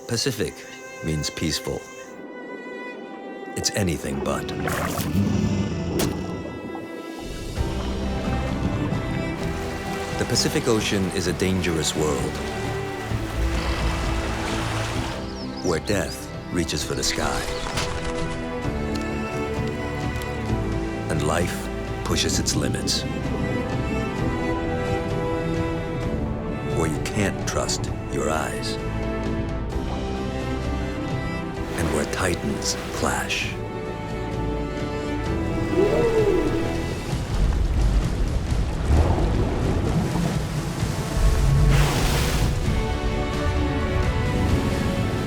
Pacific means peaceful. It's anything but. The Pacific Ocean is a dangerous world, where death reaches for the sky, and life pushes its limits, where you can't trust your eyes, and where titans clash.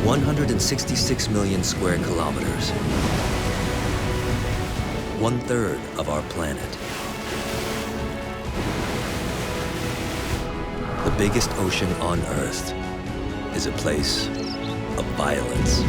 $166 million square kilometers. 1/3 of our planet. The biggest ocean on Earth is a place of violence.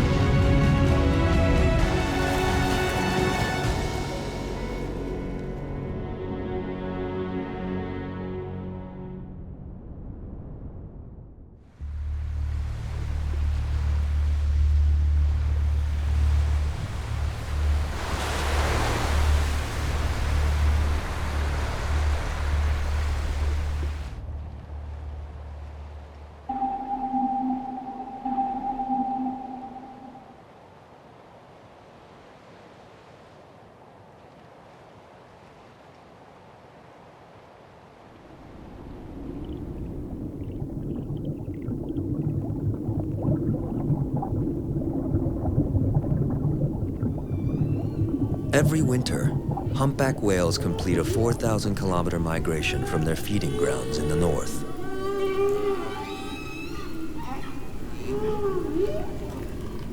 Every winter, humpback whales complete a 4,000-kilometer migration from their feeding grounds in the north.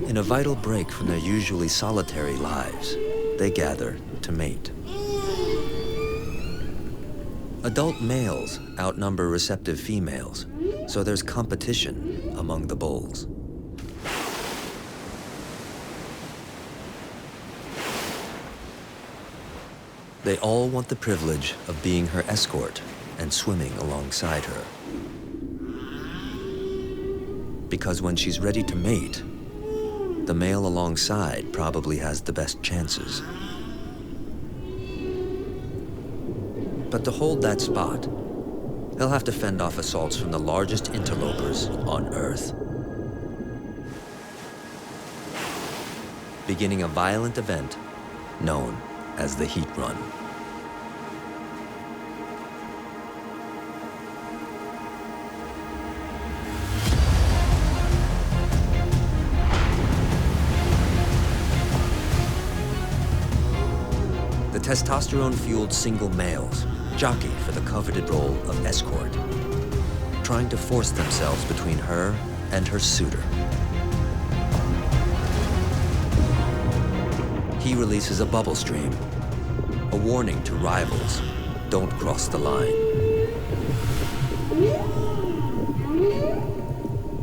In a vital break from their usually solitary lives, they gather to mate. Adult males outnumber receptive females, so there's competition among the bulls. They all want the privilege of being her escort and swimming alongside her. Because when she's ready to mate, the male alongside probably has the best chances. But to hold that spot, he'll have to fend off assaults from the largest interlopers on Earth, beginning a violent event known as the heat run. The testosterone-fueled single males jockey for the coveted role of escort, trying to force themselves between her and her suitor. He releases a bubble stream, a warning to rivals, don't cross the line.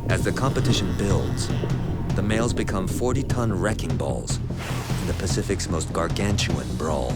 As the competition builds, the males become 40-ton wrecking balls in the Pacific's most gargantuan brawl.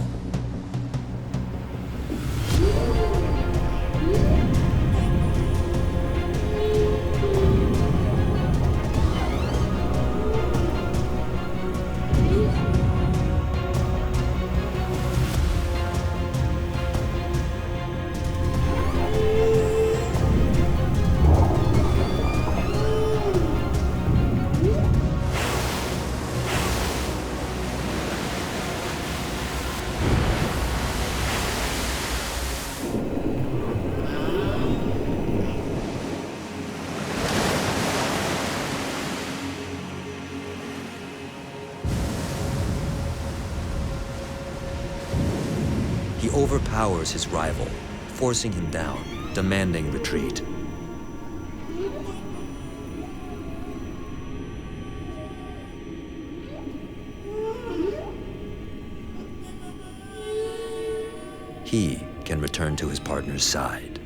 He overpowers his rival, forcing him down, demanding retreat. He can return to his partner's side.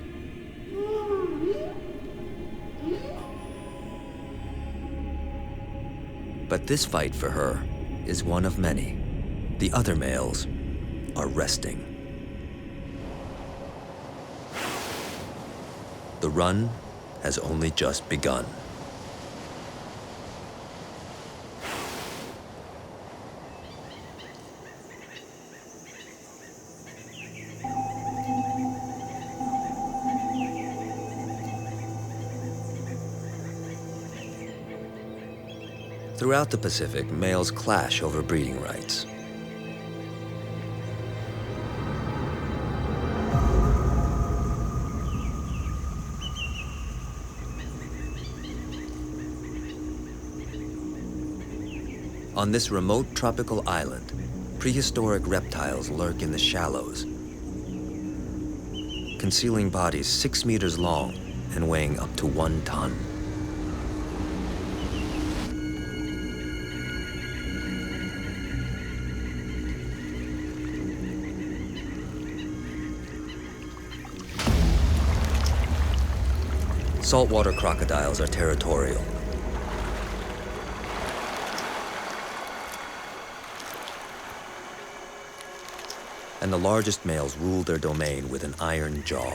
But this fight for her is one of many. The other males are resting. The run has only just begun. Throughout the Pacific, males clash over breeding rights. On this remote tropical island, prehistoric reptiles lurk in the shallows, concealing bodies 6 meters long and weighing up to 1 ton. Saltwater crocodiles are territorial. And the largest males rule their domain with an iron jaw.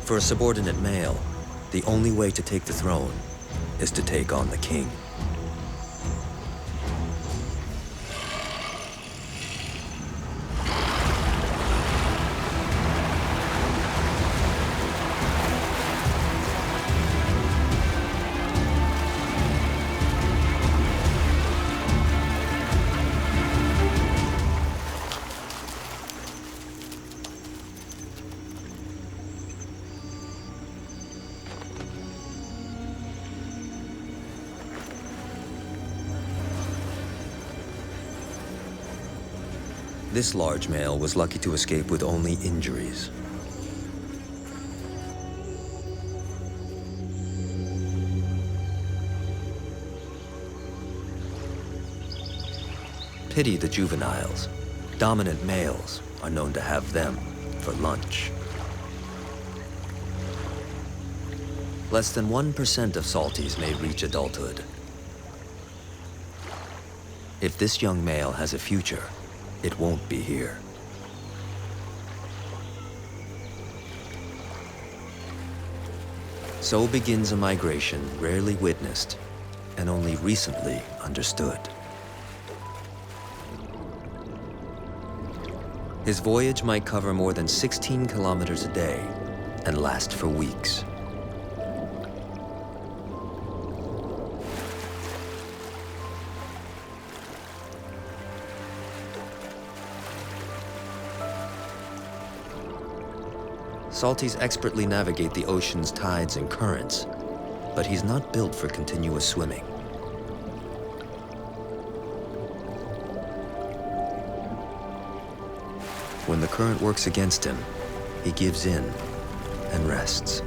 For a subordinate male, the only way to take the throne is to take on the king. This large male was lucky to escape with only injuries. Pity the juveniles. Dominant males are known to have them for lunch. Less than 1% of salties may reach adulthood. If this young male has a future, it won't be here. So begins a migration rarely witnessed and only recently understood. His voyage might cover more than 16 kilometers a day and last for weeks. Salties expertly navigate the ocean's tides and currents, but he's not built for continuous swimming. When the current works against him, he gives in and rests.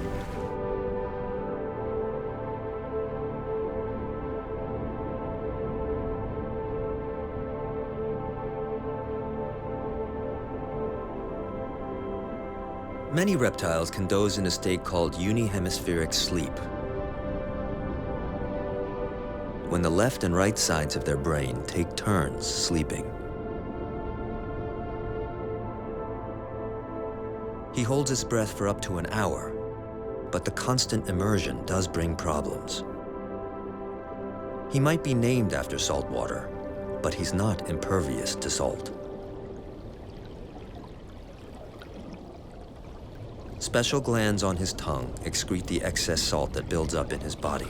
Many reptiles can doze in a state called unihemispheric sleep, when the left and right sides of their brain take turns sleeping. He holds his breath for up to an hour, but the constant immersion does bring problems. He might be named after saltwater, but he's not impervious to salt. Special glands on his tongue excrete the excess salt that builds up in his body.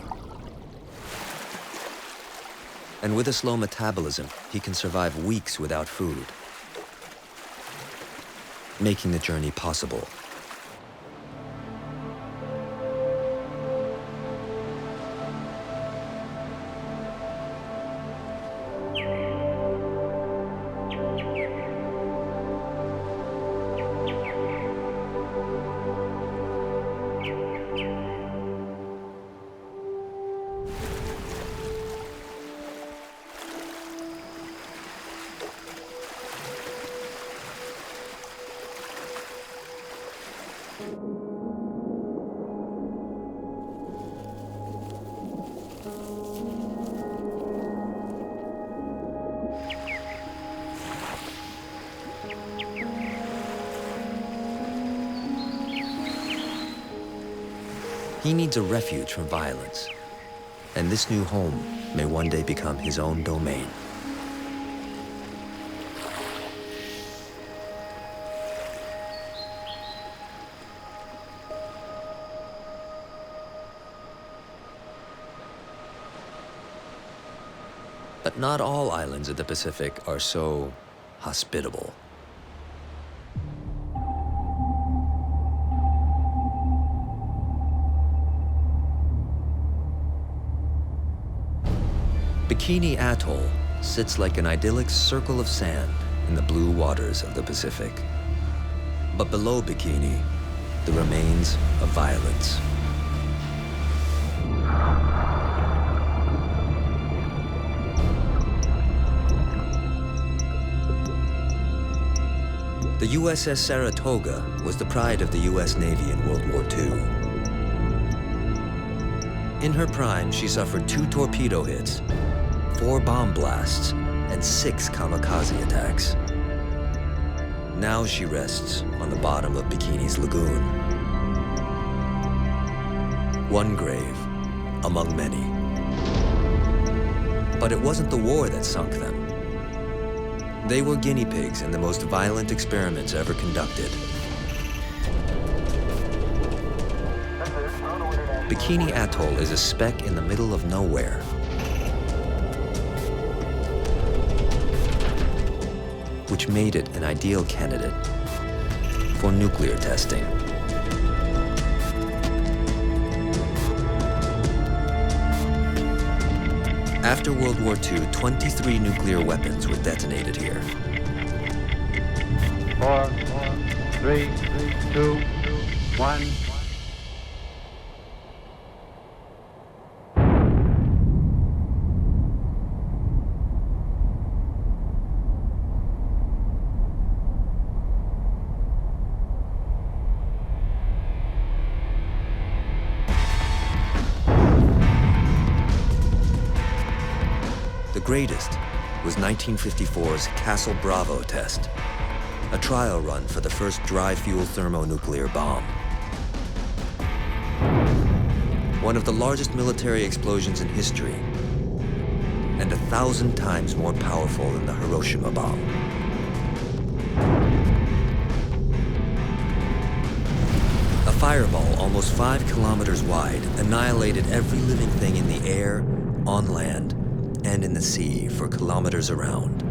And with a slow metabolism, he can survive weeks without food, making the journey possible. He needs a refuge from violence, and this new home may one day become his own domain. But not all islands of the Pacific are so hospitable. Bikini Atoll sits like an idyllic circle of sand in the blue waters of the Pacific. But below Bikini, the remains of violence. The USS Saratoga was the pride of the US Navy in World War II. In her prime, she suffered 2 torpedo hits, 4 bomb blasts, and 6 kamikaze attacks. Now she rests on the bottom of Bikini's lagoon. One grave among many. But it wasn't the war that sunk them. They were guinea pigs in the most violent experiments ever conducted. Bikini Atoll is a speck in the middle of nowhere. Which made it an ideal candidate for nuclear testing. After World War II, 23 nuclear weapons were detonated here. 4, 3, 2, 1. The greatest was 1954's Castle Bravo test, a trial run for the first dry-fuel thermonuclear bomb. One of the largest military explosions in history, and 1,000 times more powerful than the Hiroshima bomb. A fireball almost 5 kilometers wide annihilated every living thing in the air, on land, and in the sea for kilometers around.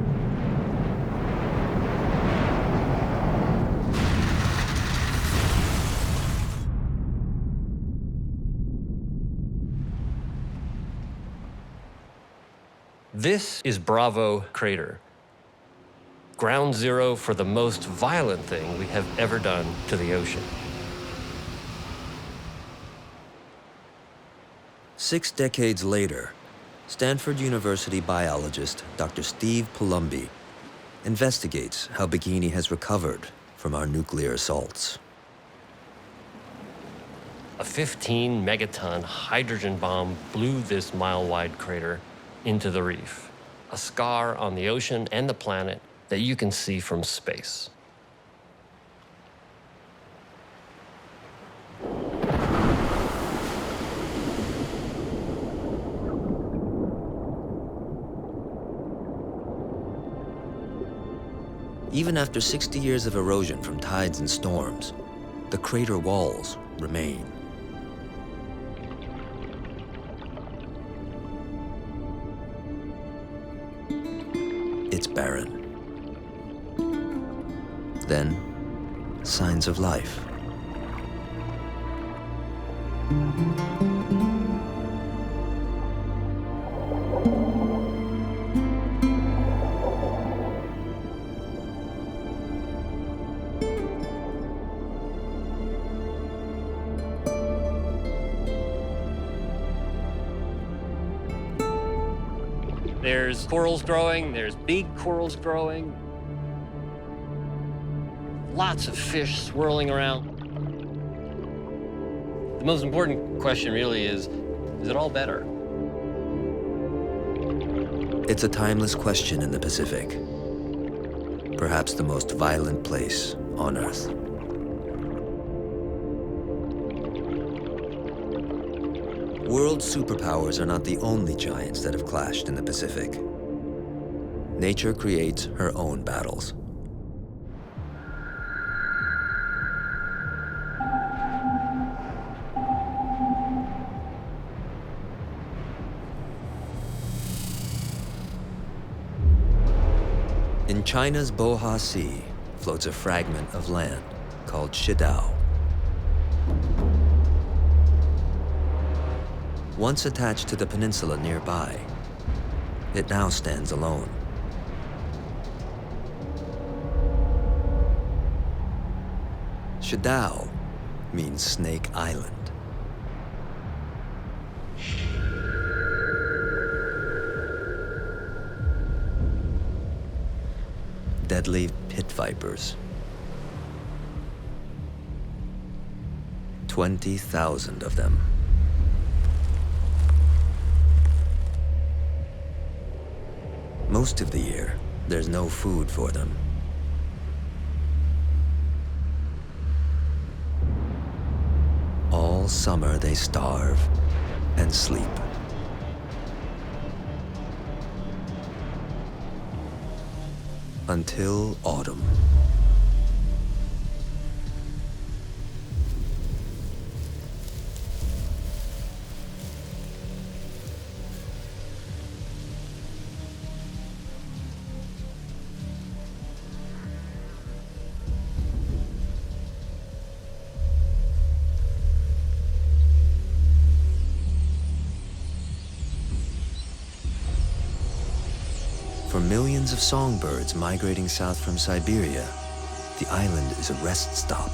This is Bravo Crater, ground zero for the most violent thing we have ever done to the ocean. 6 decades later, Stanford University biologist Dr. Steve Palumbi investigates how Bikini has recovered from our nuclear assaults. A 15 megaton hydrogen bomb blew this mile-wide crater into the reef, a scar on the ocean and the planet that you can see from space. Even after 60 years of erosion from tides and storms, the crater walls remain. It's barren. Then, signs of life. There's corals growing, there's big corals growing. Lots of fish swirling around. The most important question really is it all better? It's a timeless question in the Pacific. Perhaps the most violent place on Earth. World superpowers are not the only giants that have clashed in the Pacific. Nature creates her own battles. In China's Boha Sea floats a fragment of land called Shedao. Once attached to the peninsula nearby, it now stands alone. Shedao means Snake Island. Deadly pit vipers. 20,000 of them. Most of the year, there's no food for them. All summer they starve and sleep. Until autumn. For millions of songbirds migrating south from Siberia, the island is a rest stop.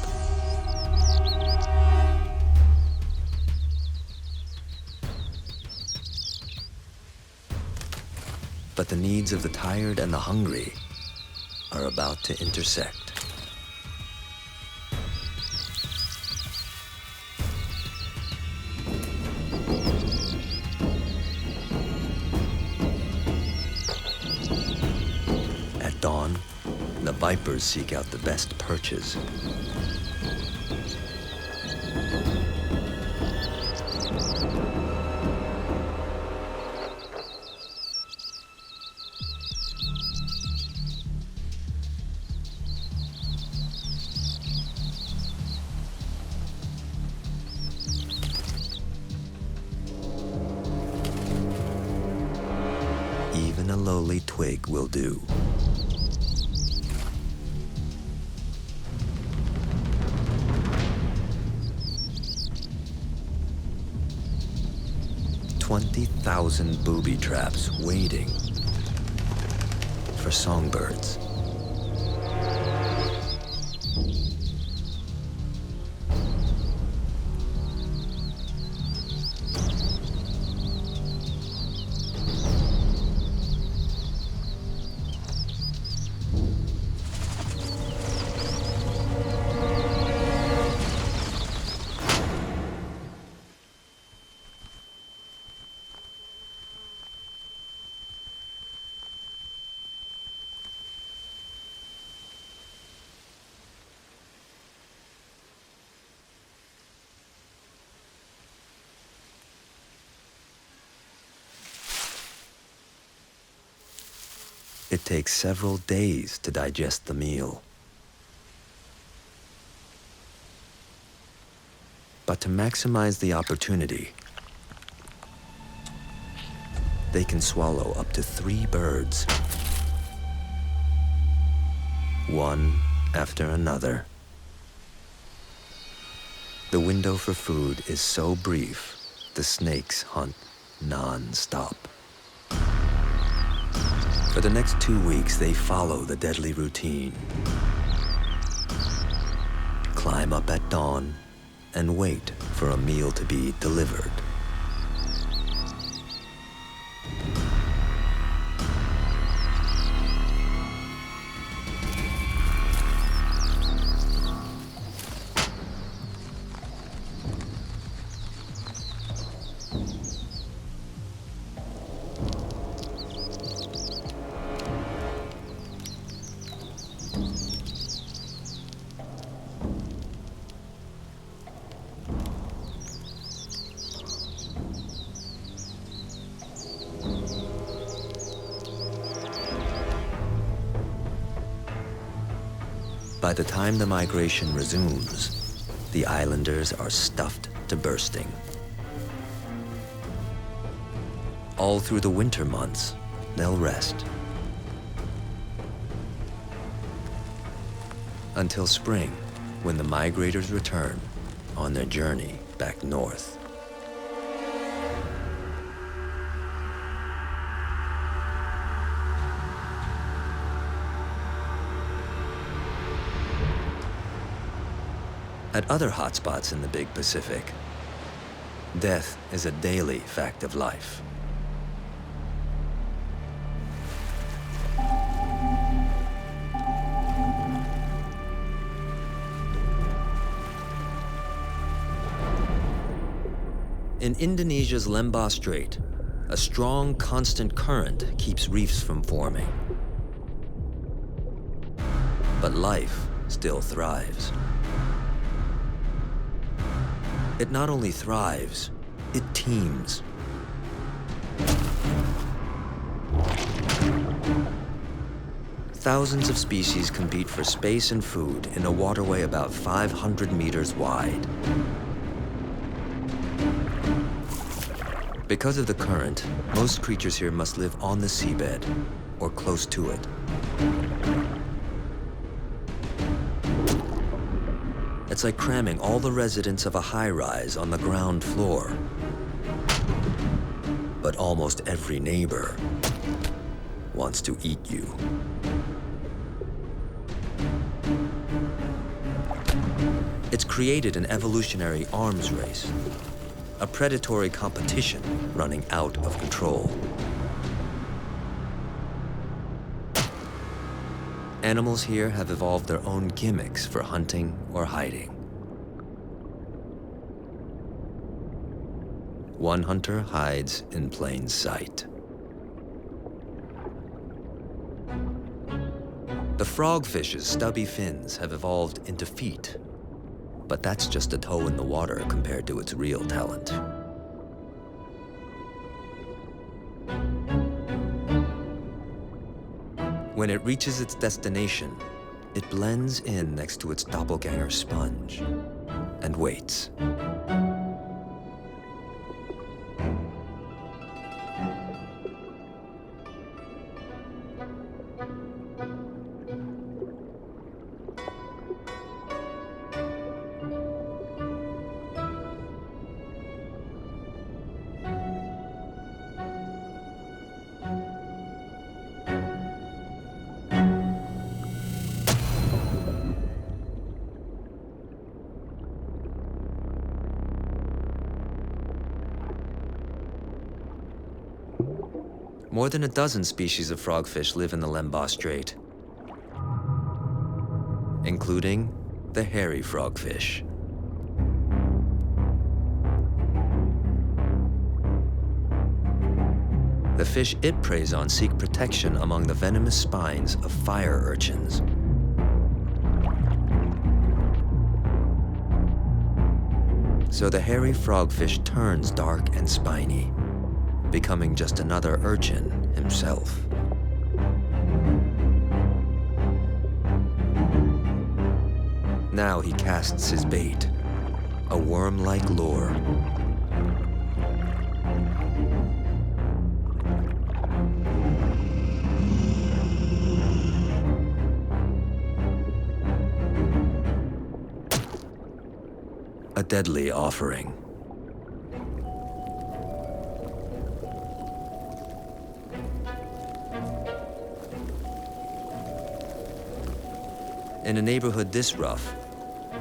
But the needs of the tired and the hungry are about to intersect. At dawn, the vipers seek out the best perches. Even a lowly twig will do. $20,000 booby traps waiting for songbirds. It takes several days to digest the meal. But to maximize the opportunity, they can swallow up to 3 birds, one after another. The window for food is so brief, the snakes hunt non-stop. For the next 2 weeks, they follow the deadly routine. Climb up at dawn and wait for a meal to be delivered. By the time the migration resumes, the islanders are stuffed to bursting. All through the winter months, they'll rest. Until spring, when the migrators return on their journey back north. At other hotspots in the Big Pacific, death is a daily fact of life. In Indonesia's Lembeh Strait, a strong, constant current keeps reefs from forming. But life still thrives. It not only thrives, it teems. Thousands of species compete for space and food in a waterway about 500 meters wide. Because of the current, most creatures here must live on the seabed or close to it. It's like cramming all the residents of a high-rise on the ground floor. But almost every neighbor wants to eat you. It's created an evolutionary arms race, a predatory competition running out of control. Animals here have evolved their own gimmicks for hunting or hiding. One hunter hides in plain sight. The frogfish's stubby fins have evolved into feet, but that's just a toe in the water compared to its real talent. When it reaches its destination, it blends in next to its doppelganger sponge and waits. More than a dozen species of frogfish live in the Lembeh Strait, including the hairy frogfish. The fish it preys on seek protection among the venomous spines of fire urchins. So the hairy frogfish turns dark and spiny, becoming just another urchin himself. Now he casts his bait, a worm-like lure. A deadly offering. In a neighborhood this rough,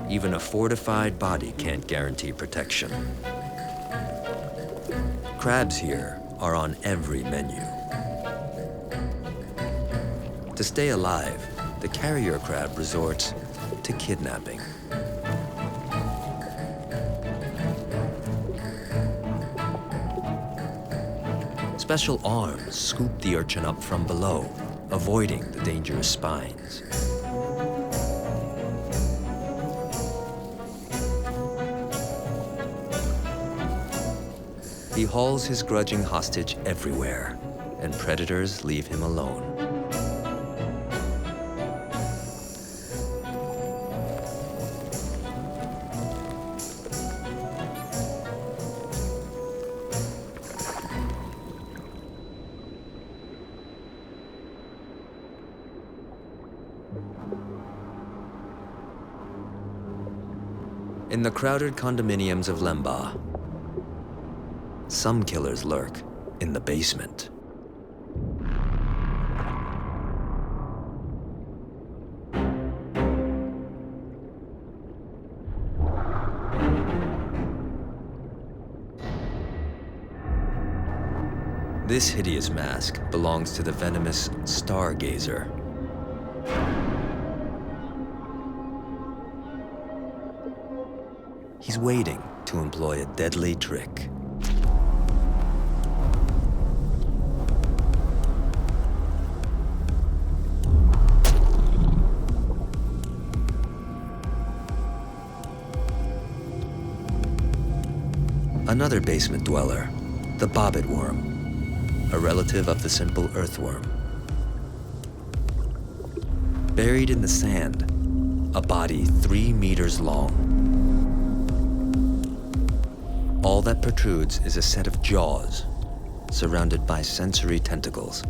even a fortified body can't guarantee protection. Crabs here are on every menu. To stay alive, the carrier crab resorts to kidnapping. Special arms scoop the urchin up from below, avoiding the dangerous spines. He hauls his grudging hostage everywhere, and predators leave him alone. In the crowded condominiums of Lembeh, some killers lurk in the basement. This hideous mask belongs to the venomous stargazer. He's waiting to employ a deadly trick. Another basement dweller, the bobbit worm, a relative of the simple earthworm. Buried in the sand, a body 3 meters long. All that protrudes is a set of jaws, surrounded by sensory tentacles.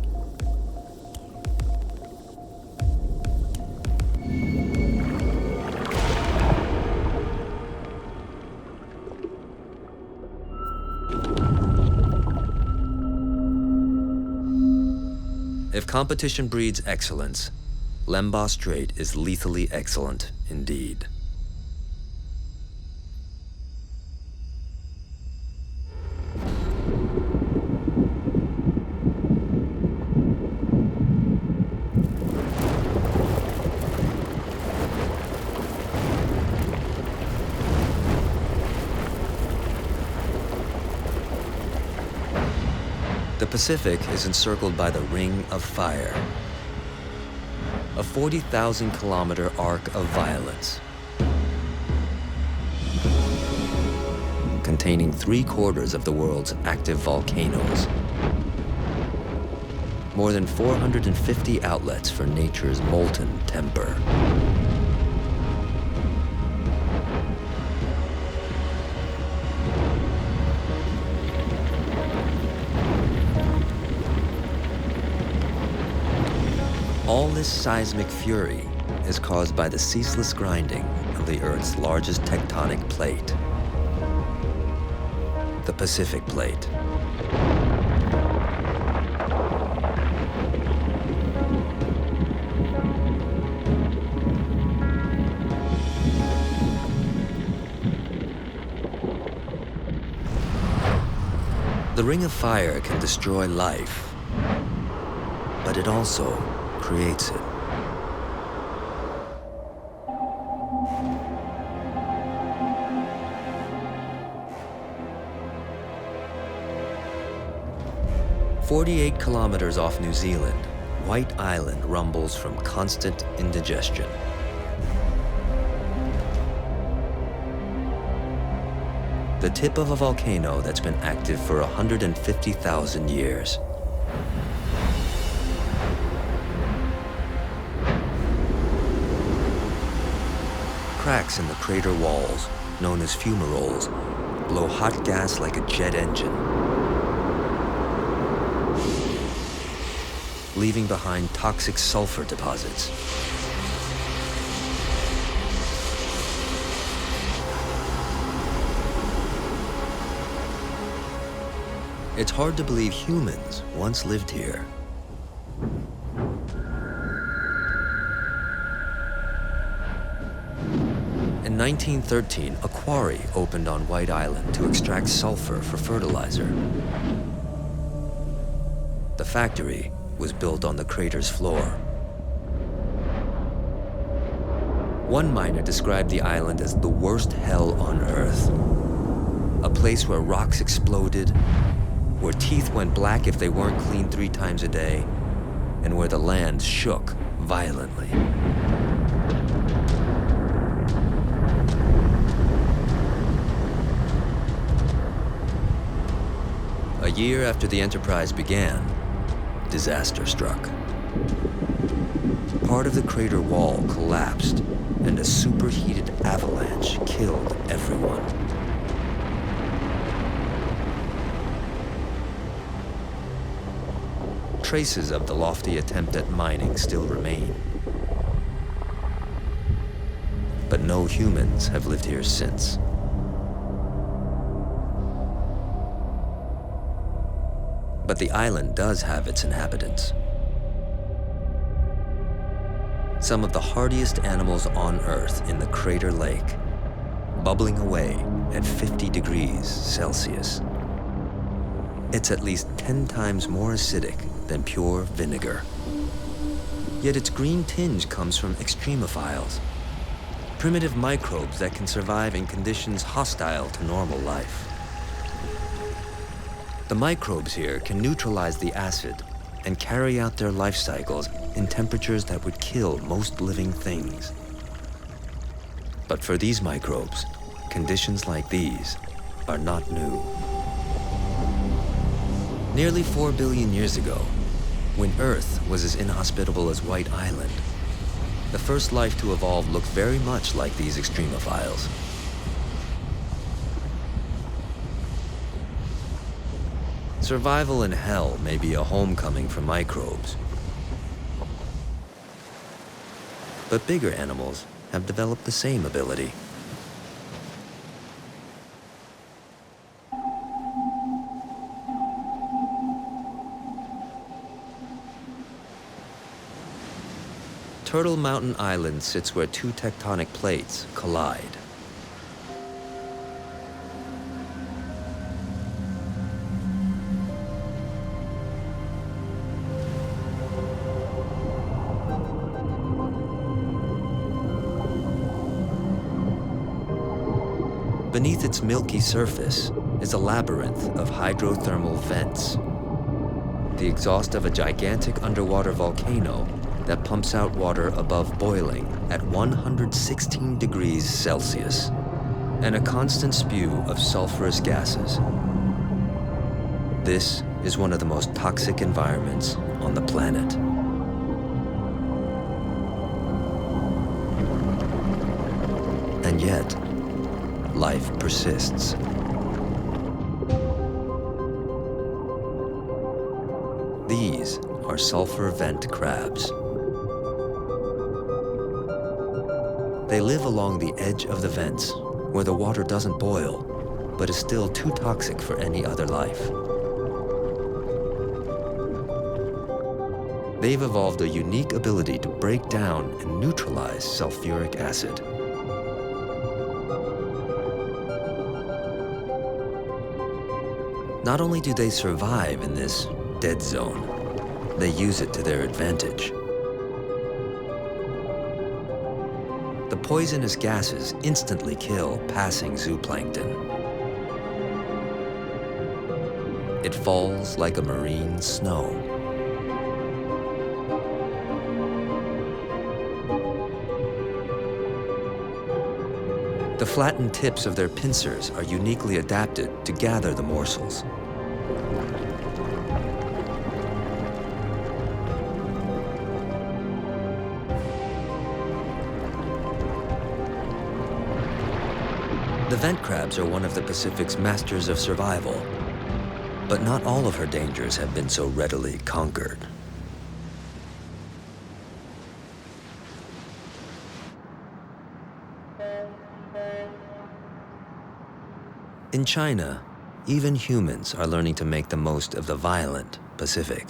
If competition breeds excellence, Lembeh Strait is lethally excellent indeed. The Pacific is encircled by the Ring of Fire, a 40,000-kilometer arc of violence, containing 3/4 of the world's active volcanoes, more than 450 outlets for nature's molten temper. All this seismic fury is caused by the ceaseless grinding of the Earth's largest tectonic plate, the Pacific Plate. The Ring of Fire can destroy life, but it also creates it. "48 kilometers off New Zealand, White Island rumbles from constant indigestion. The tip of a volcano that's been active for 150,000 years. Cracks in the crater walls, known as fumaroles, blow hot gas like a jet engine, leaving behind toxic sulfur deposits. It's hard to believe humans once lived here. In 1913, a quarry opened on White Island to extract sulfur for fertilizer. The factory was built on the crater's floor. One miner described the island as the worst hell on Earth, a place where rocks exploded, where teeth went black if they weren't cleaned 3 times a day, and where the land shook violently. A year after the enterprise began, disaster struck. Part of the crater wall collapsed, and a superheated avalanche killed everyone. Traces of the lofty attempt at mining still remain. But but no humans have lived here since. But the island does have its inhabitants. Some of the hardiest animals on Earth in the crater lake, bubbling away at 50 degrees Celsius. It's at least 10 times more acidic than pure vinegar. Yet its green tinge comes from extremophiles, primitive microbes that can survive in conditions hostile to normal life. The microbes here can neutralize the acid and carry out their life cycles in temperatures that would kill most living things. But for these microbes, conditions like these are not new. Nearly 4 billion years ago, when Earth was as inhospitable as White Island, the first life to evolve looked very much like these extremophiles. Survival in hell may be a homecoming for microbes, but bigger animals have developed the same ability. Turtle Mountain Island sits where two tectonic plates collide. Beneath its milky surface is a labyrinth of hydrothermal vents, the exhaust of a gigantic underwater volcano that pumps out water above boiling at 116 degrees Celsius, and a constant spew of sulfurous gases. This is one of the most toxic environments on the planet. And yet, life persists. These are sulfur vent crabs. They live along the edge of the vents, where the water doesn't boil, but is still too toxic for any other life. They've evolved a unique ability to break down and neutralize sulfuric acid. Not only do they survive in this dead zone, they use it to their advantage. The poisonous gases instantly kill passing zooplankton. It falls like a marine snow. The flattened tips of their pincers are uniquely adapted to gather the morsels. The vent crabs are one of the Pacific's masters of survival, but not all of her dangers have been so readily conquered. In China, even humans are learning to make the most of the violent Pacific.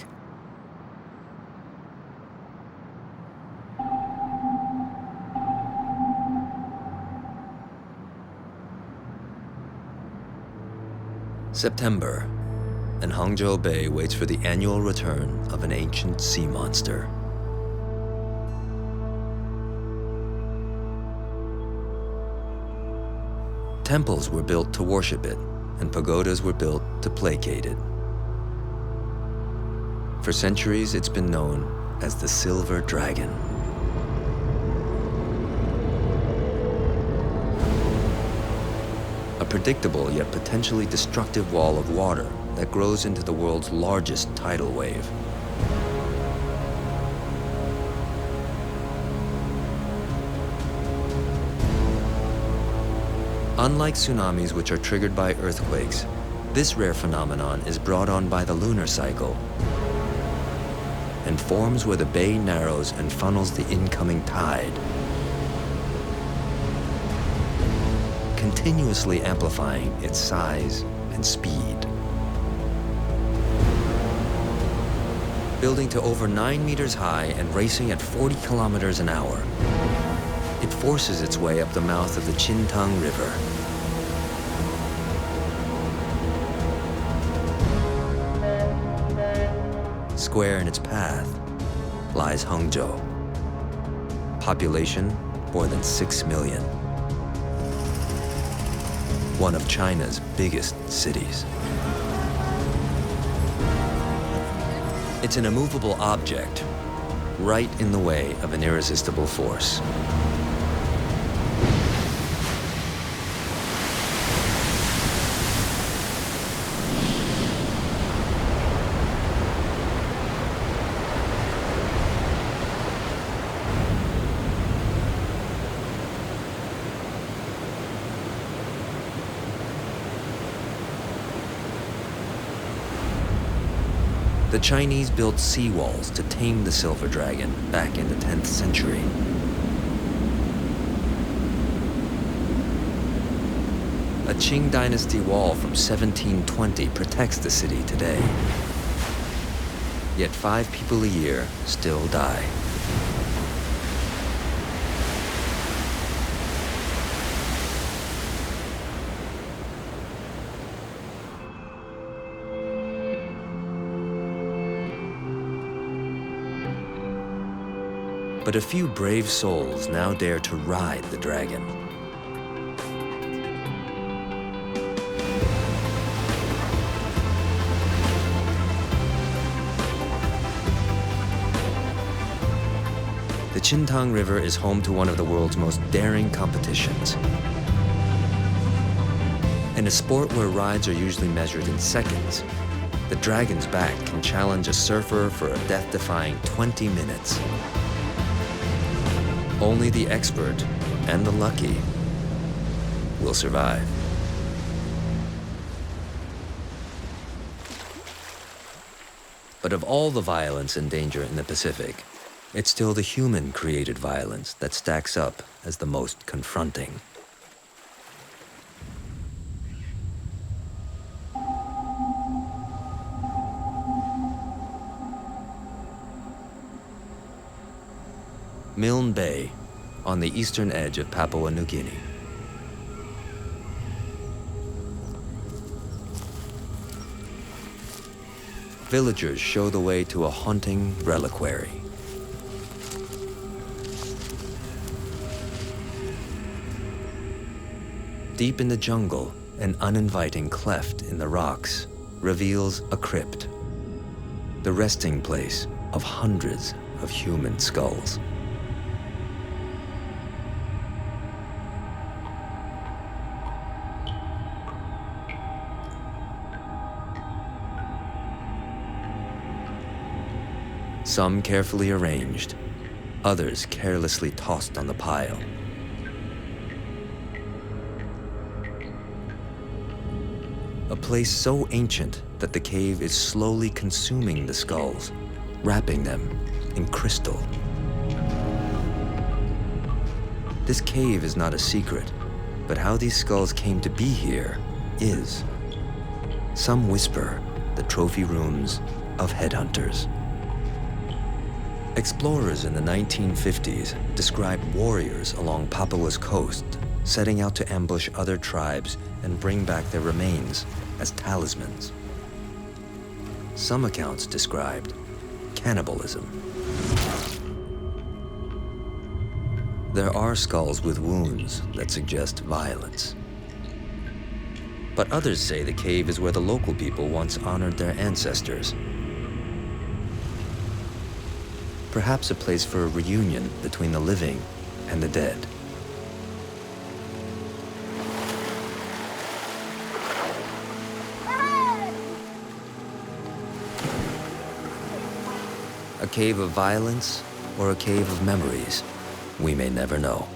September, and Hangzhou Bay waits for the annual return of an ancient sea monster. Temples were built to worship it, and pagodas were built to placate it. For centuries, it's been known as the Silver Dragon. A predictable yet potentially destructive wall of water that grows into the world's largest tidal wave. Unlike tsunamis, which are triggered by earthquakes, this rare phenomenon is brought on by the lunar cycle and forms where the bay narrows and funnels the incoming tide. continuously amplifying its size and speed. Building to over 9 meters high and racing at 40 kilometers an hour, it forces its way up the mouth of the Chintang River. Square in its path lies Hangzhou. Population, more than 6 million. One of China's biggest cities. It's an immovable object, right in the way of an irresistible force. The Chinese built seawalls to tame the silver dragon back in the 10th century. A Qing dynasty wall from 1720 protects the city today. Yet 5 people a year still die. But a few brave souls now dare to ride the dragon. The Chintang River is home to one of the world's most daring competitions. In a sport where rides are usually measured in seconds, the dragon's back can challenge a surfer for a death-defying 20 minutes. Only the expert and the lucky will survive. But of all the violence and danger in the Pacific, it's still the human-created violence that stacks up as the most confronting. Milne Bay, on the eastern edge of Papua New Guinea. Villagers show the way to a haunting reliquary. Deep in the jungle, an uninviting cleft in the rocks reveals a crypt, the resting place of hundreds of human skulls. Some carefully arranged, others carelessly tossed on the pile. A place so ancient that the cave is slowly consuming the skulls, wrapping them in crystal. This cave is not a secret, but how these skulls came to be here is. Some whisper the trophy rooms of headhunters. Explorers in the 1950s described warriors along Papua's coast setting out to ambush other tribes and bring back their remains as talismans. Some accounts described cannibalism. There are skulls with wounds that suggest violence. But others say the cave is where the local people once honored their ancestors. Perhaps a place for a reunion between the living and the dead. A cave of violence or a cave of memories, we may never know.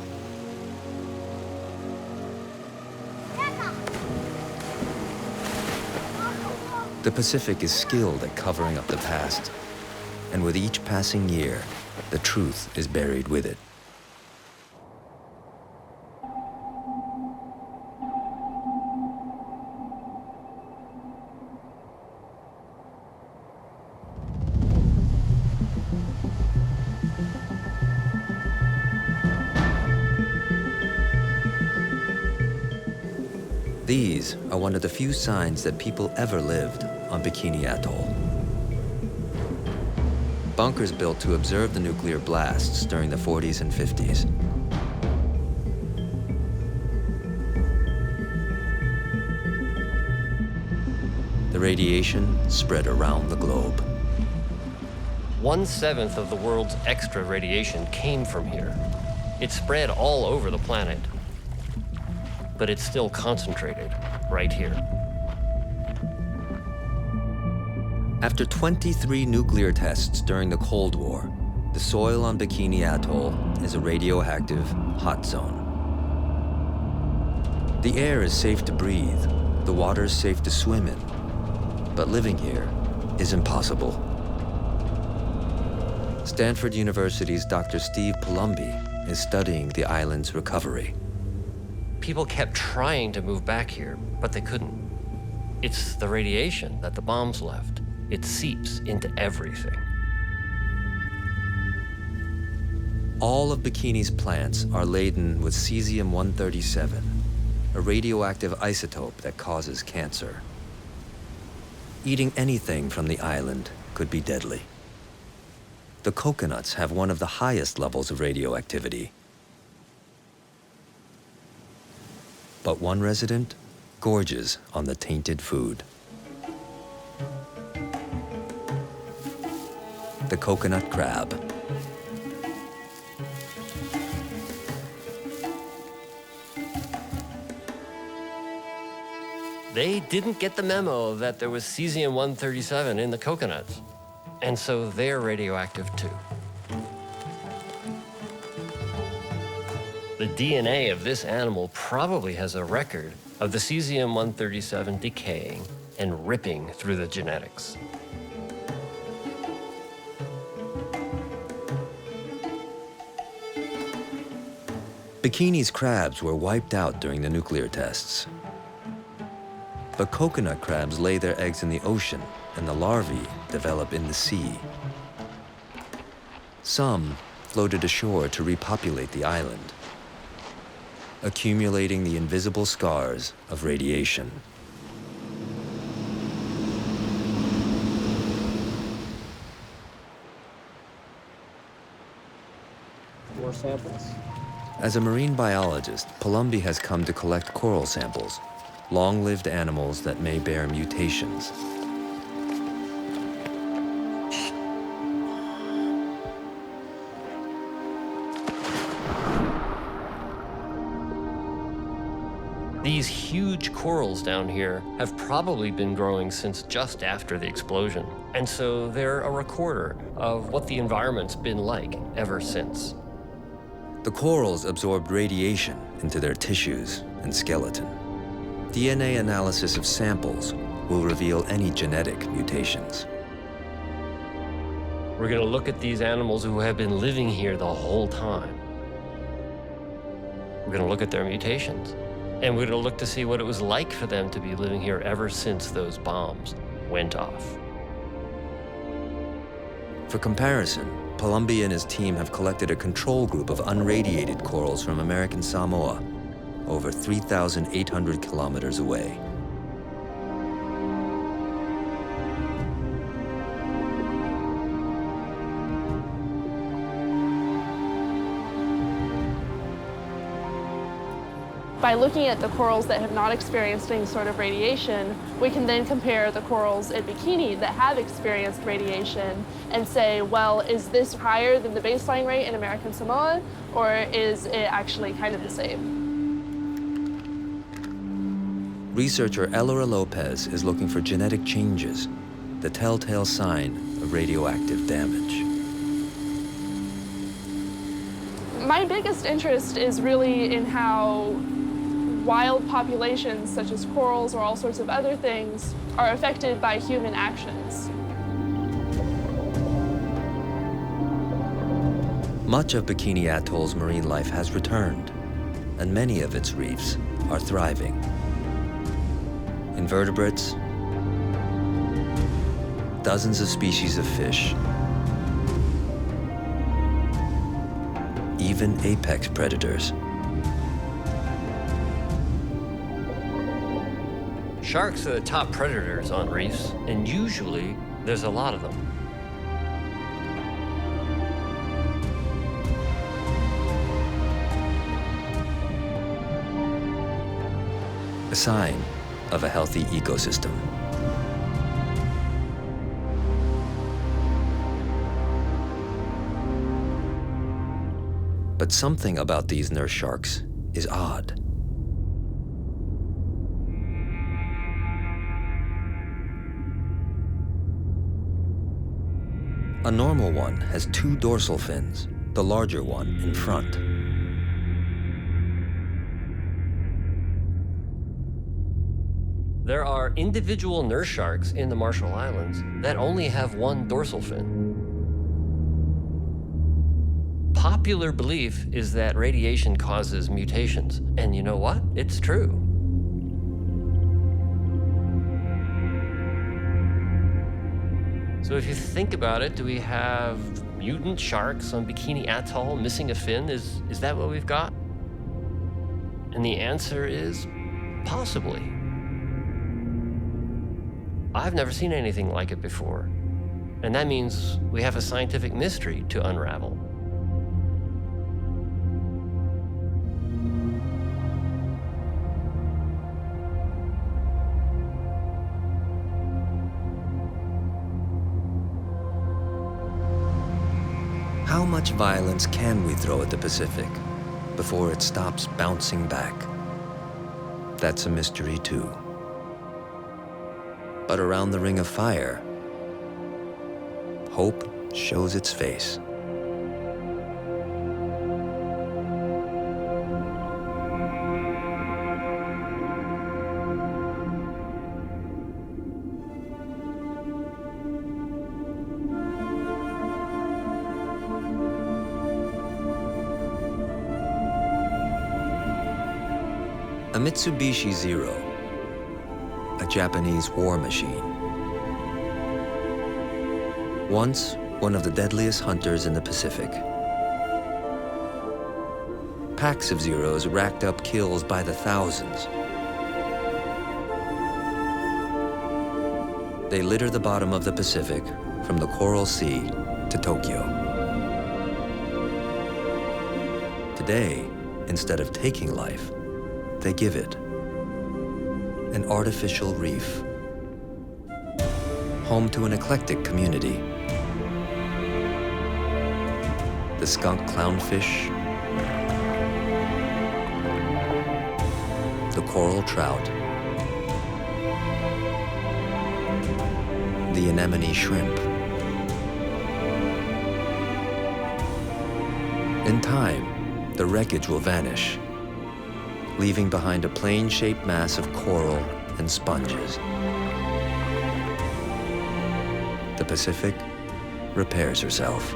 The Pacific is skilled at covering up the past, and with each passing year, the truth is buried with it. These are one of the few signs that people ever lived on Bikini Atoll. Bunkers built to observe the nuclear blasts during the 40s and 50s. The radiation spread around the globe. 1/7 of the world's extra radiation came from here. It spread all over the planet, but it's still concentrated right here. After 23 nuclear tests during the Cold War, the soil on Bikini Atoll is a radioactive hot zone. The air is safe to breathe, the water is safe to swim in, but living here is impossible. Stanford University's Dr. Steve Palumbi is studying the island's recovery. People kept trying to move back here, but they couldn't. It's the radiation that the bombs left. It seeps into everything. All of Bikini's plants are laden with cesium-137, a radioactive isotope that causes cancer. Eating anything from the island could be deadly. The coconuts have one of the highest levels of radioactivity. But one resident gorges on the tainted food. The coconut crab. They didn't get the memo that there was cesium-137 in the coconuts, and so they're radioactive too. The DNA of this animal probably has a record of the cesium-137 decaying and ripping through the genetics. Bikini's crabs were wiped out during the nuclear tests. But coconut crabs lay their eggs in the ocean, and the larvae develop in the sea. Some floated ashore to repopulate the island, accumulating the invisible scars of radiation. More samples. As a marine biologist, Palumbi has come to collect coral samples, long-lived animals that may bear mutations. These huge corals down here have probably been growing since just after the explosion, and so they're a recorder of what the environment's been like ever since. The corals absorbed radiation into their tissues and skeleton. DNA analysis of samples will reveal any genetic mutations. We're going to look at these animals who have been living here the whole time. We're going to look at their mutations. And we're going to look to see what it was like for them to be living here ever since those bombs went off. For comparison, Palumbi and his team have collected a control group of unradiated corals from American Samoa, over 3,800 kilometers away. By looking at the corals that have not experienced any sort of radiation, we can then compare the corals at Bikini that have experienced radiation and say, well, is this higher than the baseline rate in American Samoa, or is it actually kind of the same? Researcher Elora Lopez is looking for genetic changes, the telltale sign of radioactive damage. My biggest interest is really in how wild populations, such as corals or all sorts of other things, are affected by human actions. Much of Bikini Atoll's marine life has returned, and many of its reefs are thriving. Invertebrates, dozens of species of fish, even apex predators. Sharks are the top predators on reefs, and usually there's a lot of them. A sign of a healthy ecosystem. But something about these nurse sharks is odd. A normal one has 2 dorsal fins, the larger one in front. There are individual nurse sharks in the Marshall Islands that only have 1 dorsal fin. Popular belief is that radiation causes mutations, and you know what? It's true. So if you think about it, do we have mutant sharks on Bikini Atoll missing a fin? Is that what we've got? And the answer is possibly. I've never seen anything like it before. And that means we have a scientific mystery to unravel. How much violence can we throw at the Pacific before it stops bouncing back? That's a mystery too. But around the Ring of Fire, hope shows its face. A Mitsubishi Zero, a Japanese war machine. Once one of the deadliest hunters in the Pacific. Packs of Zeros racked up kills by the thousands. They litter the bottom of the Pacific from the Coral Sea to Tokyo. Today, instead of taking life, they give it. An artificial reef. Home to an eclectic community. The skunk clownfish, the coral trout, the anemone shrimp. In time, the wreckage will vanish, leaving behind a plane-shaped mass of coral and sponges. The Pacific repairs herself.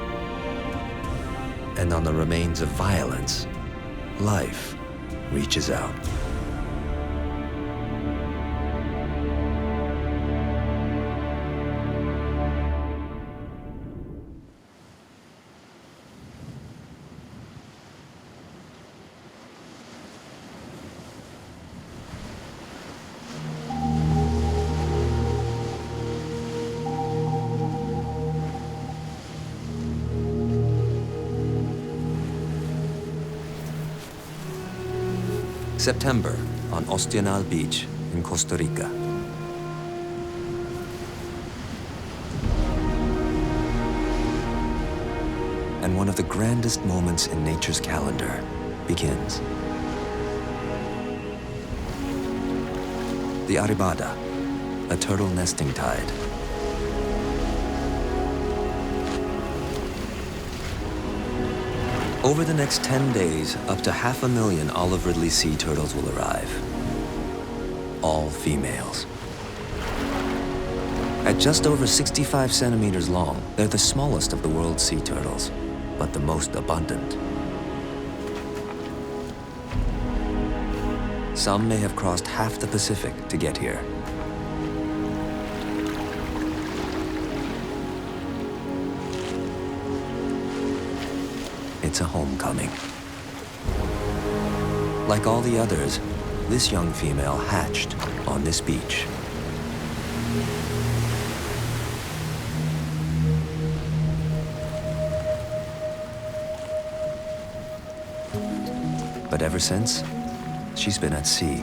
And on the remains of violence, life reaches out. September on Ostional Beach in Costa Rica. And one of the grandest moments in nature's calendar begins. The Arribada, a turtle nesting tide. Over the next 10 days, up to 500,000 olive ridley sea turtles will arrive. All females. At just over 65 centimeters long, they're the smallest of the world's sea turtles, but the most abundant. Some may have crossed half the Pacific to get here. It's a homecoming. Like all the others, this young female hatched on this beach. But ever since, she's been at sea.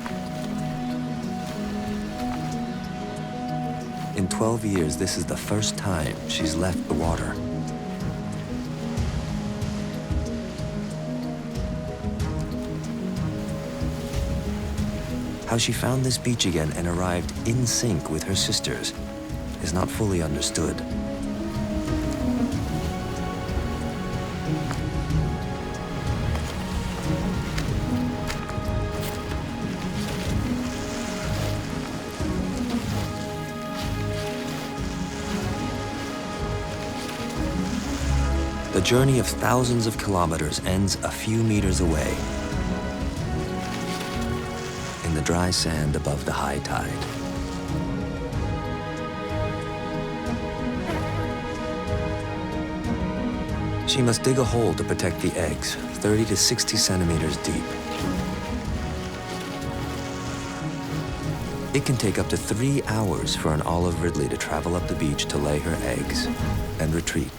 In 12 years, this is the first time she's left the water. How she found this beach again and arrived in sync with her sisters is not fully understood. The journey of thousands of kilometers ends a few meters away in the dry sand above the high tide. She must dig a hole to protect the eggs, 30 to 60 centimeters deep. It can take up to 3 hours for an olive ridley to travel up the beach to lay her eggs and retreat.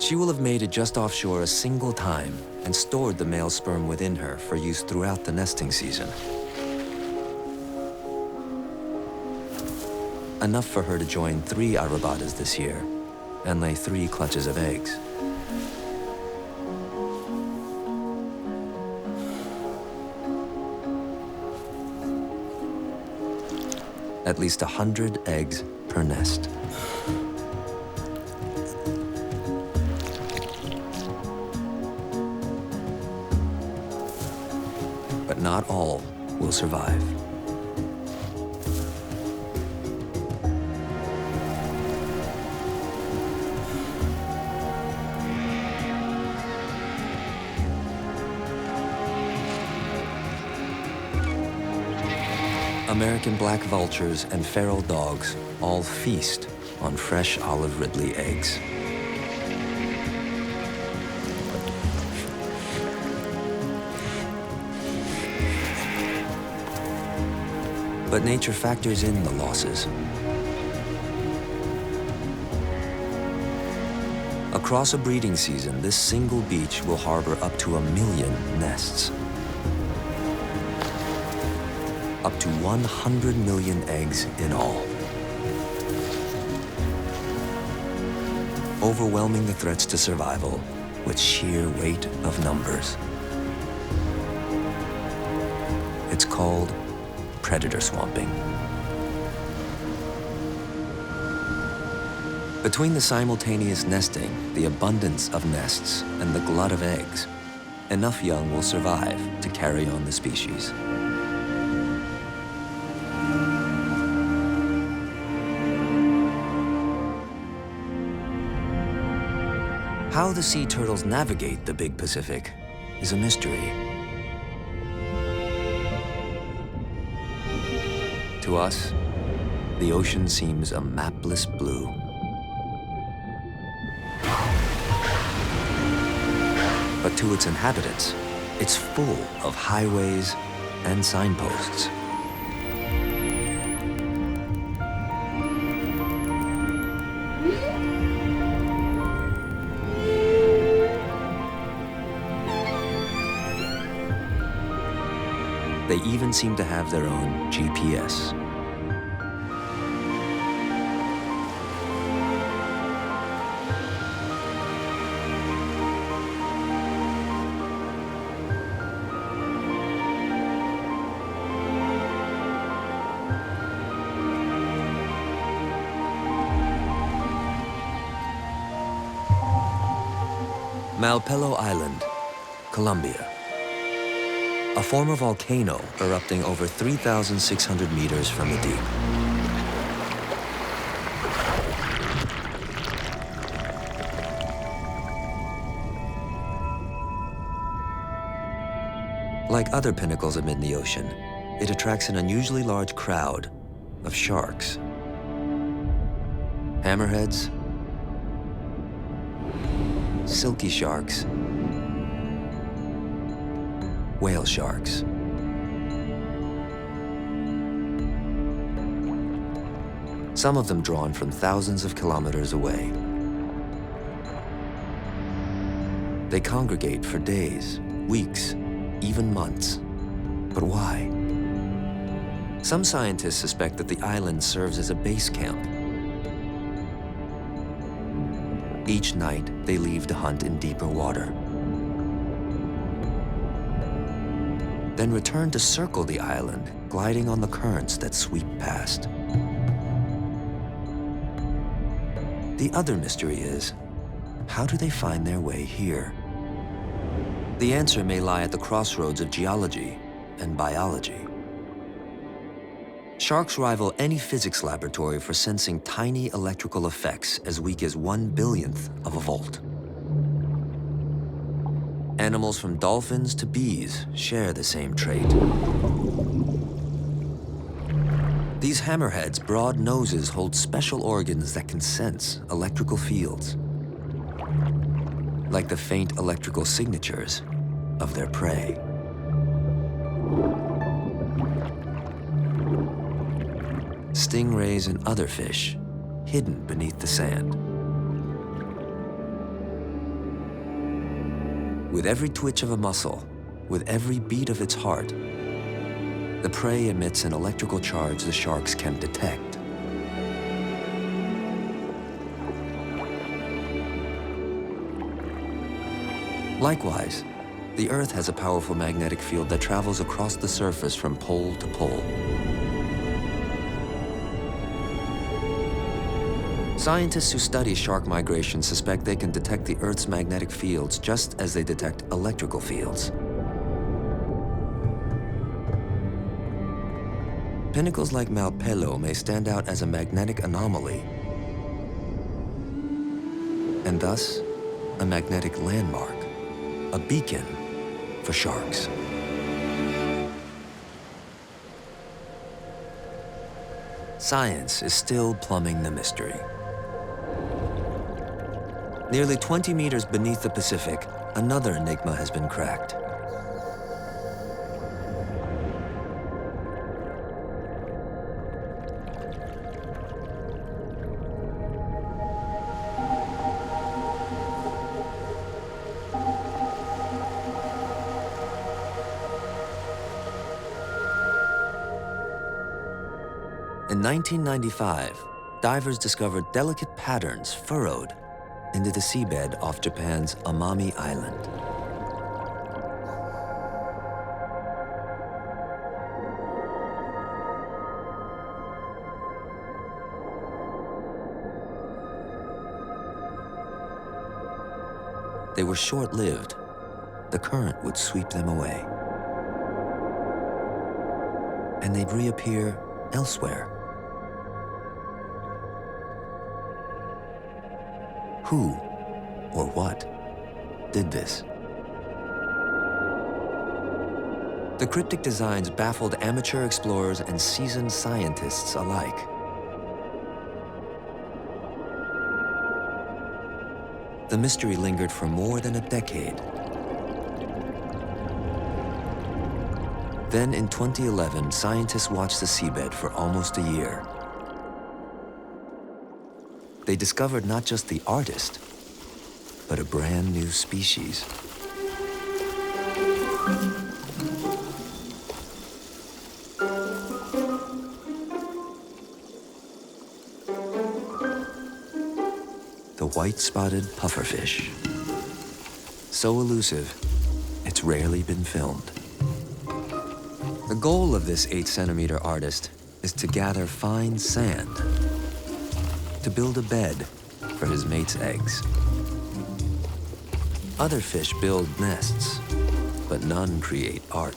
She will have made it just offshore a single time and stored the male sperm within her for use throughout the nesting season. Enough for her to join 3 arrobatas this year and lay 3 clutches of eggs. At least 100 eggs per nest. But not all will survive. American black vultures and feral dogs all feast on fresh olive ridley eggs. But nature factors in the losses. Across a breeding season, this single beach will harbor up to 1 million nests. Up to 100 million eggs in all. Overwhelming the threats to survival with sheer weight of numbers. It's called predator swamping. Between the simultaneous nesting, the abundance of nests, and the glut of eggs, enough young will survive to carry on the species. How the sea turtles navigate the Big Pacific is a mystery. To us, the ocean seems a mapless blue. But to its inhabitants, it's full of highways and signposts. They even seem to have their own GPS. Malpelo Island, Colombia. A former volcano erupting over 3,600 meters from the deep. Like other pinnacles amid the ocean, it attracts an unusually large crowd of sharks, hammerheads, silky sharks, whale sharks. Some of them drawn from thousands of kilometers away. They congregate for days, weeks, even months. But why? Some scientists suspect that the island serves as a base camp. Each night, they leave to hunt in deeper water, then return to circle the island, gliding on the currents that sweep past. The other mystery is, how do they find their way here? The answer may lie at the crossroads of geology and biology. Sharks rival any physics laboratory for sensing tiny electrical effects as weak as 1/1000th of a volt. Animals from dolphins to bees share the same trait. These hammerheads' broad noses hold special organs that can sense electrical fields, like the faint electrical signatures of their prey. Stingrays and other fish hidden beneath the sand. With every twitch of a muscle, with every beat of its heart, the prey emits an electrical charge the sharks can detect. Likewise, the Earth has a powerful magnetic field that travels across the surface from pole to pole. Scientists who study shark migration suspect they can detect the Earth's magnetic fields just as they detect electrical fields. Pinnacles like Malpelo may stand out as a magnetic anomaly, and thus a magnetic landmark, a beacon for sharks. Science is still plumbing the mystery. Nearly 20 meters beneath the Pacific, another enigma has been cracked. In 1995, divers discovered delicate patterns furrowed into the seabed off Japan's Amami Island. They were short-lived. The current would sweep them away, and they'd reappear elsewhere. Who or what did this? The cryptic designs baffled amateur explorers and seasoned scientists alike. The mystery lingered for more than a decade. Then in 2011, scientists watched the seabed for almost a year. They discovered not just the artist, but a brand new species. The white-spotted pufferfish. So elusive, it's rarely been filmed. The goal of this 8-centimeter artist is to gather fine sand to build a bed for his mate's eggs. Other fish build nests, but none create art.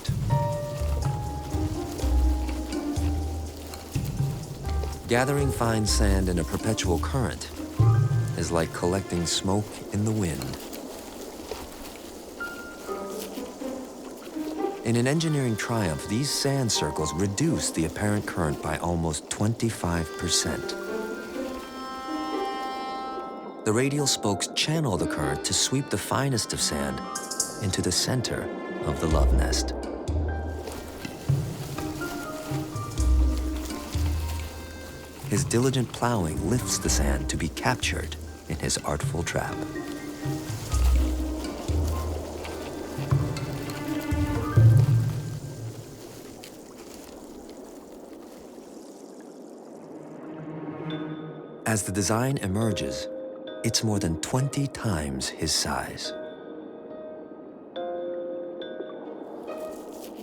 Gathering fine sand in a perpetual current is like collecting smoke in the wind. In an engineering triumph, these sand circles reduce the apparent current by almost 25%. The radial spokes channel the current to sweep the finest of sand into the center of the love nest. His diligent plowing lifts the sand to be captured in his artful trap. As the design emerges, it's more than 20 times his size.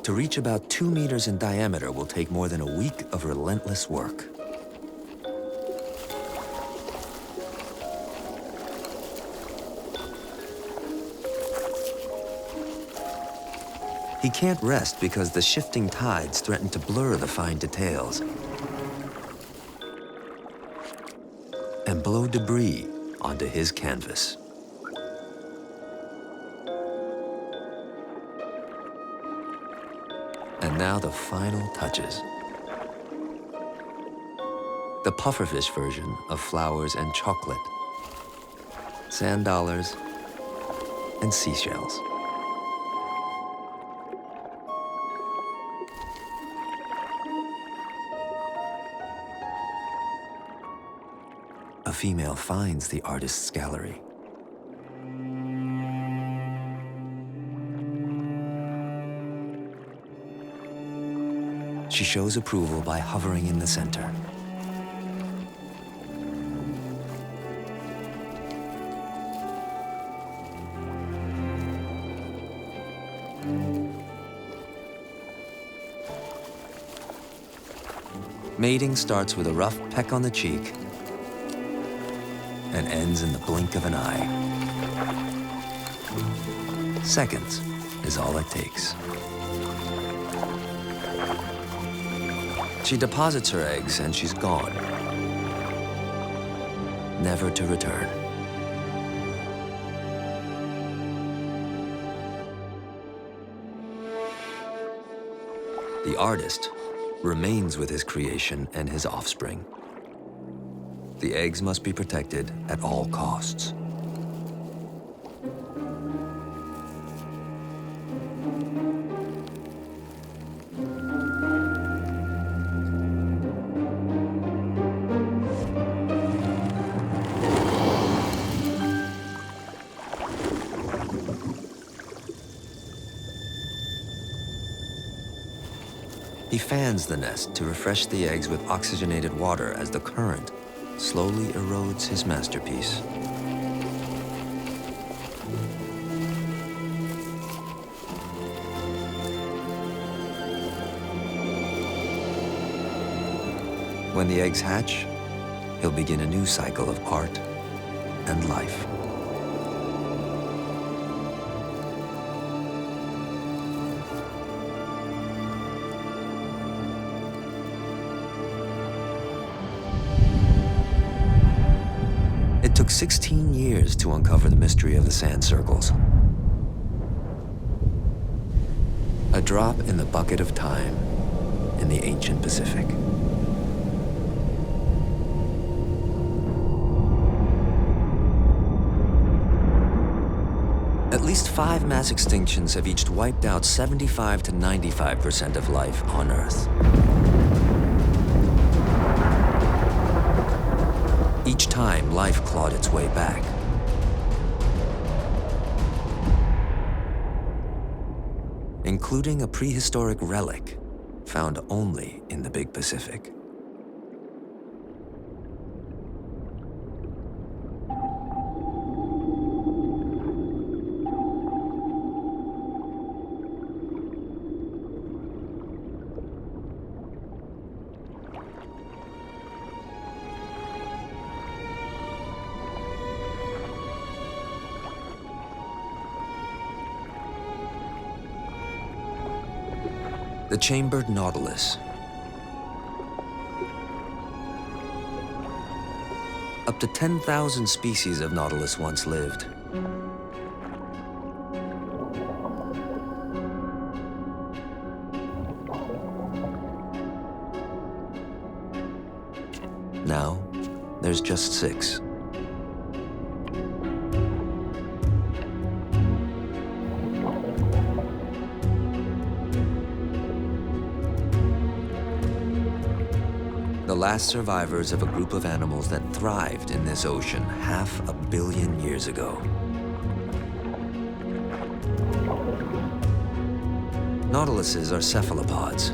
To reach about 2 meters in diameter will take more than a week of relentless work. He can't rest because the shifting tides threaten to blur the fine details and blow debris onto his canvas. And now the final touches. The pufferfish version of flowers and chocolate, sand dollars, and seashells. A female finds the artist's gallery. She shows approval by hovering in the center. Mating starts with a rough peck on the cheek and ends in the blink of an eye. Seconds is all it takes. She deposits her eggs and she's gone, never to return. The artist remains with his creation and his offspring. The eggs must be protected at all costs. He fans the nest to refresh the eggs with oxygenated water as the current slowly erodes his masterpiece. When the eggs hatch, he'll begin a new cycle of art and life. It took 16 years to uncover the mystery of the sand circles. A drop in the bucket of time in the ancient Pacific. At least 5 mass extinctions have each wiped out 75 to 95% of life on Earth. Each time, life clawed its way back. Including a prehistoric relic found only in the Big Pacific. The chambered nautilus. Up to 10,000 species of nautilus once lived. Now, there's just 6. last survivors of a group of animals that thrived in this ocean 500 million years ago. Nautiluses are cephalopods.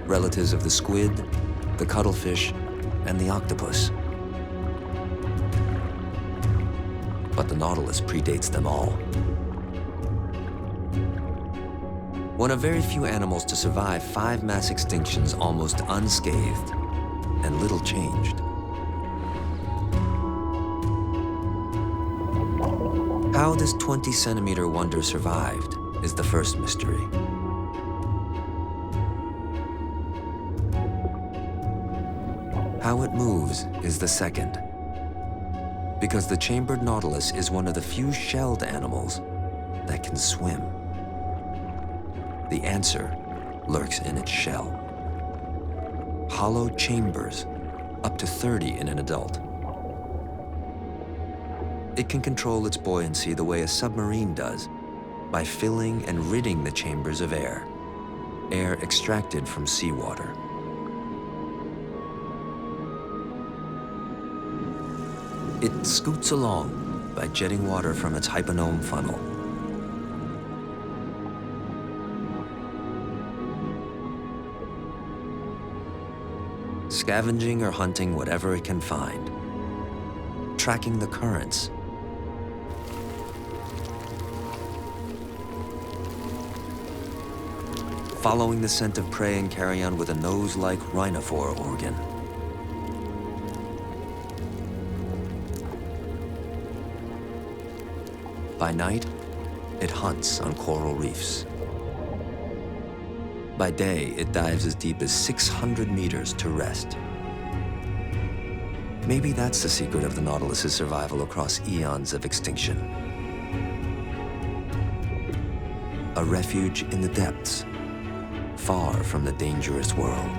Relatives of the squid, the cuttlefish, and the octopus. But the nautilus predates them all. One of very few animals to survive 5 mass extinctions almost unscathed, and little changed. How this 20-centimeter wonder survived is the first mystery. How it moves is the second, because the chambered nautilus is one of the few shelled animals that can swim. The answer lurks in its shell. Hollow chambers, up to 30 in an adult. It can control its buoyancy the way a submarine does, by filling and ridding the chambers of air extracted from seawater. It scoots along by jetting water from its hyponome funnel. Scavenging or hunting whatever it can find. Tracking the currents. Following the scent of prey and carrion with a nose-like rhinophore organ. By night, it hunts on coral reefs. By day, it dives as deep as 600 meters to rest. Maybe that's the secret of the Nautilus's survival across eons of extinction. A refuge in the depths, far from the dangerous world.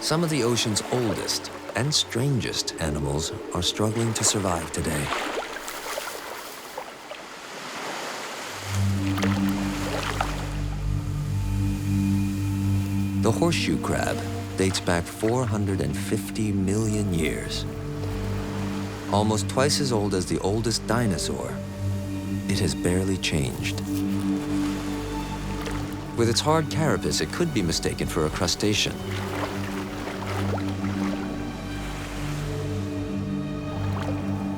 Some of the ocean's oldest and strangest animals are struggling to survive today. The horseshoe crab dates back 450 million years. Almost twice as old as the oldest dinosaur, it has barely changed. With its hard carapace, it could be mistaken for a crustacean.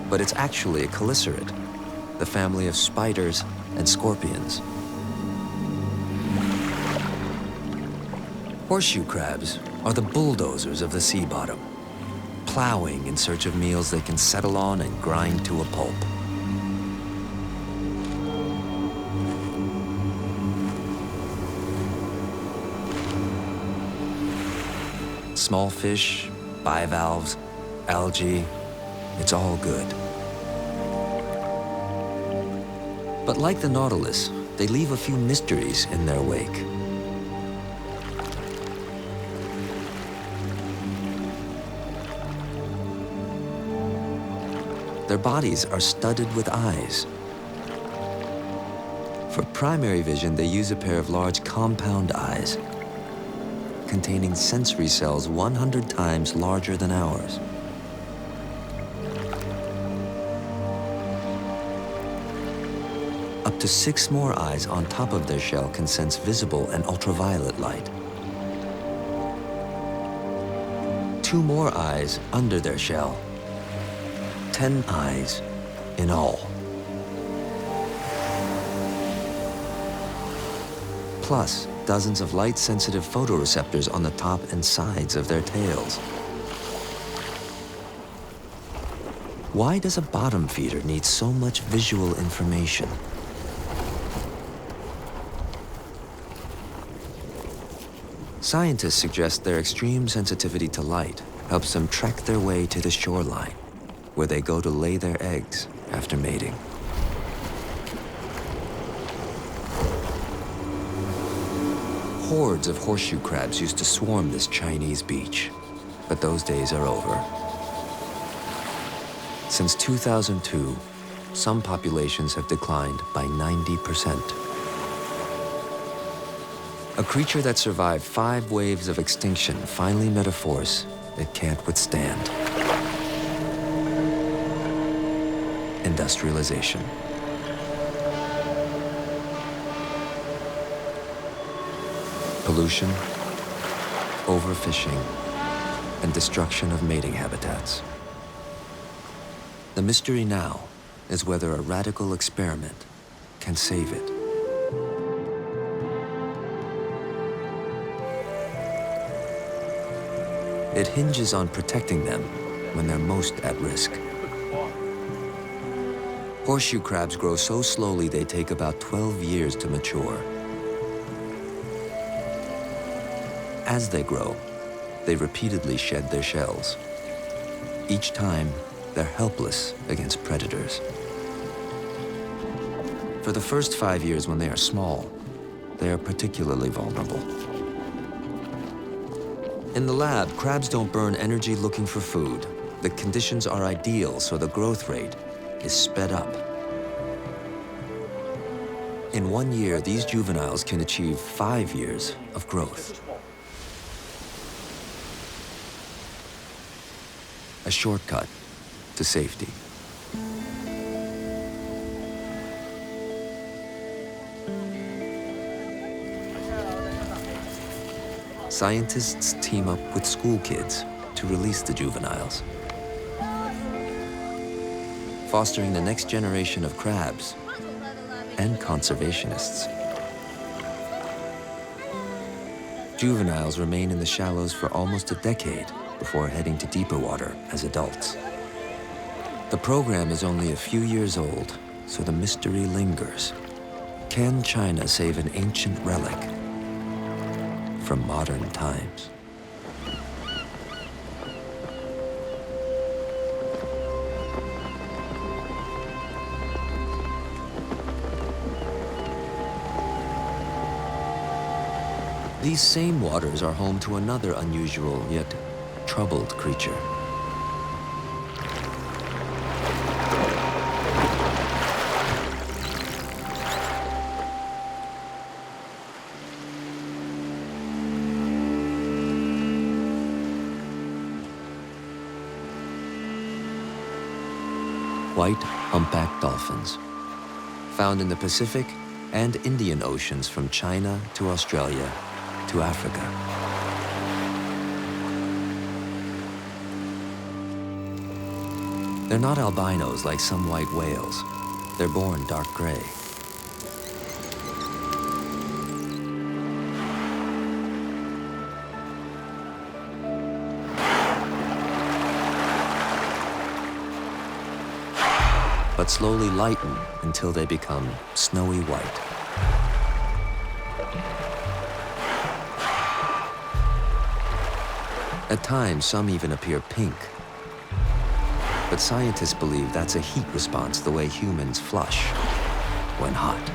But it's actually a chelicerate, the family of spiders and scorpions. Horseshoe crabs are the bulldozers of the sea bottom, plowing in search of meals they can settle on and grind to a pulp. Small fish, bivalves, algae, it's all good. But like the Nautilus, they leave a few mysteries in their wake. Their bodies are studded with eyes. For primary vision, they use a pair of large compound eyes containing sensory cells 100 times larger than ours. Up to 6 more eyes on top of their shell can sense visible and ultraviolet light. 2 more eyes under their shell. 10 eyes in all. Plus, dozens of light-sensitive photoreceptors on the top and sides of their tails. Why does a bottom feeder need so much visual information? Scientists suggest their extreme sensitivity to light helps them track their way to the shoreline, where they go to lay their eggs after mating. Hordes of horseshoe crabs used to swarm this Chinese beach, But those days are over. Since 2002, some populations have declined by 90%. A creature that survived 5 waves of extinction finally met a force it can't withstand. Industrialization. Pollution, overfishing, and destruction of mating habitats. The mystery now is whether a radical experiment can save it. It hinges on protecting them when they're most at risk. Horseshoe crabs grow so slowly they take about 12 years to mature. As they grow, they repeatedly shed their shells. Each time, they're helpless against predators. For the first 5 years when they are small, they are particularly vulnerable. In the lab, crabs don't burn energy looking for food. The conditions are ideal, so the growth rate is sped up. In 1 year, these juveniles can achieve 5 years of growth. A shortcut to safety. Scientists team up with school kids to release the juveniles, fostering the next generation of crabs and conservationists. Juveniles remain in the shallows for almost a decade before heading to deeper water as adults. The program is only a few years old, so the mystery lingers. Can China save an ancient relic from modern times? These same waters are home to another unusual yet troubled creature. White humpback dolphins, found in the Pacific and Indian Oceans from China to Australia to Africa. They're not albinos like some white whales. They're born dark gray. But slowly lighten until they become snowy white. At times, some even appear pink. But scientists believe that's a heat response the way humans flush when hot.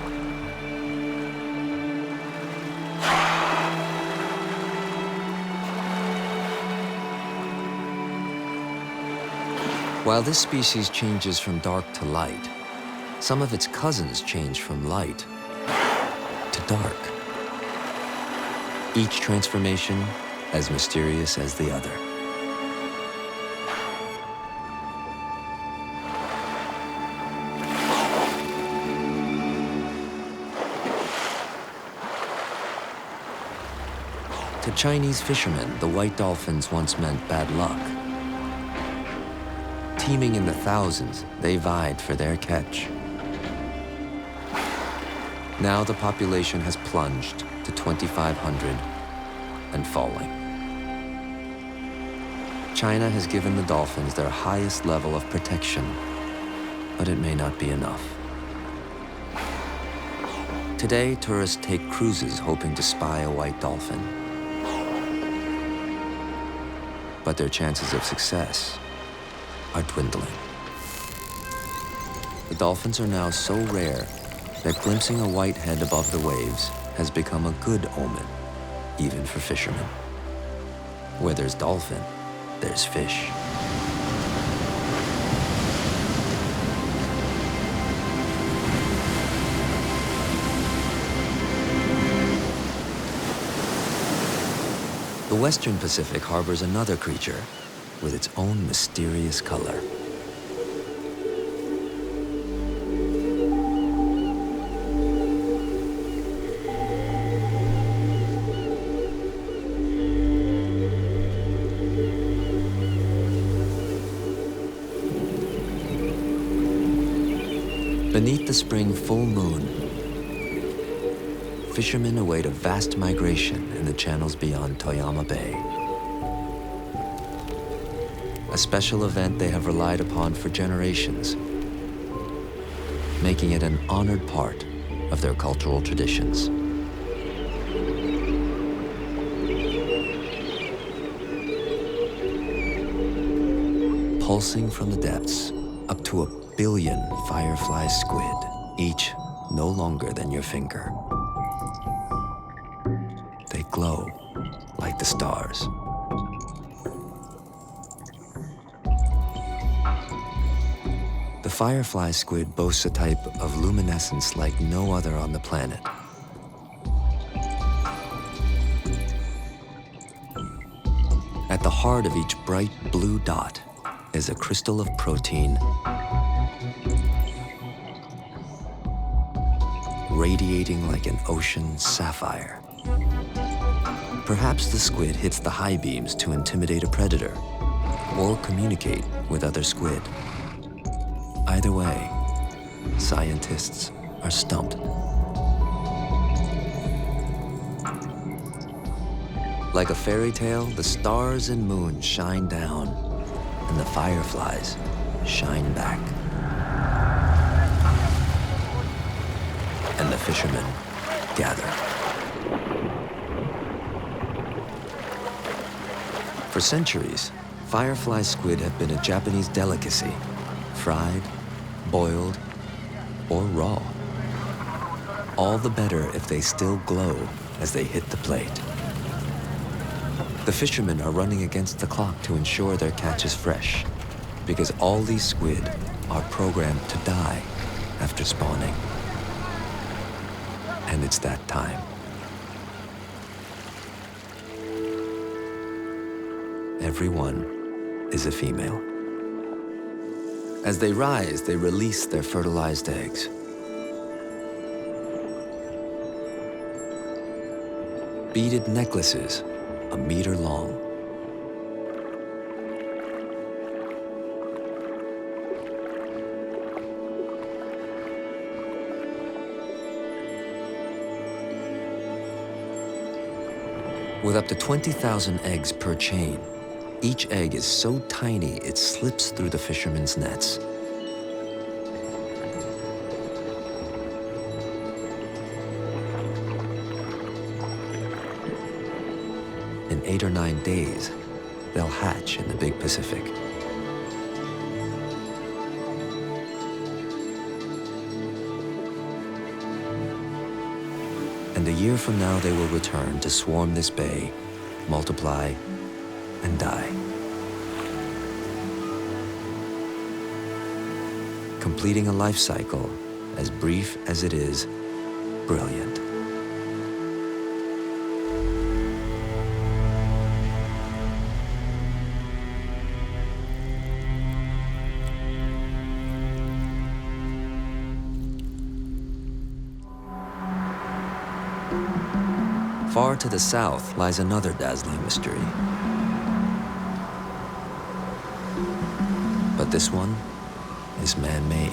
While this species changes from dark to light, some of its cousins change from light to dark. Each transformation as mysterious as the other. To Chinese fishermen, the white dolphins once meant bad luck. Teeming in the thousands, they vied for their catch. Now the population has plunged to 2,500 and falling. China has given the dolphins their highest level of protection, but it may not be enough. Today, tourists take cruises hoping to spy a white dolphin. But their chances of success are dwindling. The dolphins are now so rare that glimpsing a white head above the waves has become a good omen, even for fishermen. Where there's dolphin, there's fish. The Western Pacific harbors another creature with its own mysterious color. Beneath the spring full moon, fishermen await a vast migration in the channels beyond Toyama Bay. A special event they have relied upon for generations, making it an honored part of their cultural traditions. Pulsing from the depths, up to 1 billion firefly squid, each no longer than your finger. They glow like the stars. The firefly squid boasts a type of luminescence like no other on the planet. At the heart of each bright blue dot is a crystal of protein radiating like an ocean sapphire. Perhaps the squid hits the high beams to intimidate a predator or communicate with other squid. Either way, scientists are stumped. Like a fairy tale, the stars and moon shine down, and the fireflies shine back. And the fishermen gather. For centuries, firefly squid have been a Japanese delicacy, fried, boiled, or raw. All the better if they still glow as they hit the plate. The fishermen are running against the clock to ensure their catch is fresh, because all these squid are programmed to die after spawning. And it's that time. Every one is a female. As they rise, they release their fertilized eggs. Beaded necklaces, 1 meter long. With up to 20,000 eggs per chain, each egg is so tiny it slips through the fishermen's nets. In 8 or 9 days, they'll hatch in the big Pacific. And a year from now, they will return to swarm this bay, multiply, and die. Completing a life cycle as brief as it is brilliant. Far to the south lies another dazzling mystery. But this one is man-made.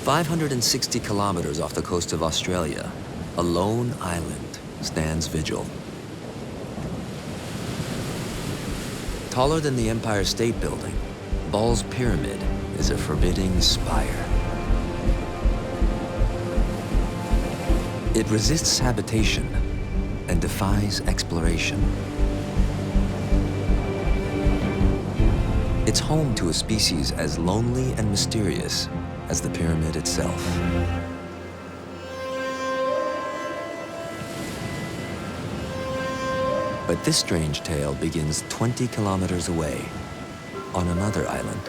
"560 kilometers off the coast of Australia, a lone island stands vigil. Taller than the Empire State Building, Ball's Pyramid is a forbidding spire. It resists habitation and defies exploration. It's home to a species as lonely and mysterious as the pyramid itself. But this strange tale begins 20 kilometers away on another island.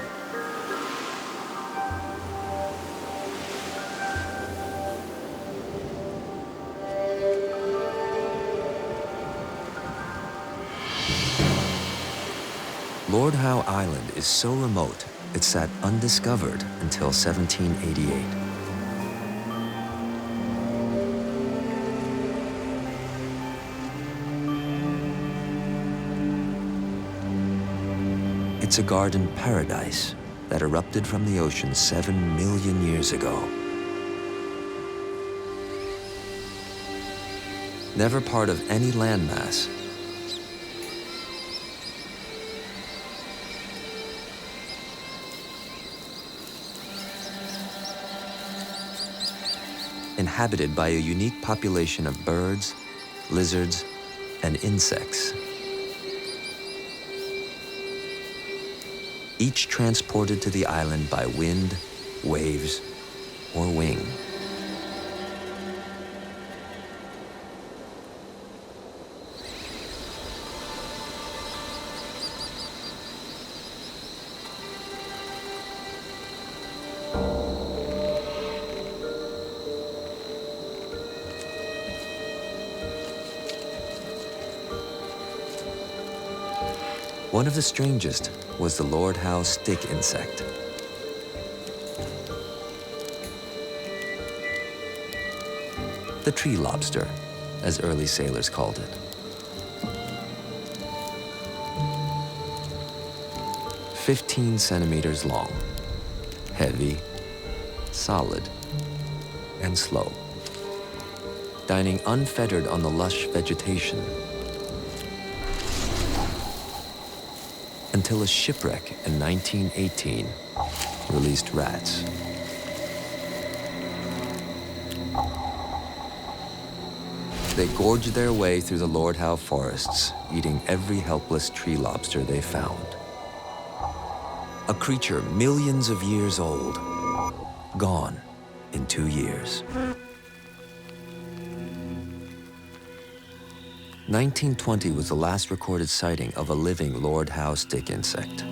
Lord Howe Island is so remote, it sat undiscovered until 1788. It's a garden paradise that erupted from the ocean 7 million years ago. Never part of any landmass, inhabited by a unique population of birds, lizards, and insects. Each transported to the island by wind, waves, or wing. One of the strangest was the Lord Howe stick insect. The tree lobster, as early sailors called it. 15 centimeters long, heavy, solid, and slow. Dining unfettered on the lush vegetation until a shipwreck in 1918 released rats. They gorged their way through the Lord Howe forests, eating every helpless tree lobster they found. A creature millions of years old, gone in 2 years. 1920 was the last recorded sighting of a living Lord Howe stick insect.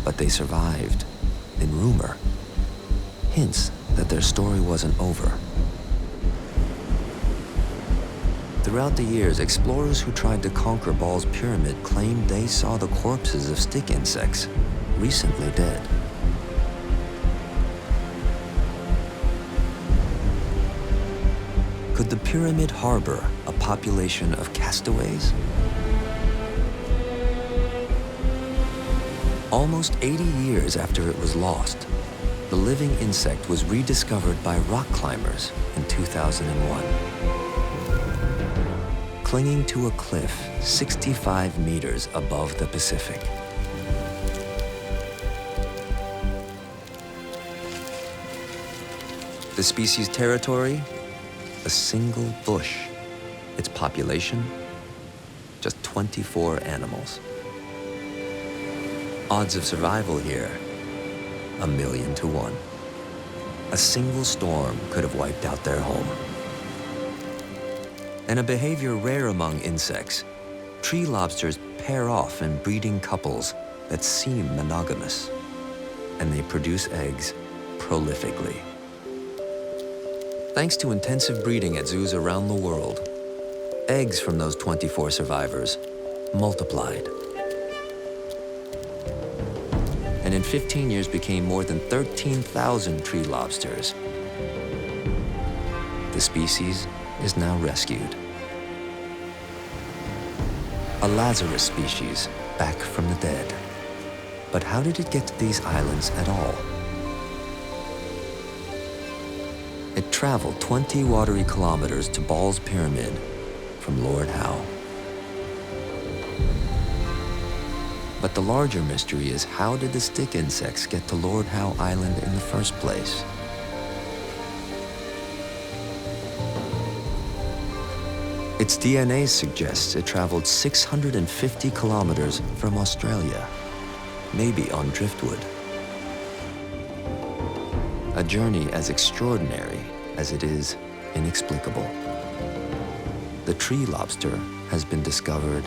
But they survived, in rumor, hints that their story wasn't over. Throughout the years, explorers who tried to conquer Ball's Pyramid claimed they saw the corpses of stick insects, recently dead. Could the pyramid harbor a population of castaways? Almost 80 years after it was lost, the living insect was rediscovered by rock climbers in 2001. Clinging to a cliff 65 meters above the Pacific. The species' territory? A single bush. Its population? Just 24 animals. Odds of survival here? 1,000,000 to 1. A single storm could have wiped out their home. And a behavior rare among insects, tree lobsters pair off in breeding couples that seem monogamous, and they produce eggs prolifically. Thanks to intensive breeding at zoos around the world, eggs from those 24 survivors multiplied. And in 15 years became more than 13,000 tree lobsters. The species is now rescued. A Lazarus species back from the dead. But how did it get to these islands at all? It traveled 20 watery kilometers to Ball's Pyramid from Lord Howe. But the larger mystery is, how did the stick insects get to Lord Howe Island in the first place? Its DNA suggests it traveled 650 kilometers from Australia, maybe on driftwood. A journey as extraordinary as it is inexplicable. The tree lobster has been discovered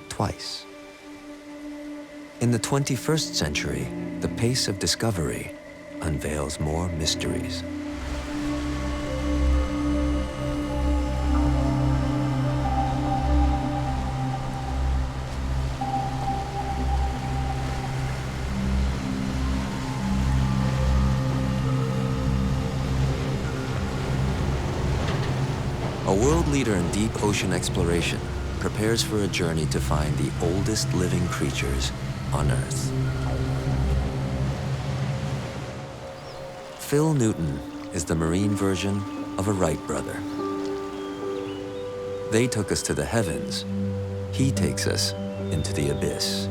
twice. In the 21st century, the pace of discovery unveils more mysteries. A world leader in deep ocean exploration prepares for a journey to find the oldest living creatures on Earth. Phil Newton is the marine version of a Wright brother. They took us to the heavens. He takes us into the abyss.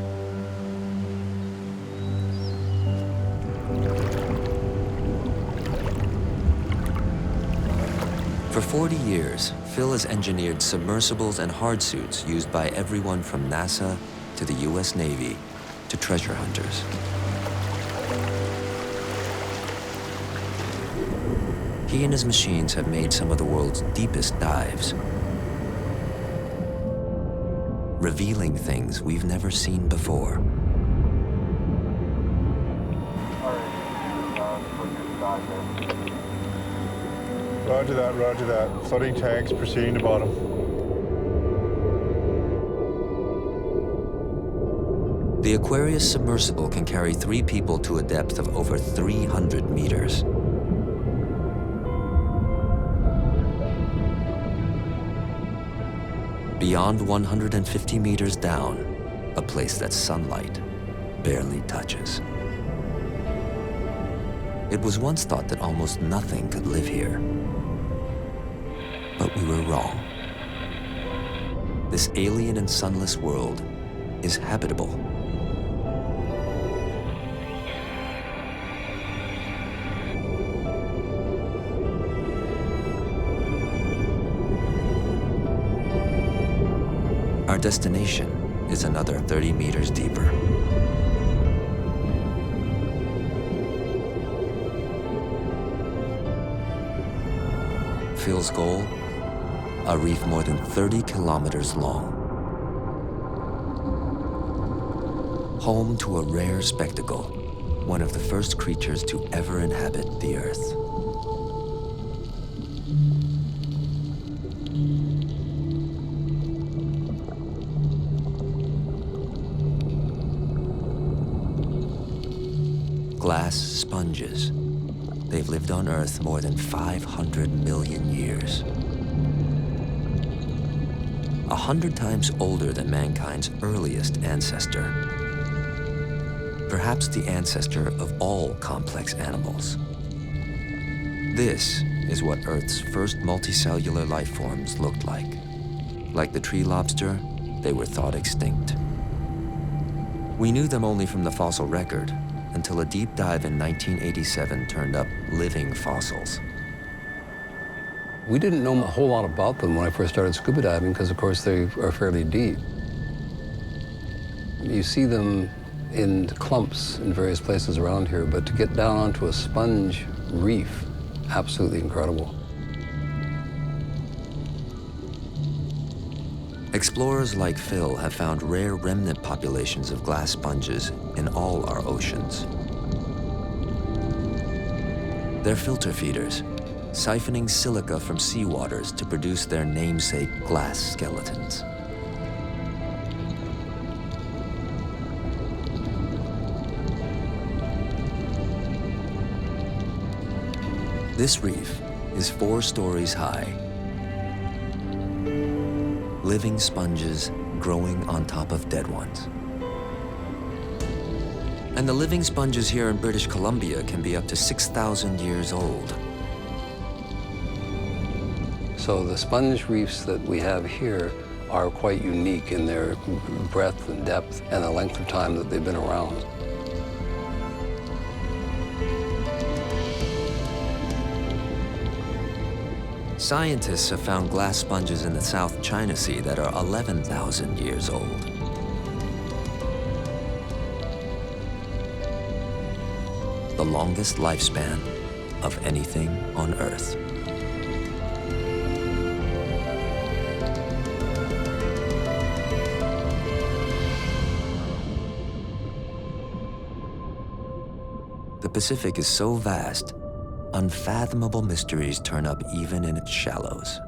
For 40 years, Phil has engineered submersibles and hardsuits used by everyone from NASA to the US Navy to treasure hunters. He and his machines have made some of the world's deepest dives, revealing things we've never seen before. Roger that, roger that. Flooding tanks proceeding to bottom. The Aquarius submersible can carry 3 people to a depth of over 300 meters. Beyond 150 meters down, a place that sunlight barely touches. It was once thought that almost nothing could live here. But we were wrong. This alien and sunless world is habitable. Our destination is another 30 meters deeper. Phil's goal? A reef more than 30 kilometers long. Home to a rare spectacle, one of the first creatures to ever inhabit the Earth. Glass sponges. They've lived on Earth more than 500 million years. 100 times older than mankind's earliest ancestor. Perhaps the ancestor of all complex animals. This is what Earth's first multicellular life forms looked like. Like the tree lobster, they were thought extinct. We knew them only from the fossil record, until a deep dive in 1987 turned up living fossils. We didn't know a whole lot about them when I first started scuba diving because, of course, they are fairly deep. You see them in clumps in various places around here, but to get down onto a sponge reef, absolutely incredible. Explorers like Phil have found rare remnant populations of glass sponges in all our oceans. They're filter feeders, siphoning silica from seawaters to produce their namesake glass skeletons. This reef is 4 stories high. Living sponges growing on top of dead ones. And the living sponges here in British Columbia can be up to 6,000 years old. So the sponge reefs that we have here are quite unique in their breadth and depth and the length of time that they've been around. Scientists have found glass sponges in the South China Sea that are 11,000 years old. The longest lifespan of anything on Earth. The Pacific is so vast, unfathomable mysteries turn up even in its shallows.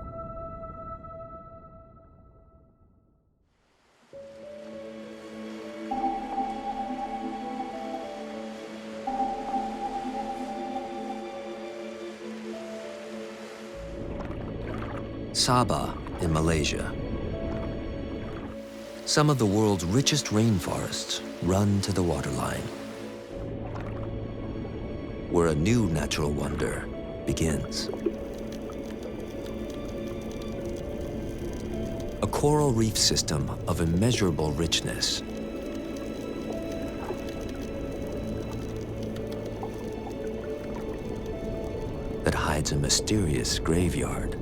Sabah in Malaysia. Some of the world's richest rainforests run to the waterline, where a new natural wonder begins. A coral reef system of immeasurable richness. That hides a mysterious graveyard.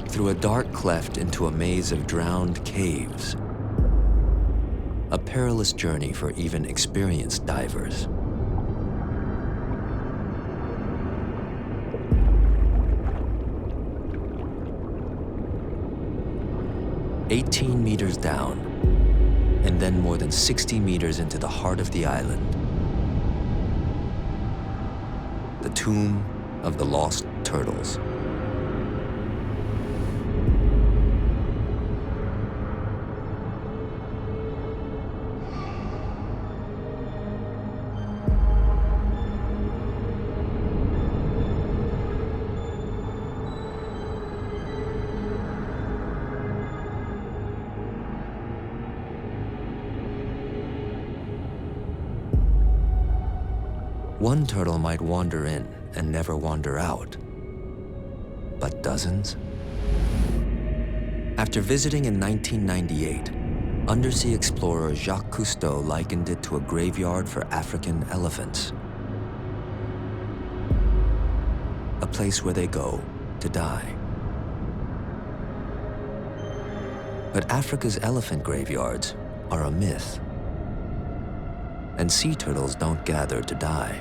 Through a dark cleft into a maze of drowned caves. A perilous journey for even experienced divers. "18 meters down, and then more than 60 meters into the heart of the island. The tomb of the lost turtles. One turtle might wander in and never wander out, but dozens? After visiting in 1998, undersea explorer Jacques Cousteau likened it to a graveyard for African elephants. A place where they go to die. But Africa's elephant graveyards are a myth, and sea turtles don't gather to die.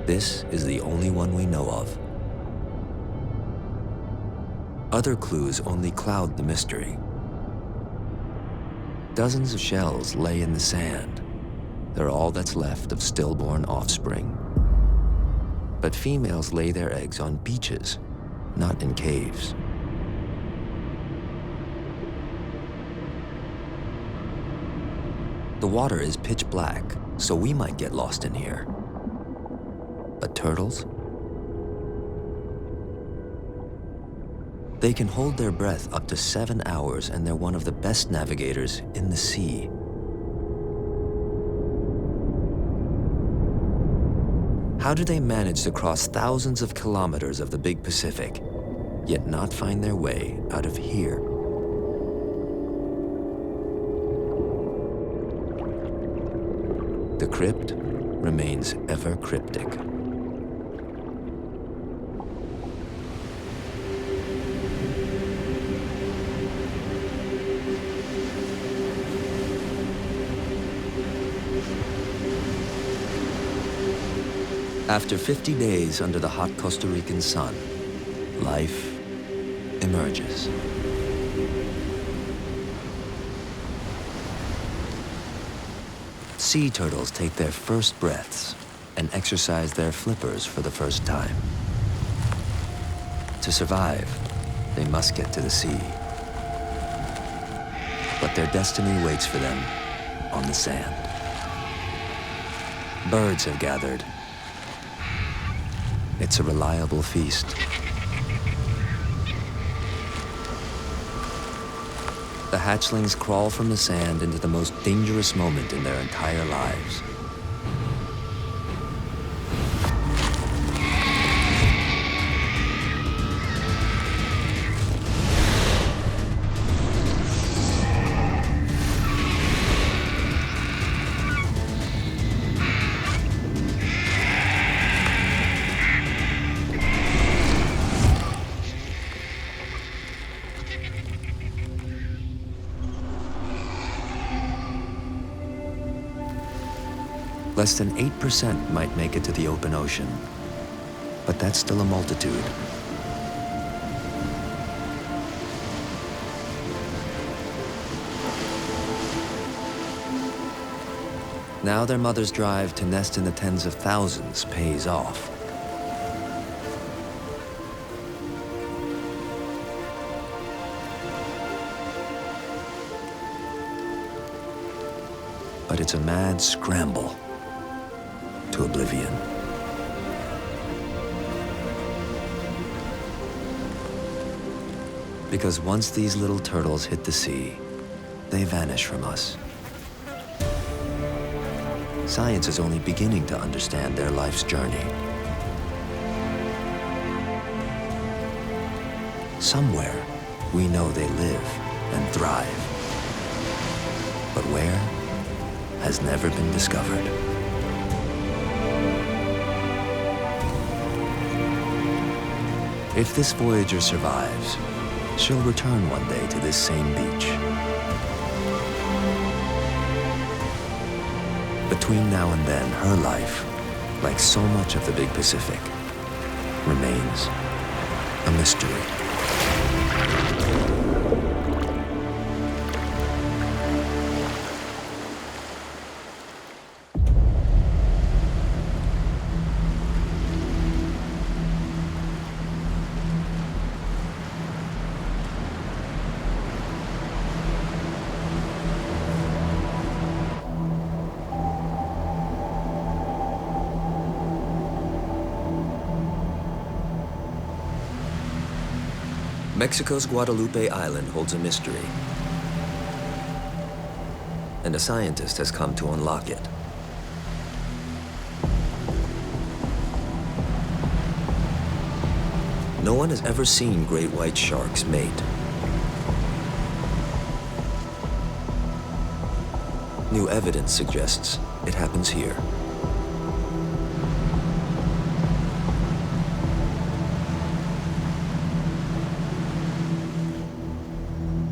This is the only one we know of. Other clues only cloud the mystery. Dozens of shells lay in the sand. They're all that's left of stillborn offspring. But females lay their eggs on beaches, not in caves. The water is pitch black, so we might get lost in here. But turtles? They can hold their breath up to 7 hours, and they're one of the best navigators in the sea. How do they manage to cross thousands of kilometers of the big Pacific, yet not find their way out of here? The crypt remains ever cryptic. After 50 days under the hot Costa Rican sun, life emerges. Sea turtles take their first breaths and exercise their flippers for the first time. To survive, they must get to the sea. But their destiny waits for them on the sand. Birds have gathered. It's a reliable feast. The hatchlings crawl from the sand into the most dangerous moment in their entire lives. Less than 8% might make it to the open ocean, but that's still a multitude. Now their mother's drive to nest in the tens of thousands pays off. But it's a mad scramble to oblivion. Because once these little turtles hit the sea, they vanish from us. Science is only beginning to understand their life's journey. Somewhere, we know they live and thrive. But where has never been discovered. If this voyager survives, she'll return one day to this same beach. Between now and then, her life, like so much of the Big Pacific, remains a mystery. Mexico's Guadalupe Island holds a mystery, and a scientist has come to unlock it. No one has ever seen great white sharks mate. New evidence suggests it happens here.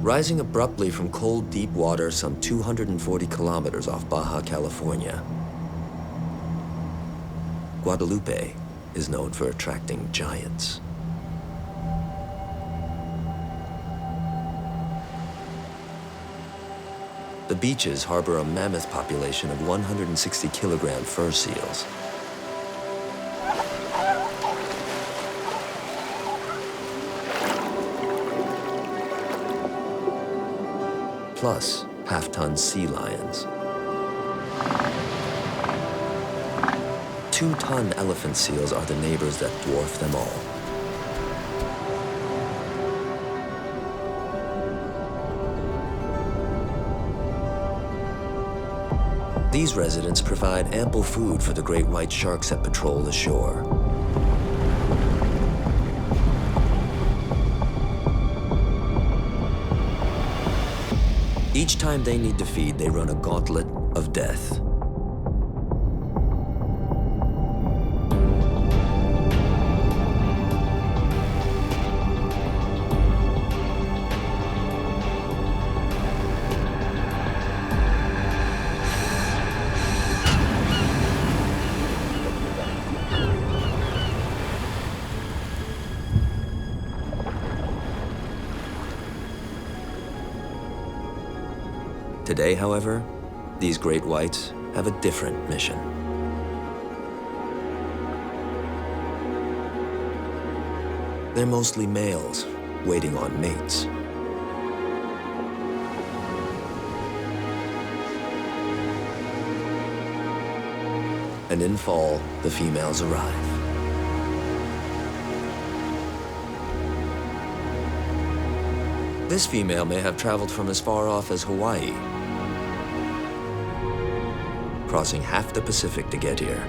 Rising abruptly from cold, deep water some 240 kilometers off Baja California, Guadalupe is known for attracting giants. The beaches harbor a mammoth population of 160-kilogram fur seals. Plus half-ton sea lions. 2-ton elephant seals are the neighbors that dwarf them all. These residents provide ample food for the great white sharks that patrol the shore. Each time they need to feed, they run a gauntlet of death. Today, however, these great whites have a different mission. They're mostly males, waiting on mates. And in fall, the females arrive. This female may have traveled from as far off as Hawaii, crossing half the Pacific to get here.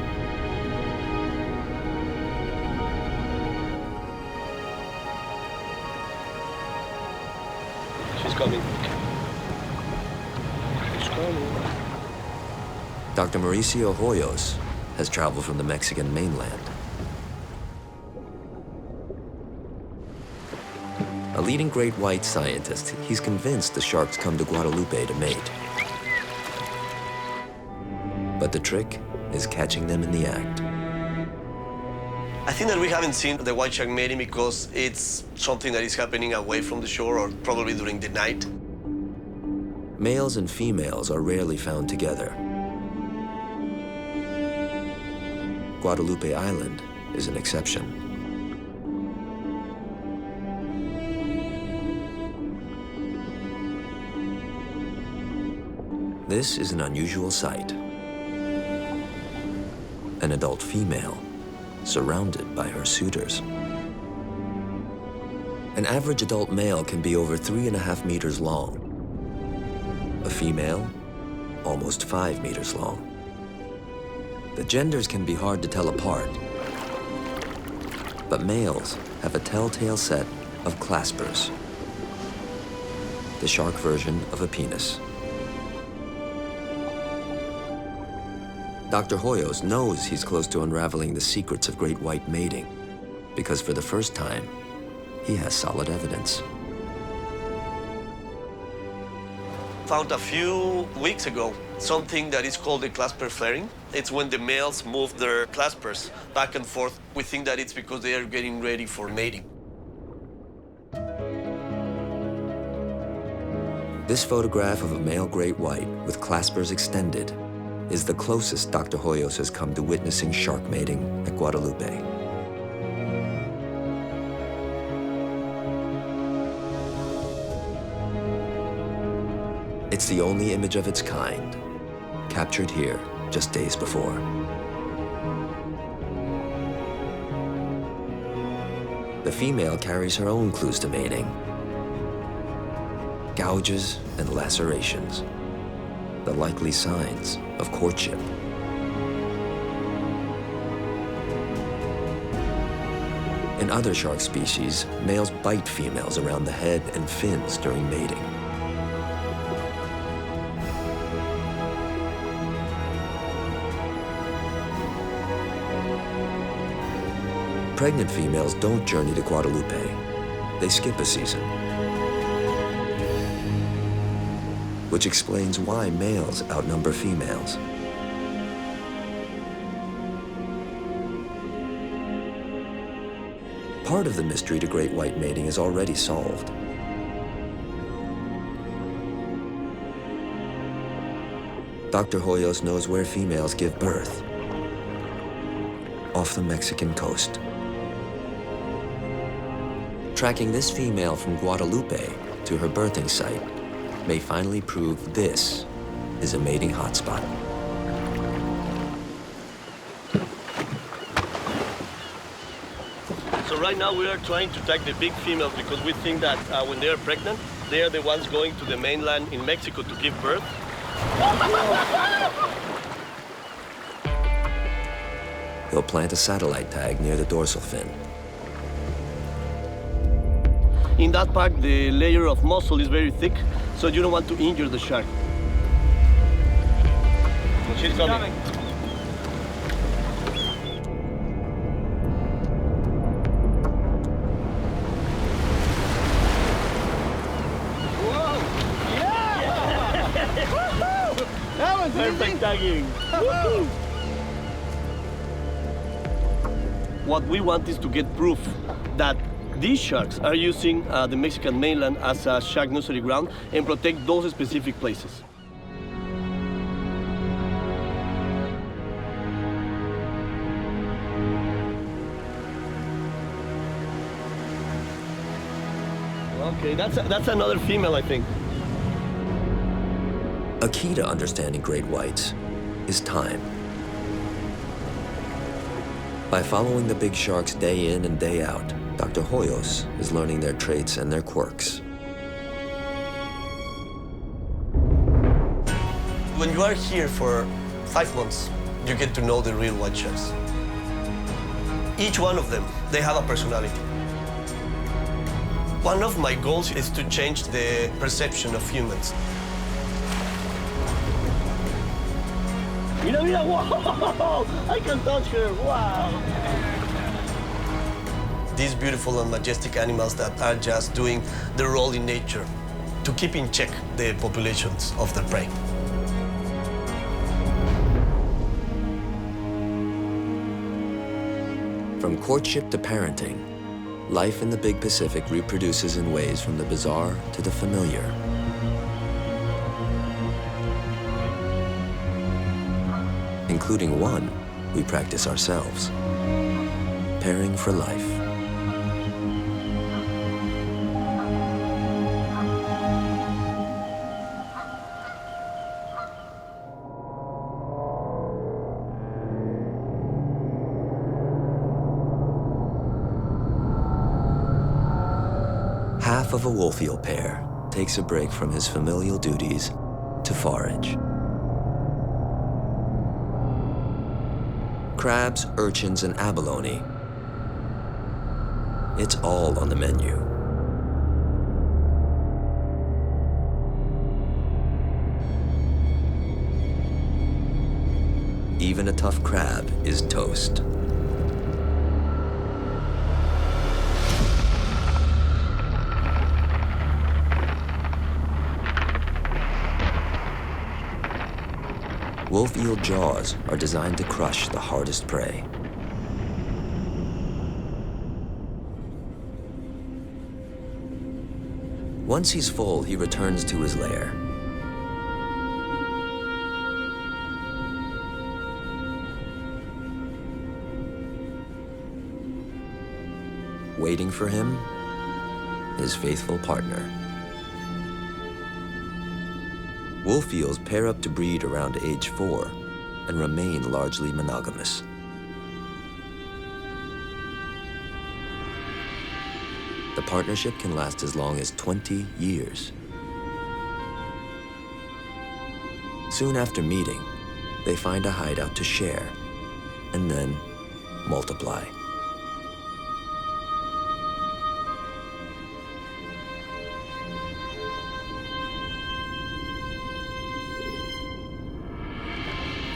She's coming. She's coming. Dr. Mauricio Hoyos has traveled from the Mexican mainland. A leading great white scientist, he's convinced the sharks come to Guadalupe to mate. But the trick is catching them in the act. I think that we haven't seen the white shark mating because it's something that is happening away from the shore or probably during the night. Males and females are rarely found together. Guadalupe Island is an exception. This is an unusual sight. An adult female surrounded by her suitors. An average adult male can be over 3.5 meters long. A female, almost 5 meters long. The genders can be hard to tell apart, but males have a telltale set of claspers, the shark version of a penis. Dr. Hoyos knows he's close to unraveling the secrets of great white mating, because for the first time, he has solid evidence. Found a few weeks ago something that is called the clasper flaring. It's when the males move their claspers back and forth. We think that it's because they are getting ready for mating. This photograph of a male great white with claspers extended is the closest Dr. Hoyos has come to witnessing shark mating at Guadalupe. It's the only image of its kind, captured here just days before. The female carries her own clues to mating. Gouges and lacerations, the likely signs of courtship. In other shark species, males bite females around the head and fins during mating. Pregnant females don't journey to Guadalupe. They skip a season, which explains why males outnumber females. Part of the mystery to great white mating is already solved. Dr. Hoyos knows where females give birth, off the Mexican coast. Tracking this female from Guadalupe to her birthing site may finally prove this is a mating hotspot. So right now we are trying to track the big females because we think that when they are pregnant, they are the ones going to the mainland in Mexico to give birth. He'll plant a satellite tag near the dorsal fin. In that part, the layer of muscle is very thick, so you don't want to injure the shark. She's coming. Whoa! Yeah! That was Perfect tagging. What we want is to get proof that these sharks are using the Mexican mainland as a shark nursery ground and protect those specific places. Okay, that's another female, I think. A key to understanding great whites is time. By following the big sharks day in and day out, Dr. Hoyos is learning their traits and their quirks. When you are here for 5 months, you get to know the real white sharks. Each one of them, they have a personality. One of my goals is to change the perception of humans. Mira, mira, wow! I can touch her, wow! These beautiful and majestic animals that are just doing their role in nature to keep in check the populations of their prey. From courtship to parenting, life in the Big Pacific reproduces in ways from the bizarre to the familiar. Including one we practice ourselves, pairing for life. Half of a wolf eel pair takes a break from his familial duties to forage. Crabs, urchins, and abalone. It's all on the menu. Even a tough crab is toast. Wolf eel jaws are designed to crush the hardest prey. Once he's full, he returns to his lair. Waiting for him, his faithful partner. Wolf eels pair up to breed around age 4 and remain largely monogamous. The partnership can last as long as 20 years. Soon after meeting, they find a hideout to share and then multiply.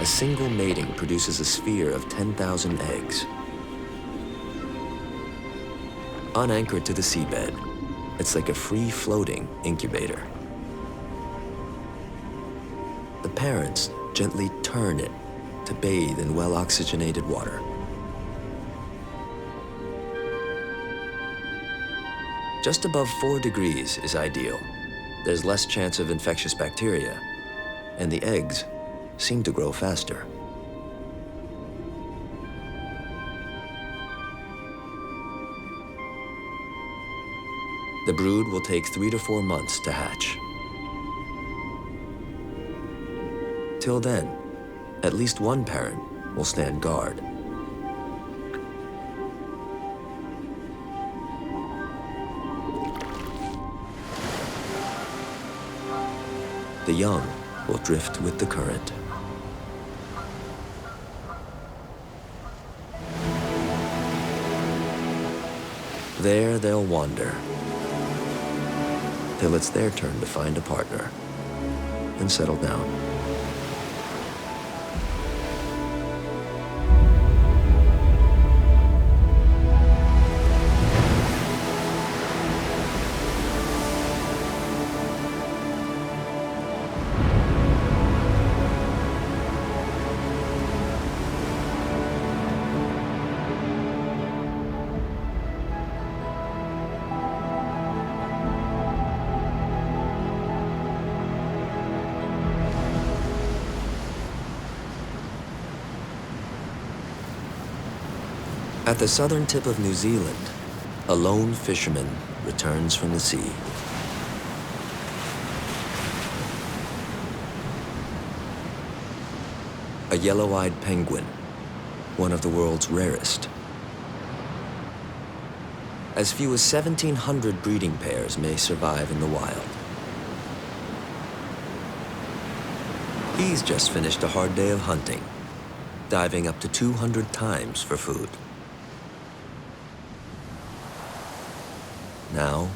A single mating produces a sphere of 10,000 eggs. Unanchored to the seabed, it's like a free-floating incubator. The parents gently turn it to bathe in well-oxygenated water. Just above 4 degrees is ideal. There's less chance of infectious bacteria, and the eggs seem to grow faster. The brood will take 3 to 4 months to hatch. Till then, at least one parent will stand guard. The young will drift with the current. There they'll wander, till it's their turn to find a partner and settle down. At the southern tip of New Zealand, a lone fisherman returns from the sea. A yellow-eyed penguin, one of the world's rarest. As few as 1,700 breeding pairs may survive in the wild. He's just finished a hard day of hunting, diving up to 200 times for food. Now,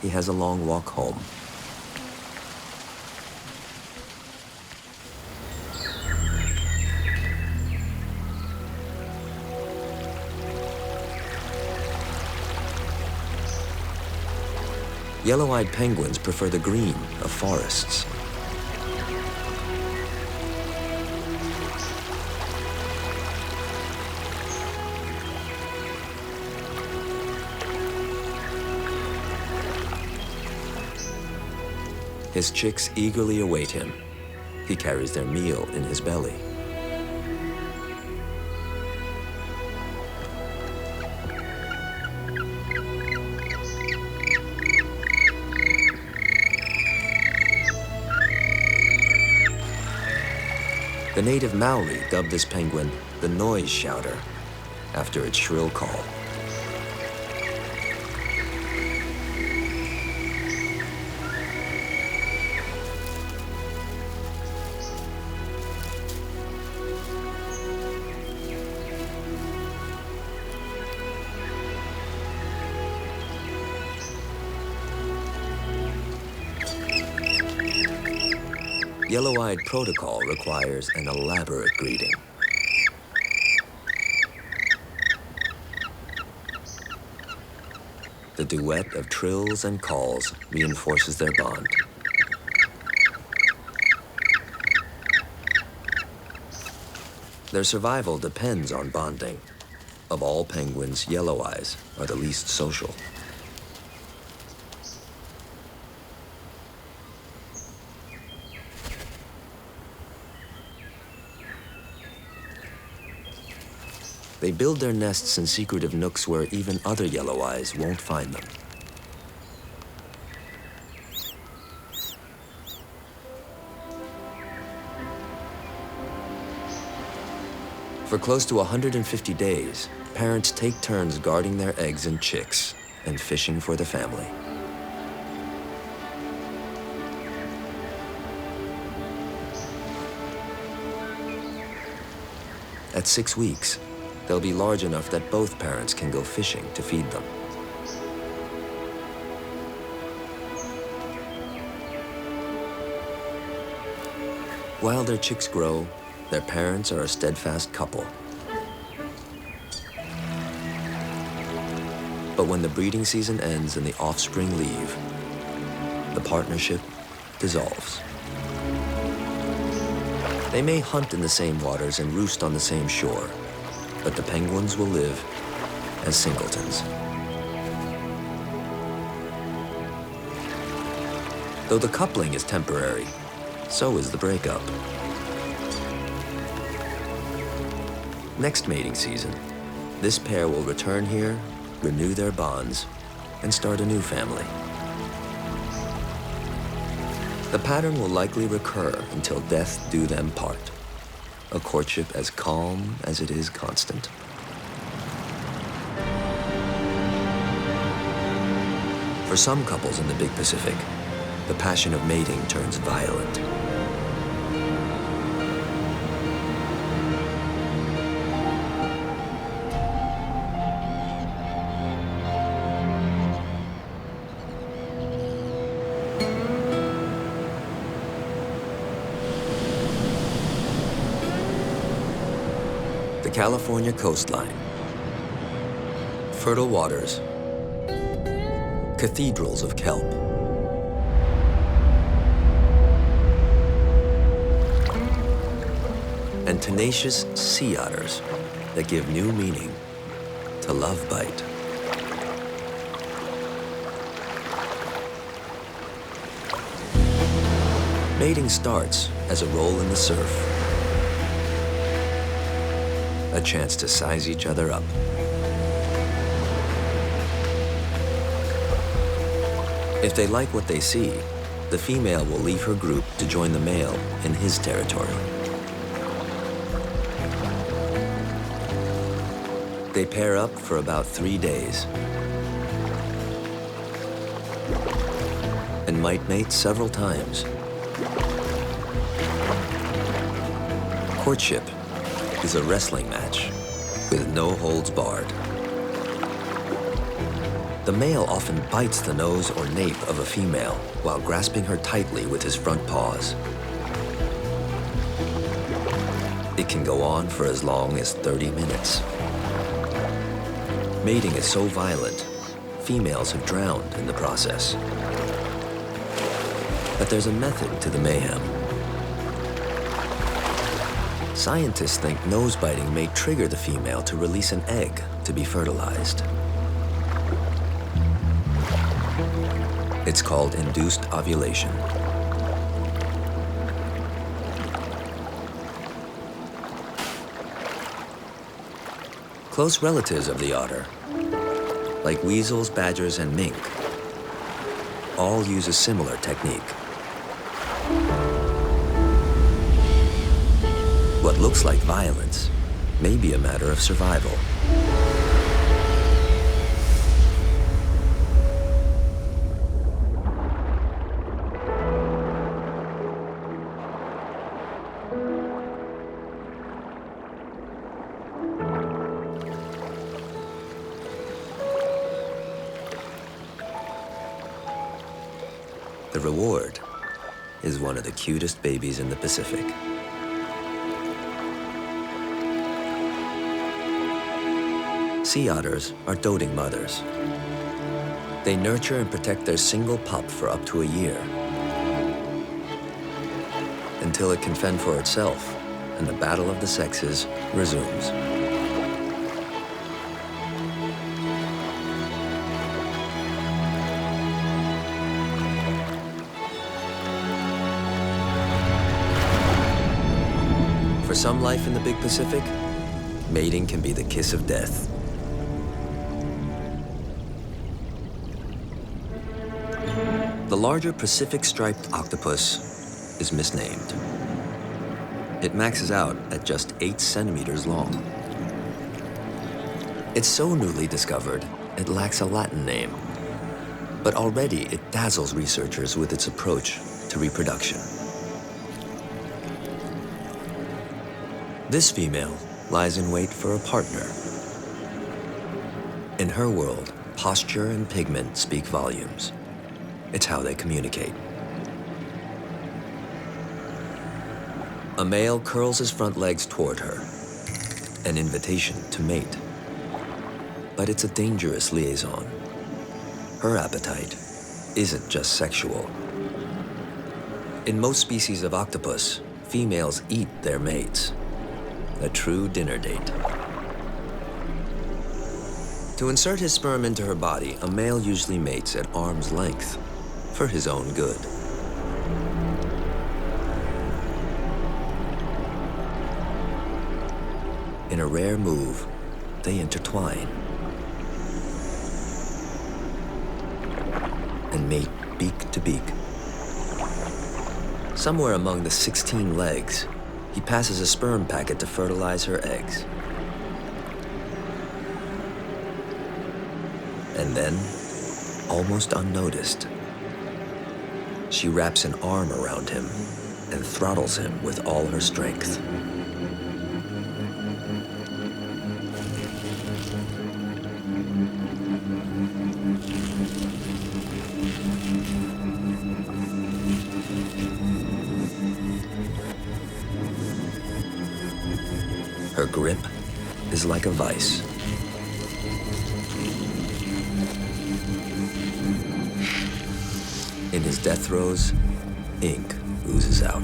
he has a long walk home. Yellow-eyed penguins prefer the green of forests. His chicks eagerly await him. He carries their meal in his belly. The native Maori dubbed this penguin the noise shouter, after its shrill call. Yellow-eyed protocol requires an elaborate greeting. The duet of trills and calls reinforces their bond. Their survival depends on bonding. Of all penguins, yellow eyes are the least social. They build their nests in secretive nooks where even other yellow eyes won't find them. For close to 150 days, parents take turns guarding their eggs and chicks and fishing for the family. At 6 weeks, they'll be large enough that both parents can go fishing to feed them. While their chicks grow, their parents are a steadfast couple. But when the breeding season ends and the offspring leave, the partnership dissolves. They may hunt in the same waters and roost on the same shore, but the penguins will live as singletons. Though the coupling is temporary, so is the breakup. Next mating season, this pair will return here, renew their bonds, and start a new family. The pattern will likely recur until death do them part. A courtship as calm as it is constant. For some couples in the Big Pacific, the passion of mating turns violent. California coastline. Fertile waters. Cathedrals of kelp. And tenacious sea otters that give new meaning to love bite. Mating starts as a roll in the surf. A chance to size each other up. If they like what they see, the female will leave her group to join the male in his territory. They pair up for about 3 days and might mate several times. Courtship is a wrestling match with no holds barred. The male often bites the nose or nape of a female while grasping her tightly with his front paws. It can go on for as long as 30 minutes. Mating is so violent, females have drowned in the process. But there's a method to the mayhem. Scientists think nose biting may trigger the female to release an egg to be fertilized. It's called induced ovulation. Close relatives of the otter, like weasels, badgers, and mink, all use a similar technique. What looks like violence may be a matter of survival. The reward is one of the cutest babies in the Pacific. Sea otters are doting mothers. They nurture and protect their single pup for up to a year, until it can fend for itself and the battle of the sexes resumes. For some life in the Big Pacific, mating can be the kiss of death. The larger Pacific striped octopus is misnamed. It maxes out at just 8 centimeters long. It's so newly discovered, it lacks a Latin name. But already it dazzles researchers with its approach to reproduction. This female lies in wait for a partner. In her world, posture and pigment speak volumes. It's how they communicate. A male curls his front legs toward her, an invitation to mate. But it's a dangerous liaison. Her appetite isn't just sexual. In most species of octopus, females eat their mates. A true dinner date. To insert his sperm into her body, a male usually mates at arm's length for his own good. In a rare move, they intertwine and mate beak to beak. Somewhere among the 16 legs, he passes a sperm packet to fertilize her eggs. And then, almost unnoticed, she wraps an arm around him and throttles him with all her strength. Her grip is like a vice. In his death throes, ink oozes out.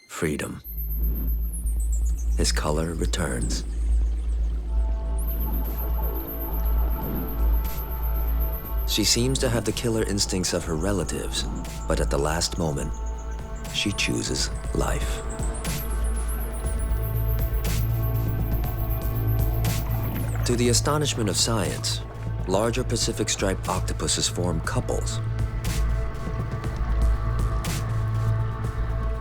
Freedom. His color returns. She seems to have the killer instincts of her relatives, but at the last moment, she chooses life. To the astonishment of science, larger Pacific striped octopuses form couples.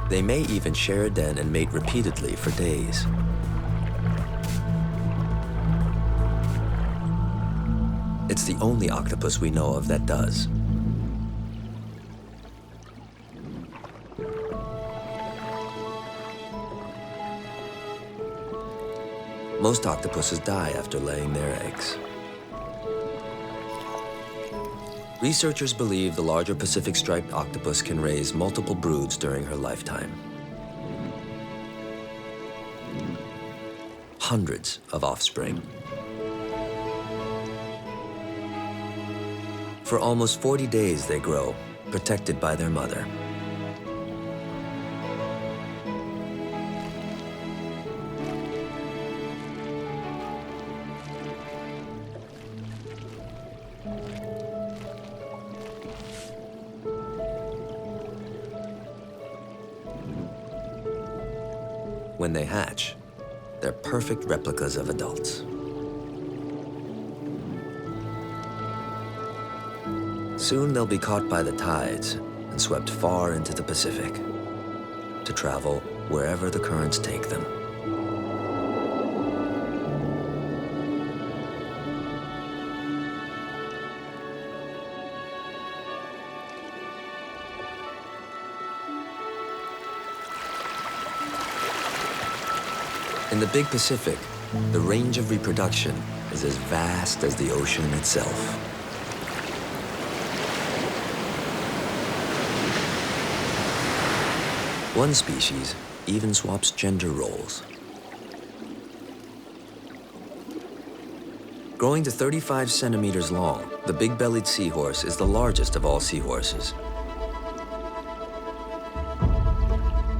They may even share a den and mate repeatedly for days. It's the only octopus we know of that does. Most octopuses die after laying their eggs. Researchers believe the larger Pacific striped octopus can raise multiple broods during her lifetime. Hundreds of offspring. For almost 40 days they grow, protected by their mother. When they hatch, they're perfect replicas of adults. Soon they'll be caught by the tides and swept far into the Pacific to travel wherever the currents take them. In the big Pacific, the range of reproduction is as vast as the ocean itself. One species even swaps gender roles. Growing to 35 centimeters long, the big-bellied seahorse is the largest of all seahorses,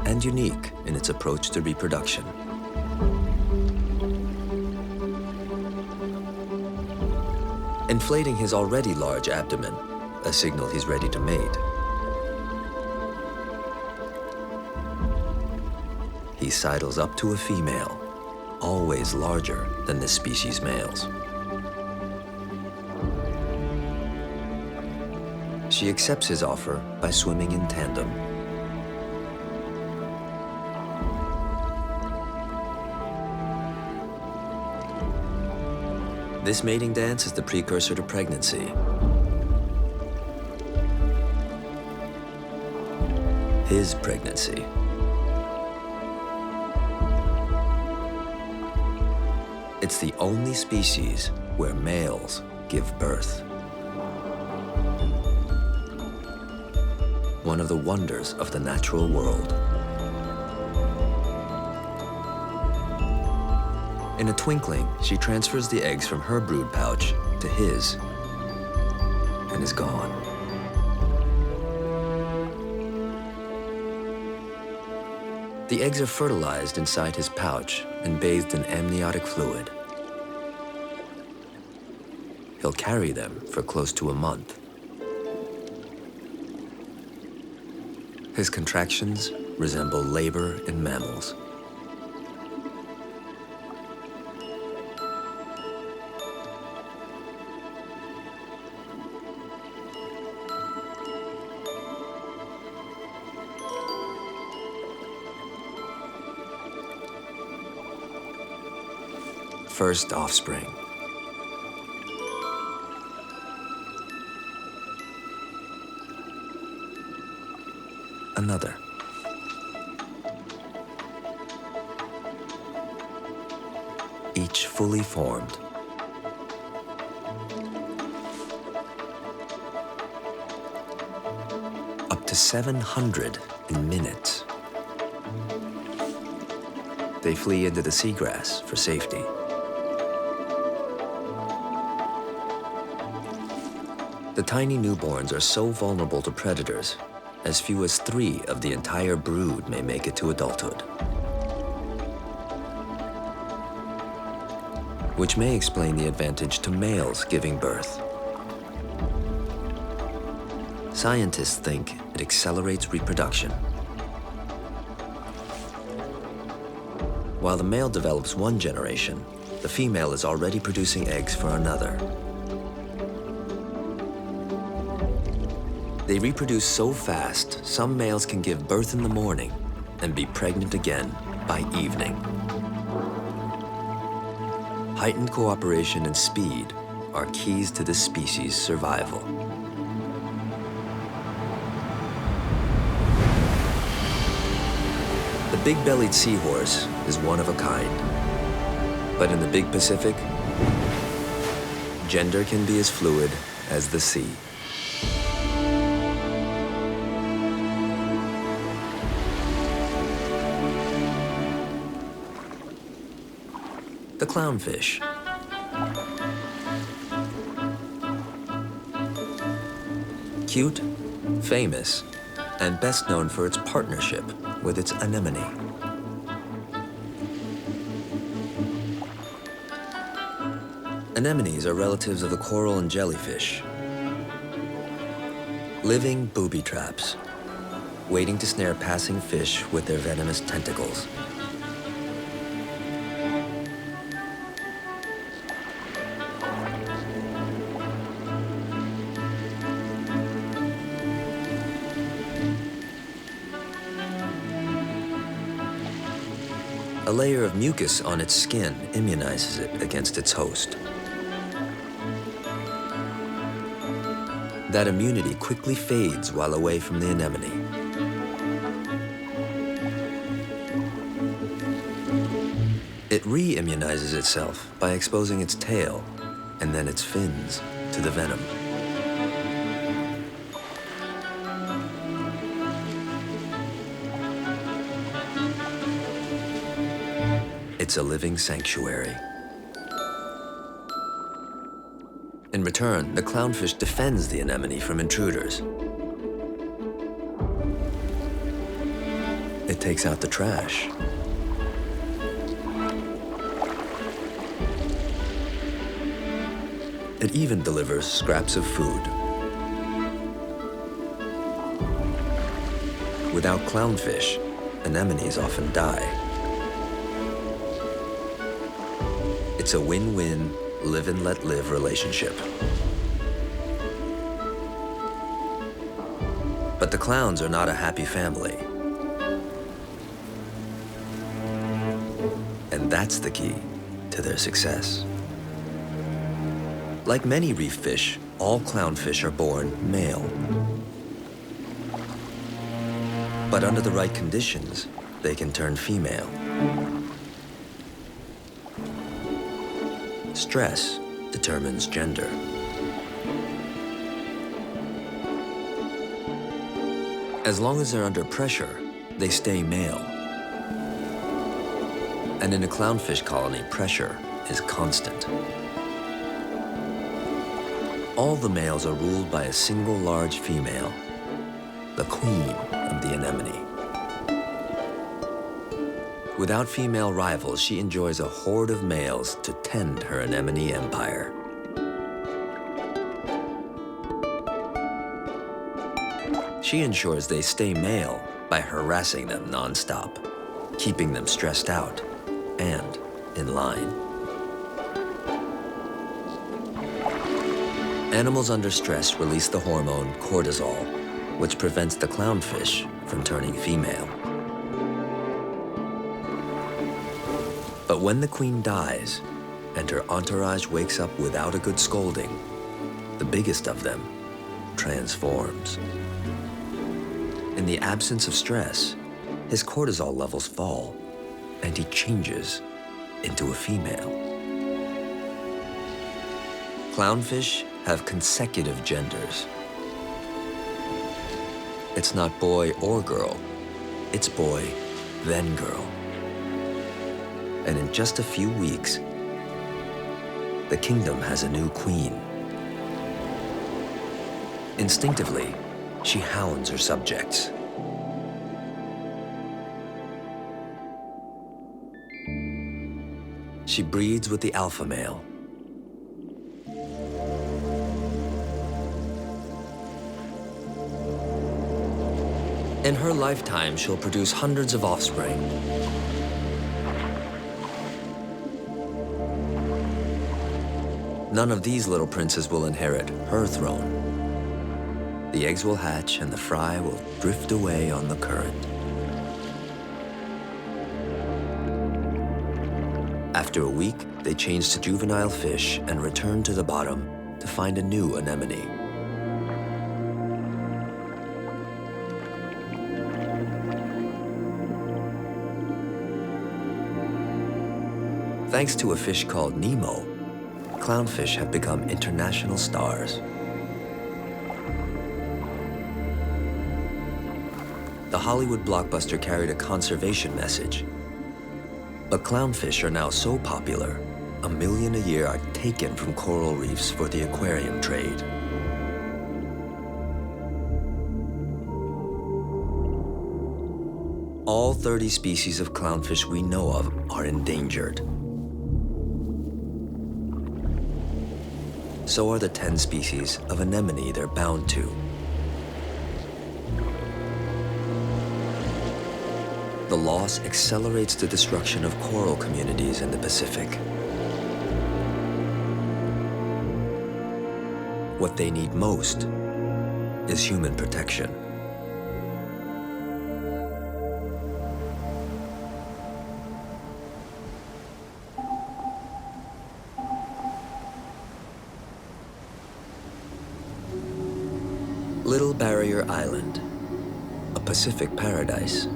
and unique in its approach to reproduction. Inflating his already large abdomen, a signal he's ready to mate. He sidles up to a female, always larger than this species' males. She accepts his offer by swimming in tandem. This mating dance is the precursor to pregnancy. His pregnancy. It's the only species where males give birth. One of the wonders of the natural world. In a twinkling, she transfers the eggs from her brood pouch to his and is gone. The eggs are fertilized inside his pouch and bathed in amniotic fluid. He'll carry them for close to a month. His contractions resemble labor in mammals. First offspring. Another. Each fully formed. Up to 700 in minutes. They flee into the seagrass for safety. The tiny newborns are so vulnerable to predators, as few as 3 of the entire brood may make it to adulthood. Which may explain the advantage to males giving birth. Scientists think it accelerates reproduction. While the male develops one generation, the female is already producing eggs for another. They reproduce so fast, some males can give birth in the morning and be pregnant again by evening. Heightened cooperation and speed are keys to this species' survival. The big-bellied seahorse is one of a kind. But in the big Pacific, gender can be as fluid as the sea. The clownfish. Cute, famous, and best known for its partnership with its anemone. Anemones are relatives of the coral and jellyfish. Living booby traps, waiting to snare passing fish with their venomous tentacles. A layer of mucus on its skin immunizes it against its host. That immunity quickly fades while away from the anemone. It re-immunizes itself by exposing its tail and then its fins to the venom. It's a living sanctuary. In return, the clownfish defends the anemone from intruders. It takes out the trash. It even delivers scraps of food. Without clownfish, anemones often die. It's a win-win, live and let live relationship. But the clowns are not a happy family. And that's the key to their success. Like many reef fish, all clownfish are born male. But under the right conditions, they can turn female. Stress determines gender. As long as they're under pressure, they stay male. And in a clownfish colony, pressure is constant. All the males are ruled by a single large female, the queen of the anemone. Without female rivals, she enjoys a horde of males to tend her anemone empire. She ensures they stay male by harassing them nonstop, keeping them stressed out and in line. Animals under stress release the hormone cortisol, which prevents the clownfish from turning female. But when the queen dies and her entourage wakes up without a good scolding, the biggest of them transforms. In the absence of stress, his cortisol levels fall and he changes into a female. Clownfish have consecutive genders. It's not boy or girl, it's boy, then girl. And in just a few weeks, the kingdom has a new queen. Instinctively, she hounds her subjects. She breeds with the alpha male. In her lifetime, she'll produce hundreds of offspring. None of these little princes will inherit her throne. The eggs will hatch and the fry will drift away on the current. After a week, they change to juvenile fish and return to the bottom to find a new anemone. Thanks to a fish called Nemo, clownfish have become international stars. The Hollywood blockbuster carried a conservation message. But clownfish are now so popular, 1 million a year are taken from coral reefs for the aquarium trade. All 30 species of clownfish we know of are endangered. So are the 10 species of anemone they're bound to. The loss accelerates the destruction of coral communities in the Pacific. What they need most is human protection. Little Barrier Island, a Pacific paradise.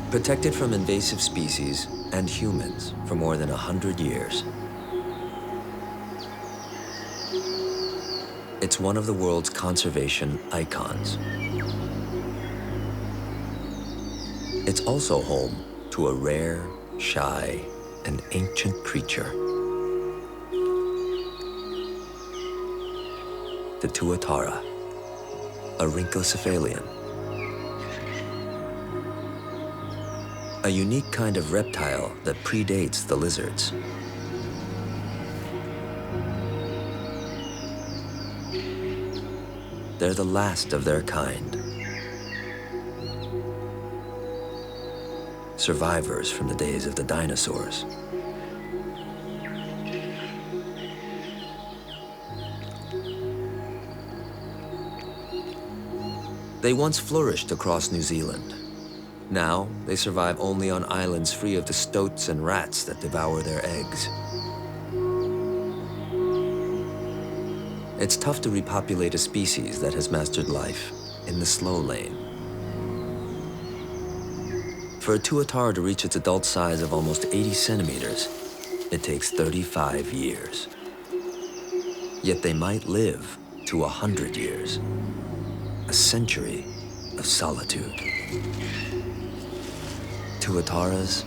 Protected from invasive species and humans for more than 100 years. It's one of the world's conservation icons. It's also home to a rare, shy, and ancient creature. The tuatara, a rhynchocephalian. A unique kind of reptile that predates the lizards. They're the last of their kind. Survivors from the days of the dinosaurs. They once flourished across New Zealand. Now, they survive only on islands free of the stoats and rats that devour their eggs. It's tough to repopulate a species that has mastered life in the slow lane. For a tuatara to reach its adult size of almost 80 centimeters, it takes 35 years. Yet they might live to 100 years, a century of solitude. Tuataras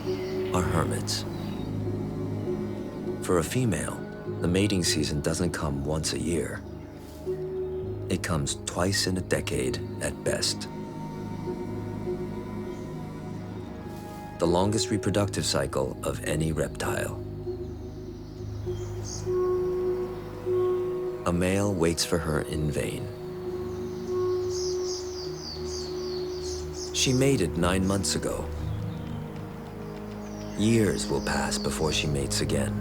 are hermits. For a female, the mating season doesn't come once a year. It comes twice in a decade at best. The longest reproductive cycle of any reptile. A male waits for her in vain. She mated 9 months ago. Years will pass before she mates again.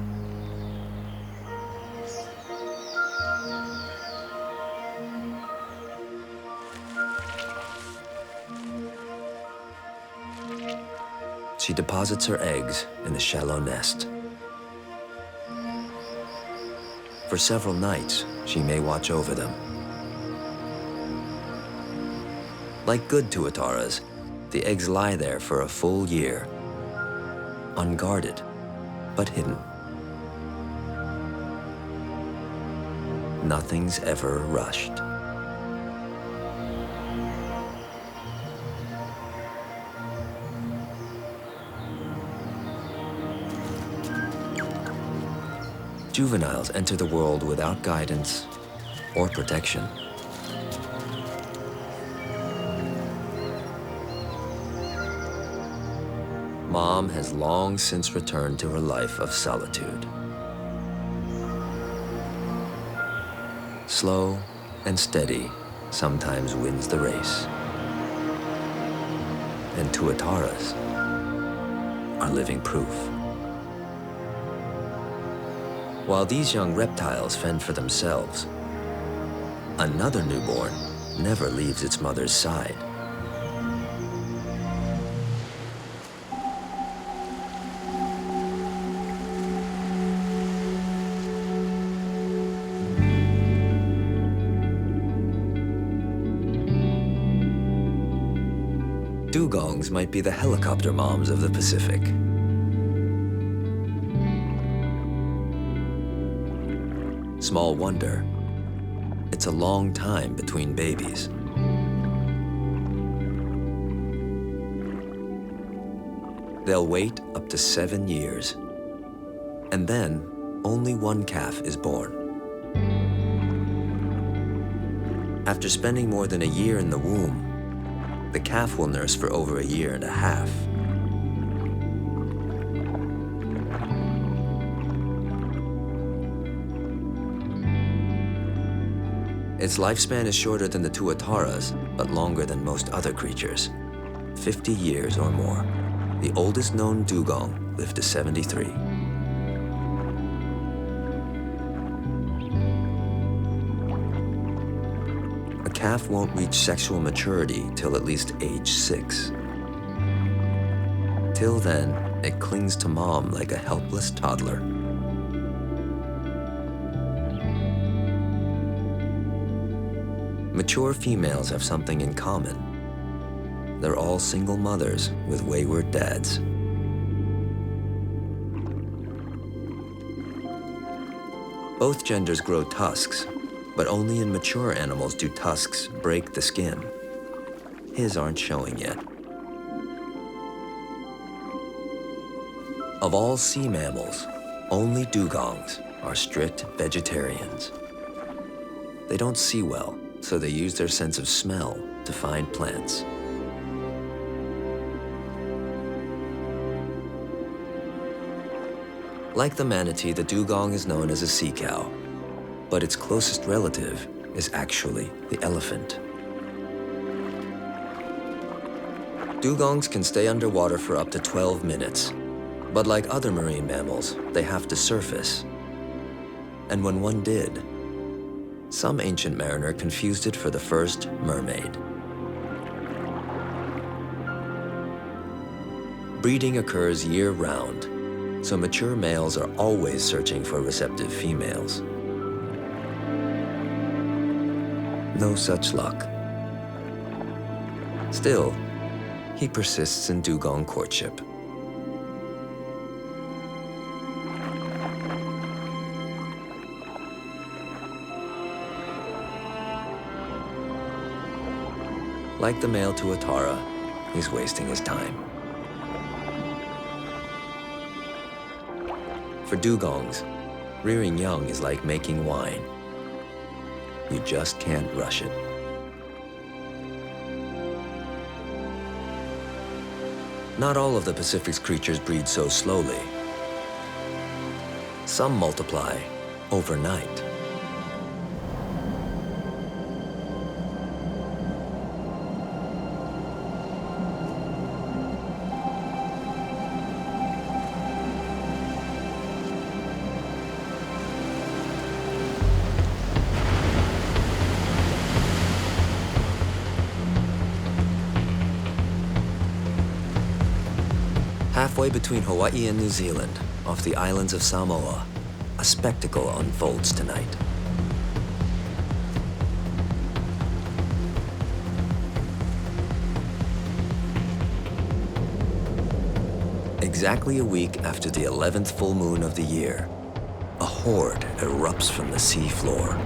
She deposits her eggs in a shallow nest. For several nights, she may watch over them. Like good tuataras, the eggs lie there for a full year, unguarded, but hidden. Nothing's ever rushed. Juveniles enter the world without guidance or protection. Mom has long since returned to her life of solitude. Slow and steady sometimes wins the race. And tuataras are living proof. While these young reptiles fend for themselves, another newborn never leaves its mother's side. Dugongs might be the helicopter moms of the Pacific. Small wonder, it's a long time between babies. They'll wait up to 7 years, and then only one calf is born. After spending more than a year in the womb, the calf will nurse for over a year and a half. Its lifespan is shorter than the tuataras, but longer than most other creatures. 50 years or more. The oldest known dugong lived to 73. A calf won't reach sexual maturity till at least age 6. Till then, it clings to mom like a helpless toddler. mature females have something in common. They're all single mothers with wayward dads. Both genders grow tusks, but only in mature animals do tusks break the skin. His aren't showing yet. Of all sea mammals, only dugongs are strict vegetarians. They don't see well, so they use their sense of smell to find plants. Like the manatee, the dugong is known as a sea cow, but its closest relative is actually the elephant. Dugongs can stay underwater for up to 12 minutes, but like other marine mammals, they have to surface. And when one did, some ancient mariner confused it for the first mermaid. Breeding occurs year-round, so mature males are always searching for receptive females. No such luck. Still, he persists in dugong courtship. Like the male tuatara, he's wasting his time. For dugongs, rearing young is like making wine. You just can't rush it. Not all of the Pacific's creatures breed so slowly. Some multiply overnight. Halfway between Hawaii and New Zealand, off the islands of Samoa, a spectacle unfolds tonight. Exactly a week after the 11th full moon of the year, a horde erupts from the sea floor.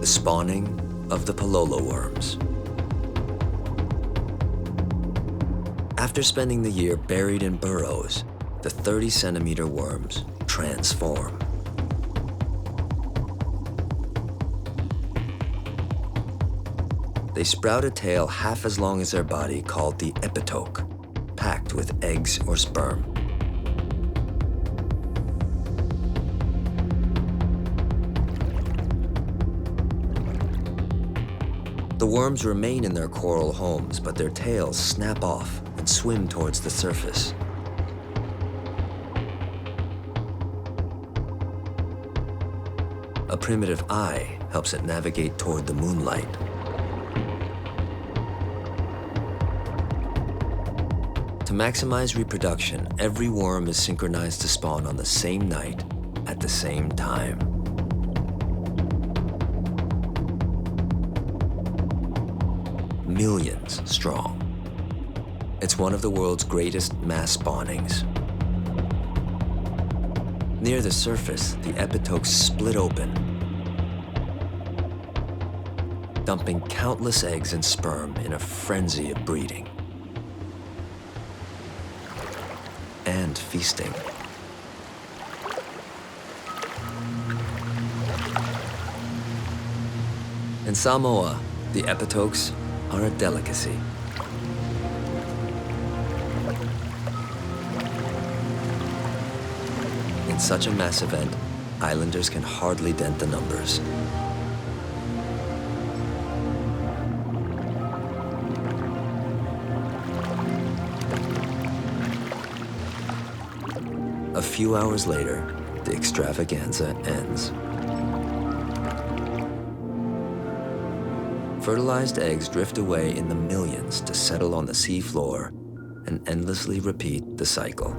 The spawning of the Palolo worms. After spending the year buried in burrows, the 30-centimeter worms transform. They sprout a tail half as long as their body called the epitoke, packed with eggs or sperm. The worms remain in their coral homes, but their tails snap off and swim towards the surface. A primitive eye helps it navigate toward the moonlight. To maximize reproduction, every worm is synchronized to spawn on the same night at the same time. Millions strong. It's one of the world's greatest mass spawnings. Near the surface, the epitokes split open, dumping countless eggs and sperm in a frenzy of breeding and feasting. In Samoa, the epitokes are a delicacy. In such a mass event, islanders can hardly dent the numbers. A few hours later, the extravaganza ends. Fertilized eggs drift away in the millions to settle on the sea floor and endlessly repeat the cycle.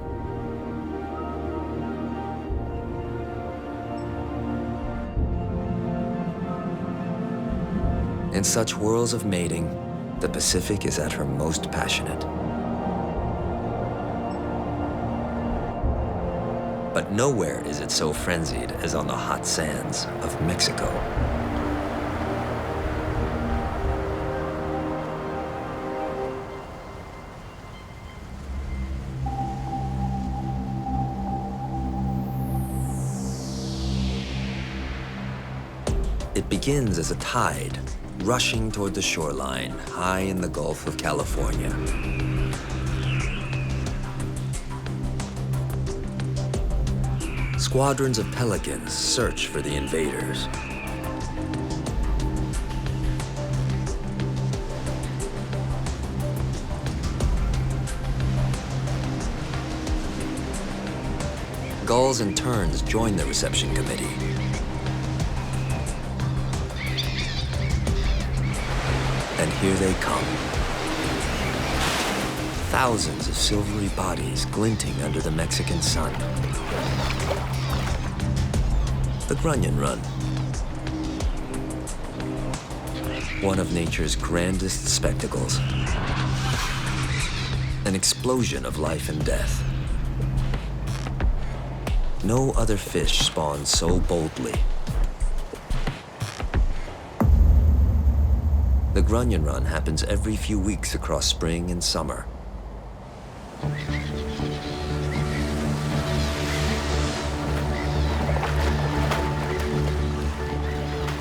In such whirls of mating, the Pacific is at her most passionate. But nowhere is it so frenzied as on the hot sands of Mexico. It begins as a tide, rushing toward the shoreline, high in the Gulf of California. Squadrons of pelicans search for the invaders. Gulls and terns join the reception committee. And here they come. Thousands of silvery bodies glinting under the Mexican sun. The Grunion Run. One of nature's grandest spectacles. An explosion of life and death. No other fish spawns so boldly. The Grunion Run happens every few weeks across spring and summer.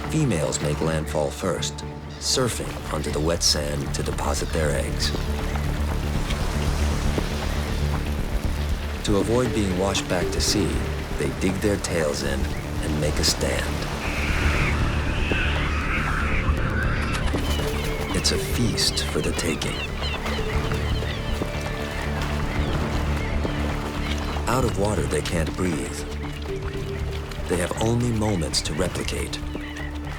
Females make landfall first, surfing onto the wet sand to deposit their eggs. To avoid being washed back to sea, they dig their tails in and make a stand. It's a feast for the taking. Out of water, they can't breathe. They have only moments to replicate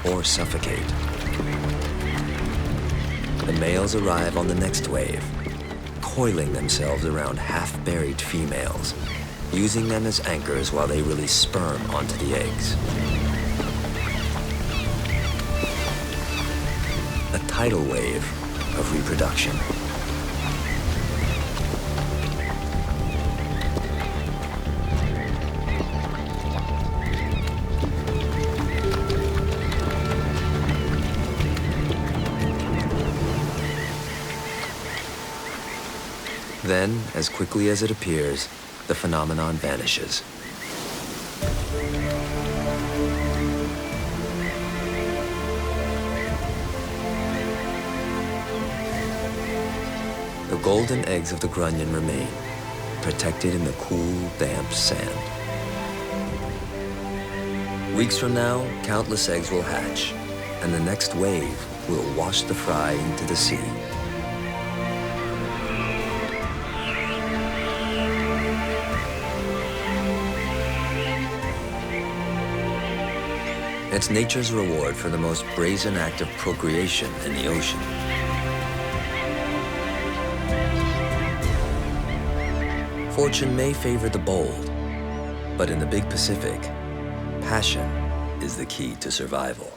or suffocate. The males arrive on the next wave, coiling themselves around half-buried females, using them as anchors while they release sperm onto the eggs. A tidal wave of reproduction. Then, as quickly as it appears, the phenomenon vanishes. The golden eggs of the grunion remain, protected in the cool, damp sand. Weeks from now, countless eggs will hatch, and the next wave will wash the fry into the sea. It's nature's reward for the most brazen act of procreation in the ocean. Fortune may favor the bold, but in the big Pacific, passion is the key to survival.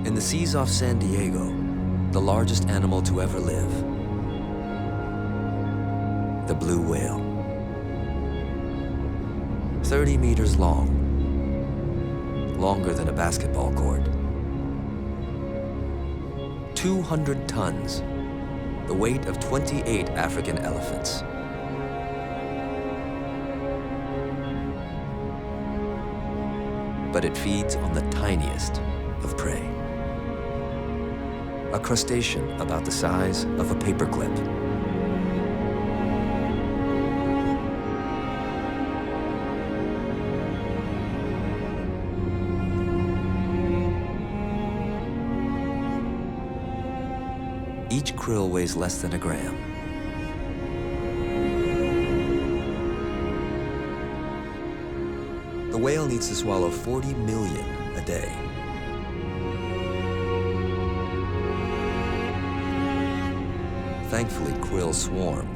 In the seas off San Diego, the largest animal to ever live, the blue whale. 30 meters long, longer than a basketball court. 200 tons, the weight of 28 African elephants. But it feeds on the tiniest of prey. A crustacean about the size of a paperclip. Each krill weighs less than a gram. The whale needs to swallow 40 million a day. Thankfully, krill swarm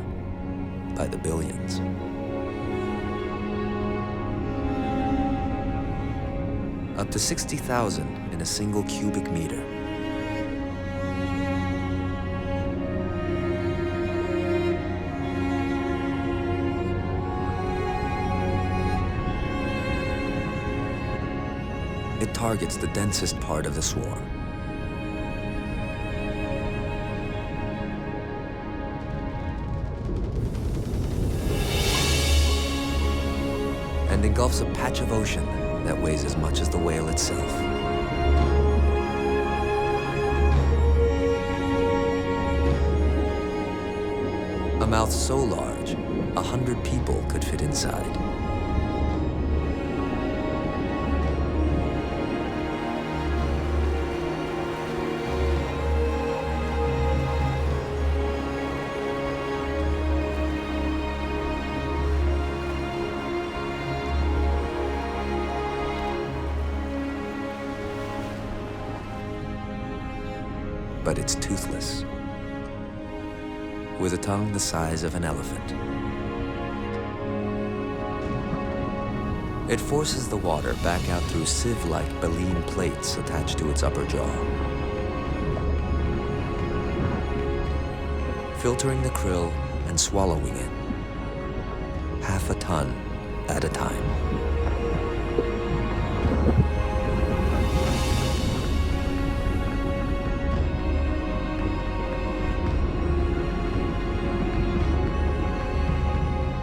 by the billions. Up to 60,000 in a single cubic meter. It targets the densest part of the swarm. And engulfs a patch of ocean that weighs as much as the whale itself. A mouth so large, 100 people could fit inside. But it's toothless, with a tongue the size of an elephant. It forces the water back out through sieve-like baleen plates attached to its upper jaw, filtering the krill and swallowing it, half a ton at a time.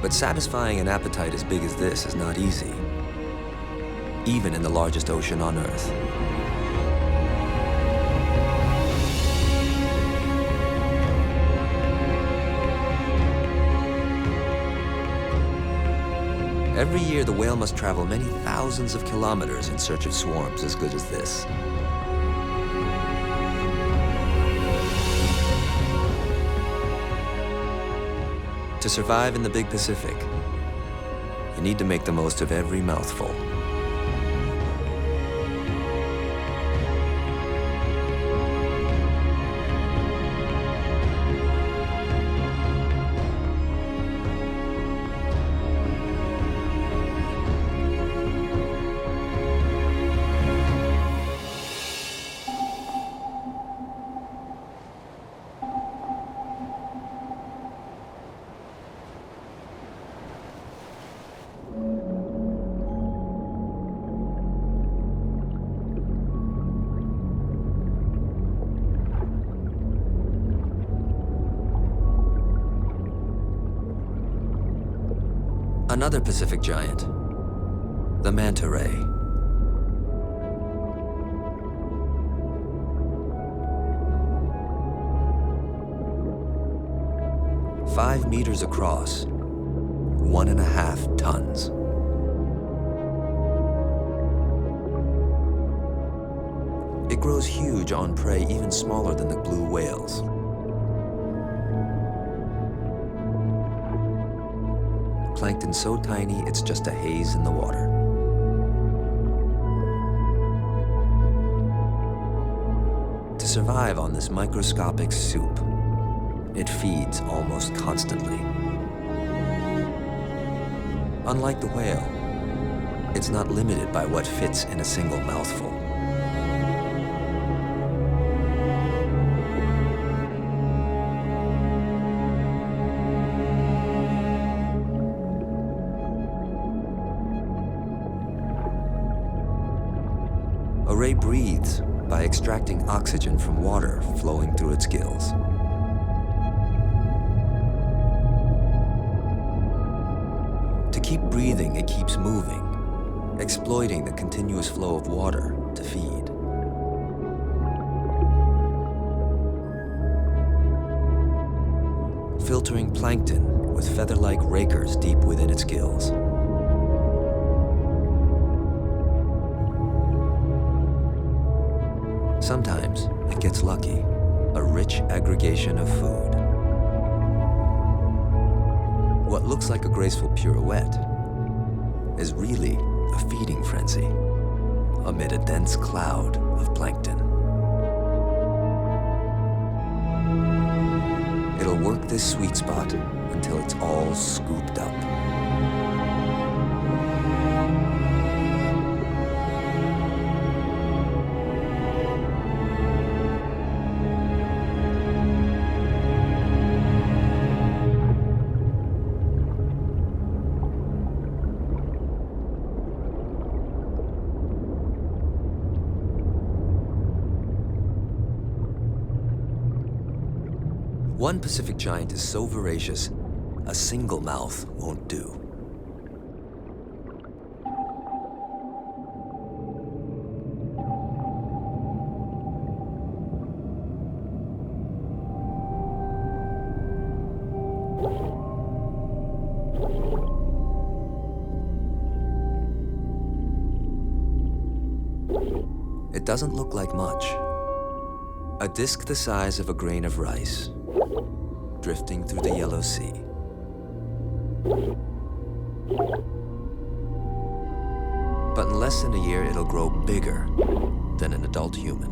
But satisfying an appetite as big as this is not easy, even in the largest ocean on Earth. Every year, the whale must travel many thousands of kilometers in search of swarms as good as this. To survive in the big Pacific, you need to make the most of every mouthful. Another Pacific giant, the manta ray. "5 meters across, 1.5 tons. It grows huge on prey even smaller than the blue whales. Plankton so tiny, it's just a haze in the water. To survive on this microscopic soup, it feeds almost constantly. Unlike the whale, it's not limited by what fits in a single mouthful. A ray breathes by extracting oxygen from water flowing through its gills. To keep breathing, it keeps moving, exploiting the continuous flow of water to feed. Filtering plankton with feather-like rakers deep within its gills. Sometimes it gets lucky a rich aggregation of food. What looks like a graceful pirouette is really a feeding frenzy amid a dense cloud of plankton. It'll work this sweet spot until it's all scooped up. One Pacific giant is so voracious, a single mouth won't do. It doesn't look like much. A disc the size of a grain of rice, drifting through the Yellow Sea. But in less than a year, it'll grow bigger than an adult human.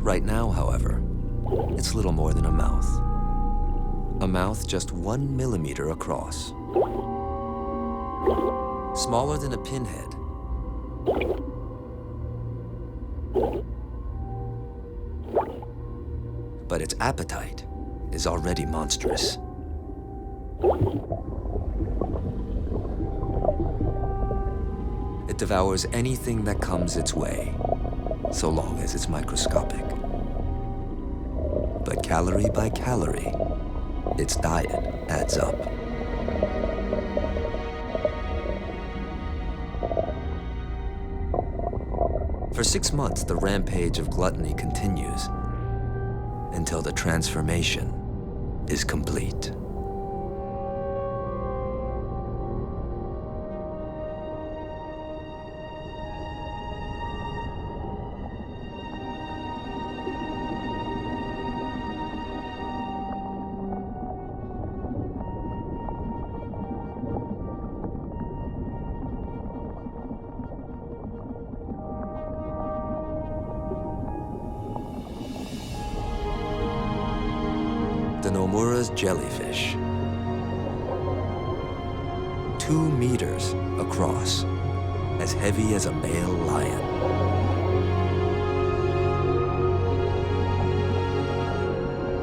Right now, however, it's little more than a mouth. A mouth just 1 millimeter across. Smaller than a pinhead. But its appetite is already monstrous. It devours anything that comes its way, so long as it's microscopic. But calorie by calorie, its diet adds up. For 6 months, the rampage of gluttony continues, until the transformation is complete. The Nomura's jellyfish. 2 meters across, as heavy as a male lion.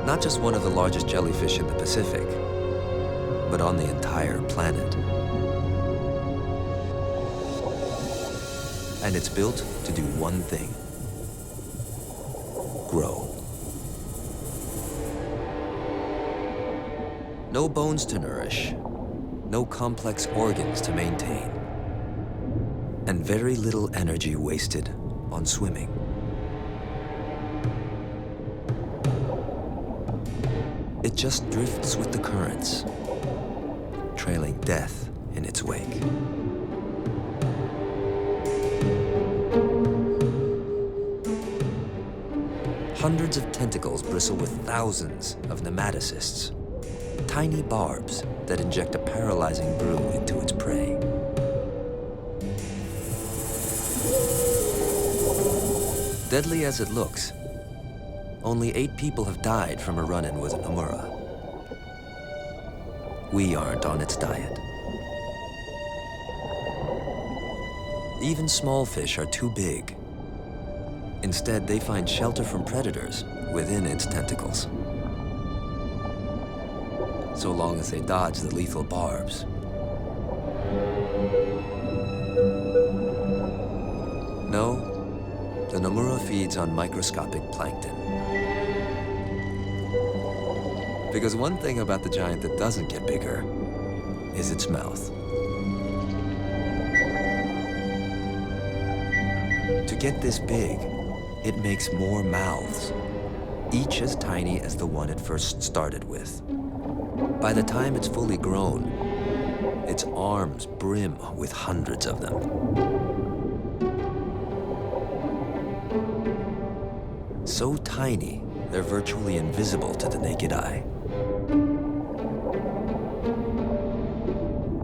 Not just one of the largest jellyfish in the Pacific, but on the entire planet. And it's built to do one thing: grow. No bones to nourish, no complex organs to maintain, and very little energy wasted on swimming. It just drifts with the currents, trailing death in its wake. Hundreds of tentacles bristle with thousands of nematocysts, tiny barbs that inject a paralyzing brew into its prey. Deadly as it looks, only 8 people have died from a run-in with a Nomura. We aren't on its diet. Even small fish are too big. Instead, they find shelter from predators within its tentacles, so long as they dodge the lethal barbs. No, the Nomura feeds on microscopic plankton. Because one thing about the giant that doesn't get bigger is its mouth. To get this big, it makes more mouths, each as tiny as the one it first started with. By the time it's fully grown, its arms brim with hundreds of them. so tiny they're virtually invisible to the naked eye.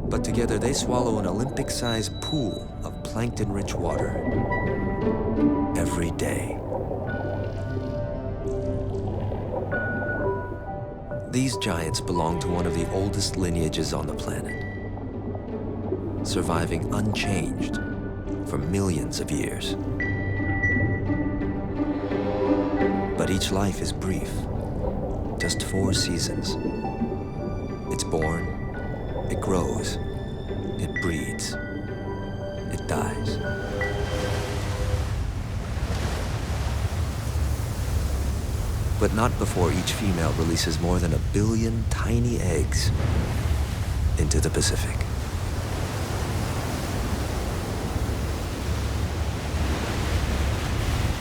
But together they swallow an Olympic-sized pool of plankton-rich water every day. These giants belong to one of the oldest lineages on the planet, surviving unchanged for millions of years. But each life is brief, just 4 seasons. It's born, it grows, it breeds, it dies. But not before each female releases more than 1 billion tiny eggs into the Pacific.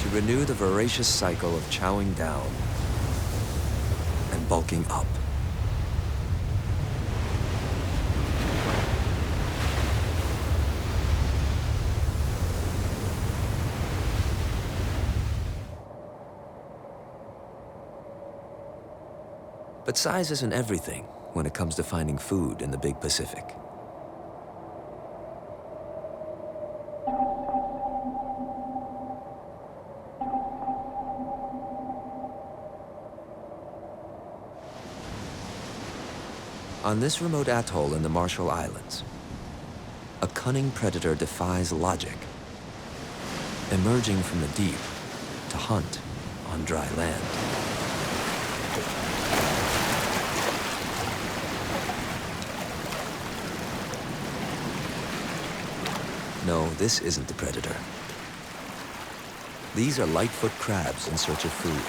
To renew the voracious cycle of chowing down and bulking up. But size isn't everything when it comes to finding food in the big Pacific. On this remote atoll in the Marshall Islands, a cunning predator defies logic, emerging from the deep to hunt on dry land. No, this isn't the predator. These are lightfoot crabs in search of food.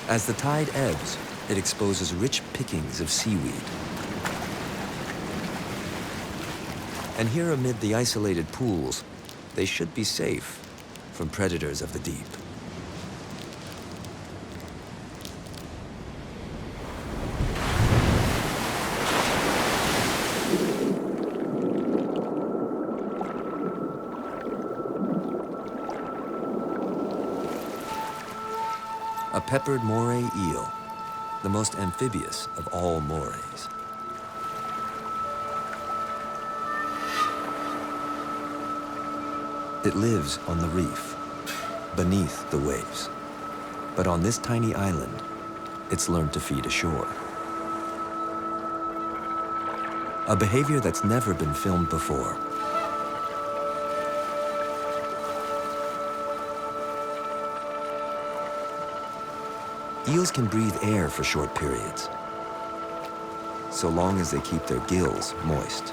As the tide ebbs, it exposes rich pickings of seaweed. And here amid the isolated pools, they should be safe from predators of the deep. A peppered moray eel, the most amphibious of all morays. It lives on the reef, beneath the waves. But on this tiny island, it's learned to feed ashore. A behavior that's never been filmed before. Eels can breathe air for short periods, so long as they keep their gills moist,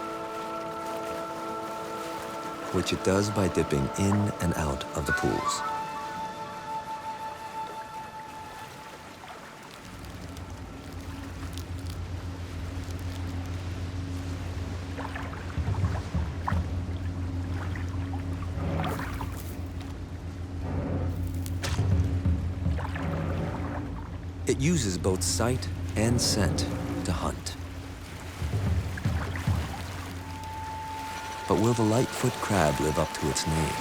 which it does by dipping in and out of the pools. It uses both sight and scent to hunt. But will the lightfoot crab live up to its name?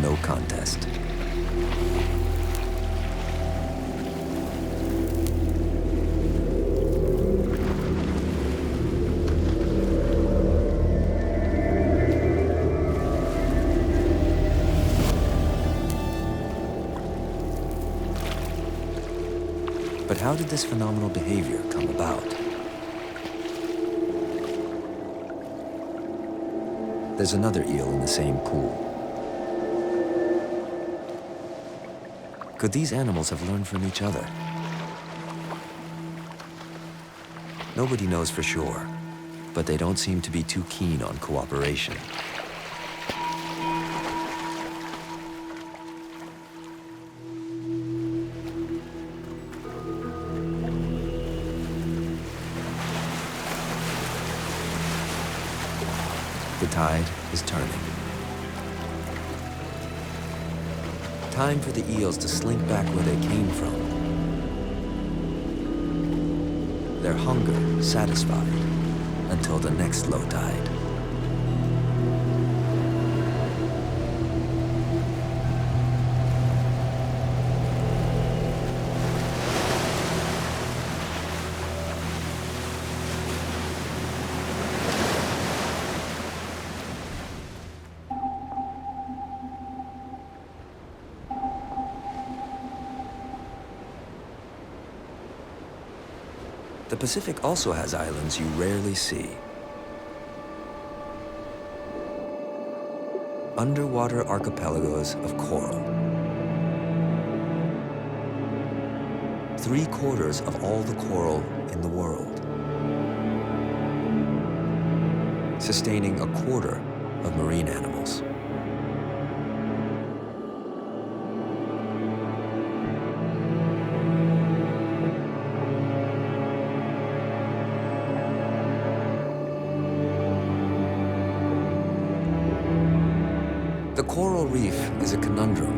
No contest. But how did this phenomenal behavior come about? There's another eel in the same pool. Could these animals have learned from each other? Nobody knows for sure, but they don't seem to be too keen on cooperation. The tide is turning. Time for the eels to slink back where they came from. Their hunger satisfied until the next low tide. The Pacific also has islands you rarely see. Underwater archipelagos of coral. 3/4 of all the coral in the world, sustaining 1/4 of marine animals. The coral reef is a conundrum,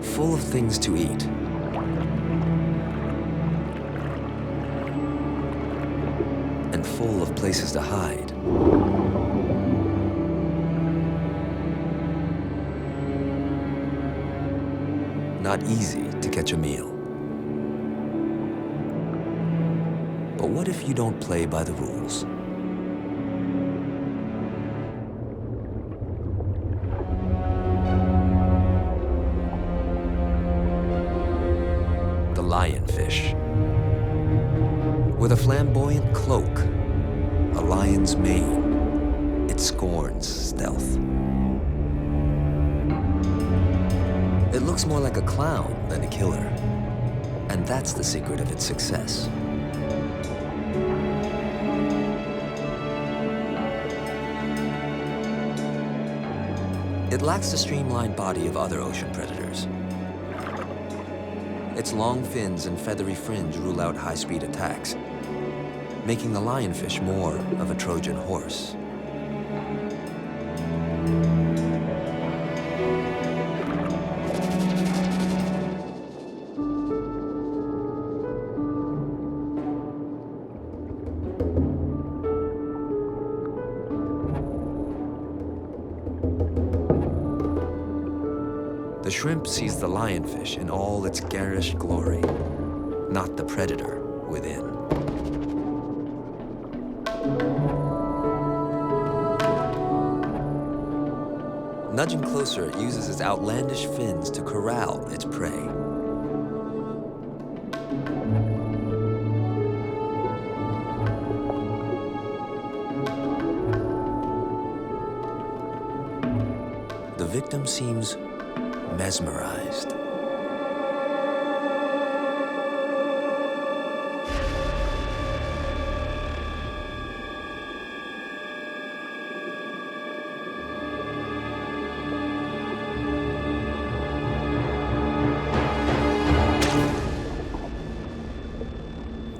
full of things to eat, and full of places to hide. Not easy to catch a meal. But what if you don't play by the rules? Lionfish. With a flamboyant cloak, a lion's mane, it scorns stealth. It looks more like a clown than a killer, and that's the secret of its success. It lacks the streamlined body of other ocean predators. Its long fins and feathery fringe rule out high-speed attacks, making the lionfish more of a Trojan horse. The shrimp sees the lionfish in all its garish glory, not the predator within. Nudging closer, it uses its outlandish fins to corral its prey. The victim seems mesmerized.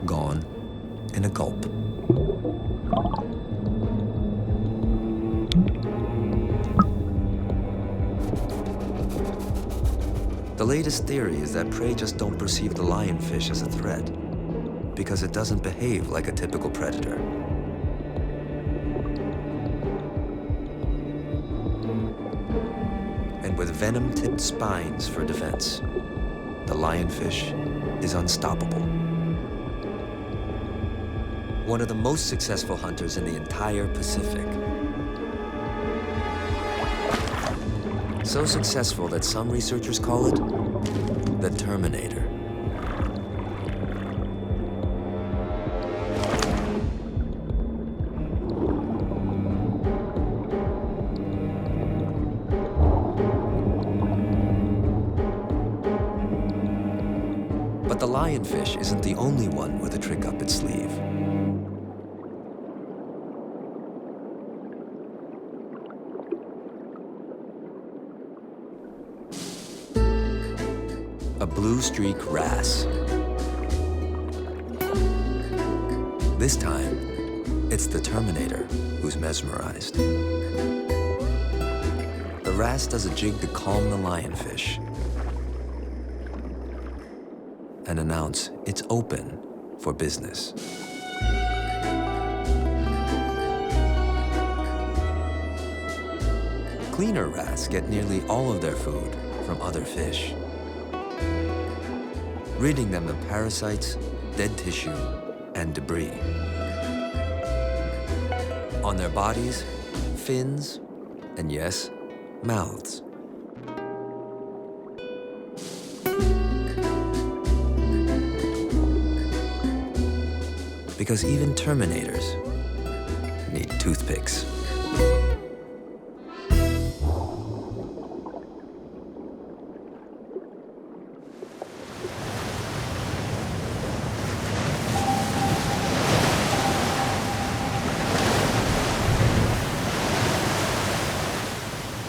Gone in a gulp. The latest theory is that prey just don't perceive the lionfish as a threat because it doesn't behave like a typical predator. And with venom-tipped spines for defense, the lionfish is unstoppable. One of the most successful hunters in the entire Pacific. So successful that some researchers call it the Terminator. But the lionfish isn't the only one with a trick up its sleeve. A blue streak wrasse. This time, it's the Terminator who's mesmerized. The wrasse does a jig to calm the lionfish and announce it's open for business. Cleaner wrasse get nearly all of their food from other fish, ridding them of parasites, dead tissue, and debris. On their bodies, fins, and yes, mouths. Because even Terminators need toothpicks.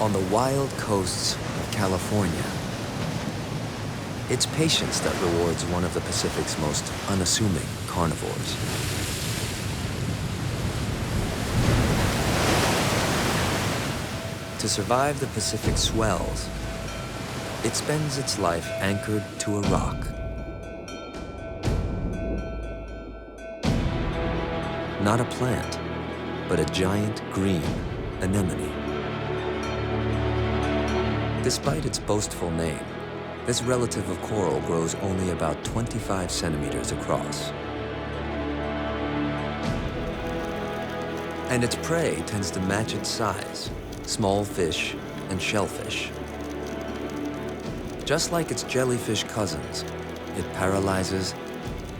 On the wild coasts of California, it's patience that rewards one of the Pacific's most unassuming carnivores. To survive the Pacific swells, it spends its life anchored to a rock. Not a plant, but a giant green anemone. Despite its boastful name, this relative of coral grows only about 25 centimeters across. And its prey tends to match its size, small fish and shellfish. Just like its jellyfish cousins, it paralyzes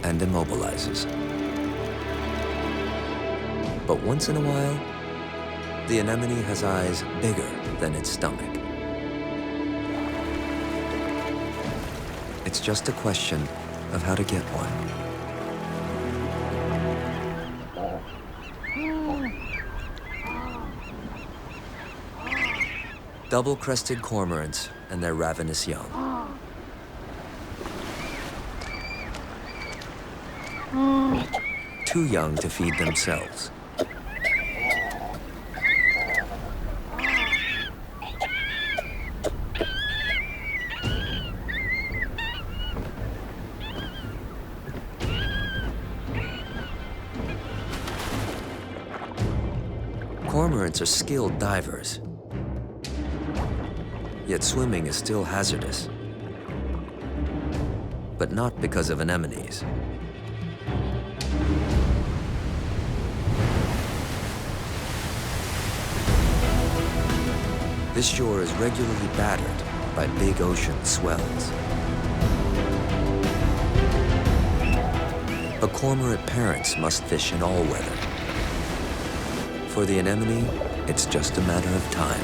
and immobilizes. But once in a while, the anemone has eyes bigger than its stomach. It's just a question of how to get one. Double-crested cormorants and their ravenous young. Too young to feed themselves. Cormorants are skilled divers, yet swimming is still hazardous. But not because of anemones. This shore is regularly battered by big ocean swells. But cormorant parents must fish in all weather. For the anemone, it's just a matter of time.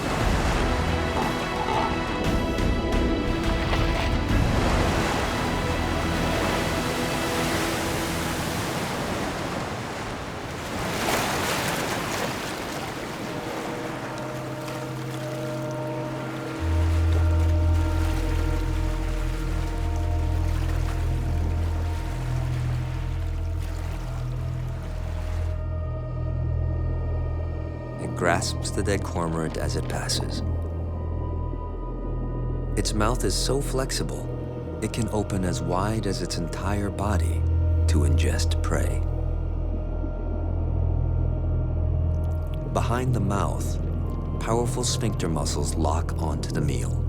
Grasps the dead cormorant as it passes. Its mouth is so flexible, it can open as wide as its entire body to ingest prey. Behind the mouth, powerful sphincter muscles lock onto the meal.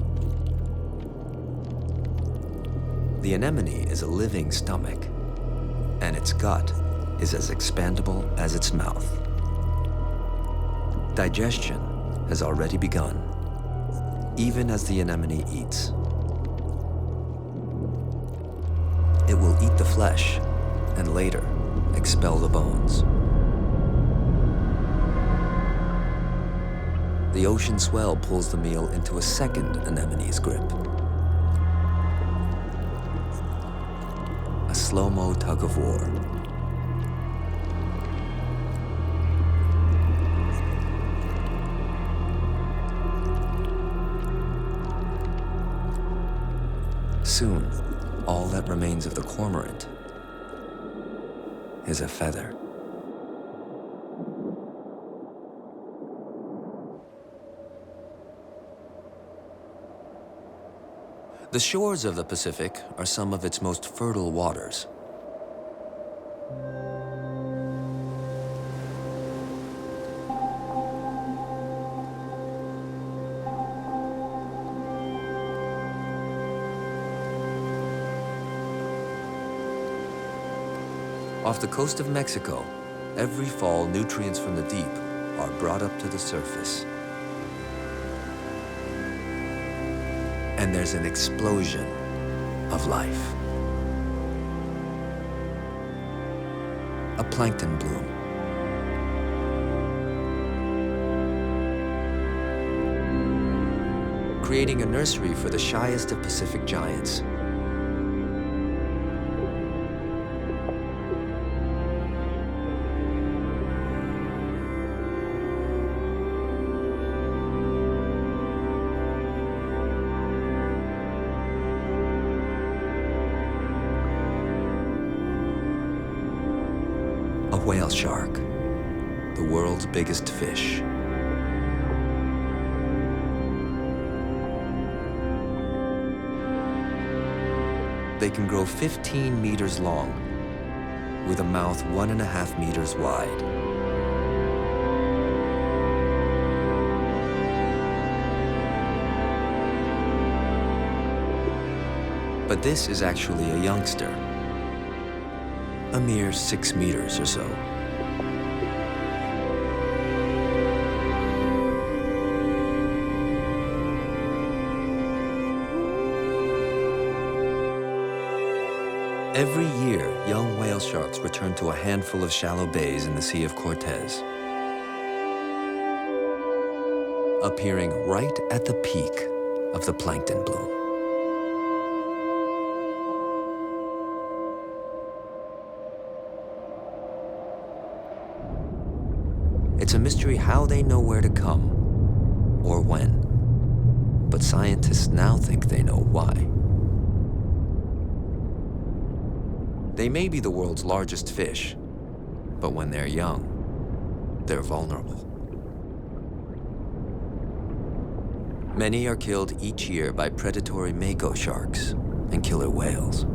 The anemone is a living stomach, and its gut is as expandable as its mouth. Digestion has already begun. even as the anemone eats. It will eat the flesh and later expel the bones. The ocean swell pulls the meal into a second anemone's grip. A slow-mo tug of war. Soon, all that remains of the cormorant is a feather. The shores of the Pacific are some of its most fertile waters. Off the coast of Mexico, every fall, nutrients from the deep are brought up to the surface. And there's an explosion of life. A plankton bloom. Creating a nursery for the shyest of Pacific giants. Whale shark, the world's biggest fish. They can grow 15 meters long, with a mouth 1.5 meters wide. But this is actually a youngster. A mere 6 meters or so. Every year, young whale sharks return to a handful of shallow bays in the Sea of Cortez, appearing right at the peak of the plankton bloom. It's a mystery how they know where to come or when, but scientists now think they know why. They may be the world's largest fish, but when they're young, they're vulnerable. Many are killed each year by predatory mako sharks and killer whales.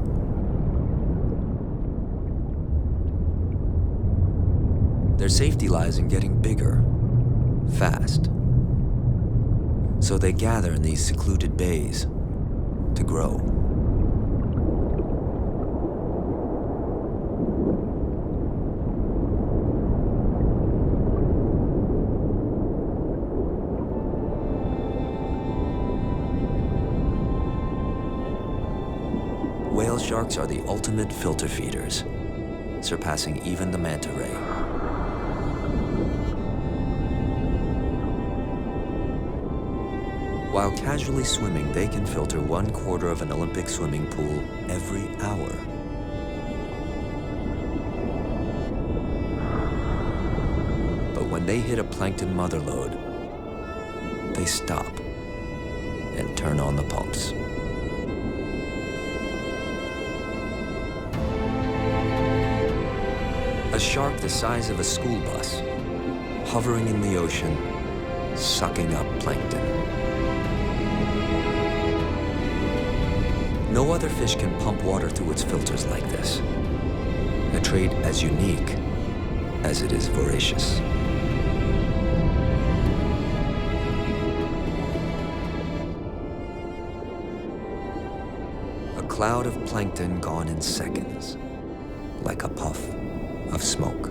Their safety lies in getting bigger, fast. So they gather in these secluded bays to grow. Whale sharks are the ultimate filter feeders, surpassing even the manta ray. While casually swimming, they can filter 1/4 of an Olympic swimming pool every hour. But when they hit a plankton mother load, they stop and turn on the pumps. A shark the size of a school bus, hovering in the ocean, sucking up plankton. No other fish can pump water through its filters like this, a trait as unique as it is voracious. A cloud of plankton gone in seconds, like a puff of smoke.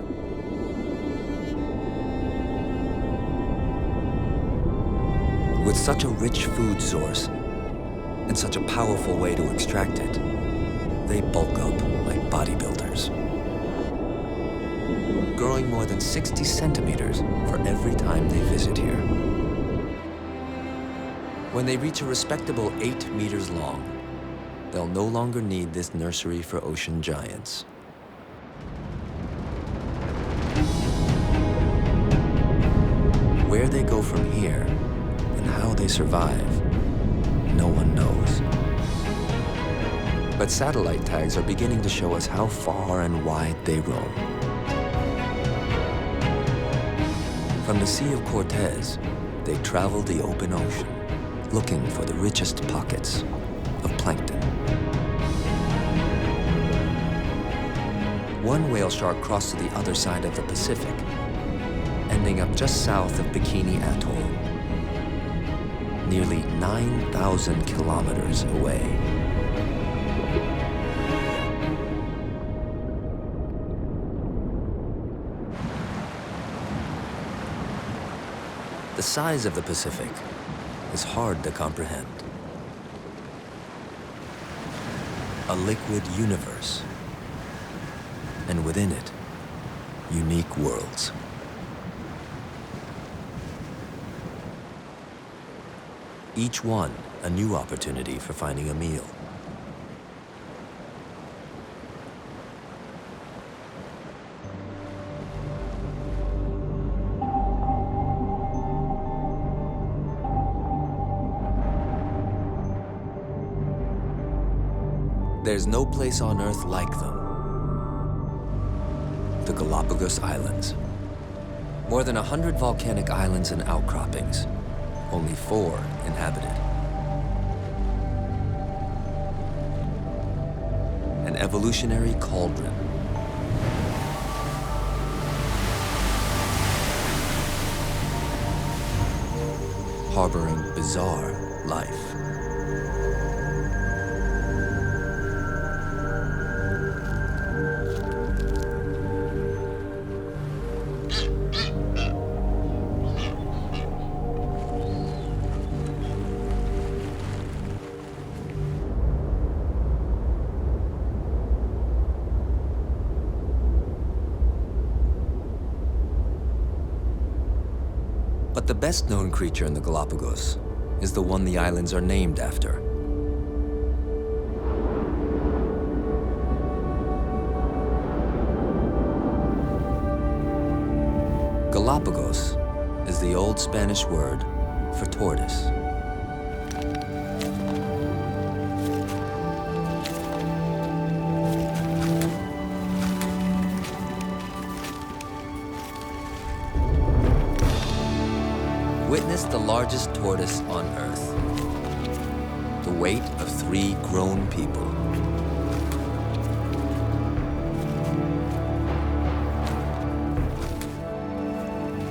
With With such a rich food source and such a powerful way to extract it, they bulk up like bodybuilders, growing more than 60 centimeters for every time they visit here. When they reach a respectable 8 meters long, they'll no longer need this nursery for ocean giants. Where they go from here and how they survive, no one knows. But satellite tags are beginning to show us how far and wide they roam. From the Sea of Cortez, they travel the open ocean, looking for the richest pockets of plankton. One whale shark crossed to the other side of the Pacific, ending up just south of Bikini Atoll, nearly 9,000 kilometers away. The size of the Pacific is hard to comprehend. A liquid universe, and within it, unique worlds. Each one a new opportunity for finding a meal. There's no place on Earth like them. The Galapagos Islands. More than 100 volcanic islands and outcroppings, only 4 inhabited. An evolutionary cauldron. Harboring bizarre life. But the best-known creature in the Galapagos is the one the islands are named after. Galapagos is the old Spanish word for tortoise. Witness the largest tortoise on Earth. The weight of 3 grown people.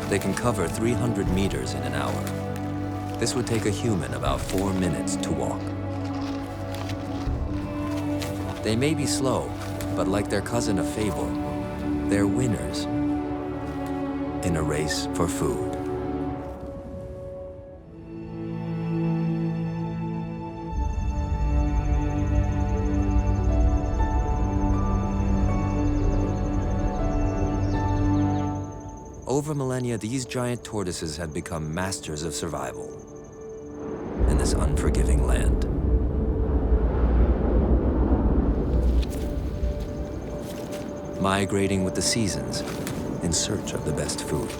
They can cover 300 meters in an hour. This would take a human about 4 minutes to walk. They may be slow, but like their cousin of fable, they're winners in a race for food. Over millennia, these giant tortoises had become masters of survival in this unforgiving land. Migrating with the seasons in search of the best food.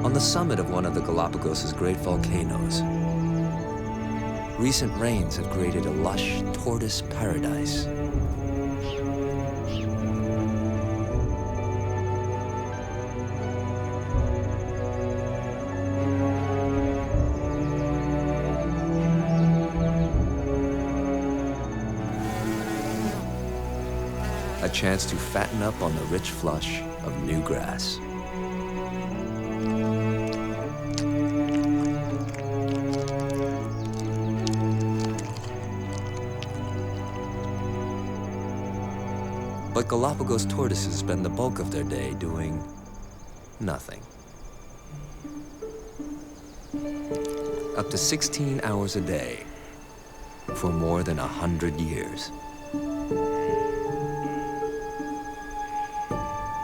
On the summit of one of the Galapagos' great volcanoes, recent rains have created a lush tortoise paradise. A chance to fatten up on the rich flush of new grass. But Galapagos tortoises spend the bulk of their day doing nothing. Up to 16 hours a day for more than 100 years.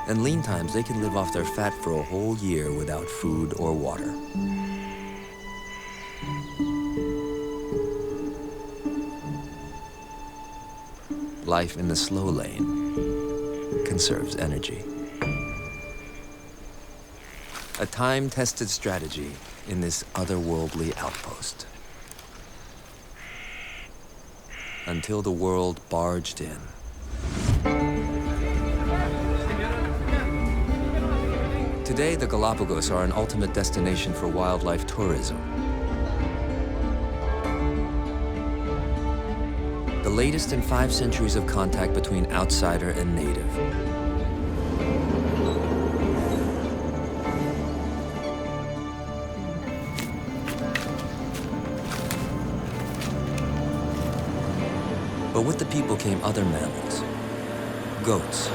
And lean times, they can live off their fat for a whole year without food or water. Life in the slow lane conserves energy. A time-tested strategy in this otherworldly outpost. Until the world barged in. Today, the Galapagos are an ultimate destination for wildlife tourism. The latest in 5 centuries of contact between outsider and native. But with the people came other mammals. Goats.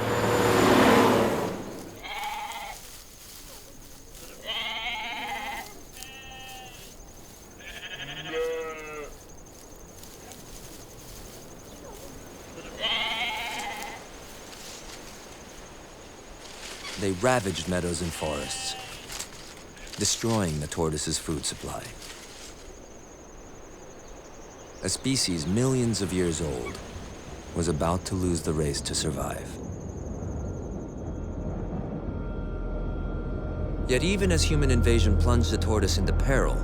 They ravaged meadows and forests, destroying the tortoise's food supply. A species millions of years old was about to lose the race to survive. Yet even as human invasion plunged the tortoise into peril,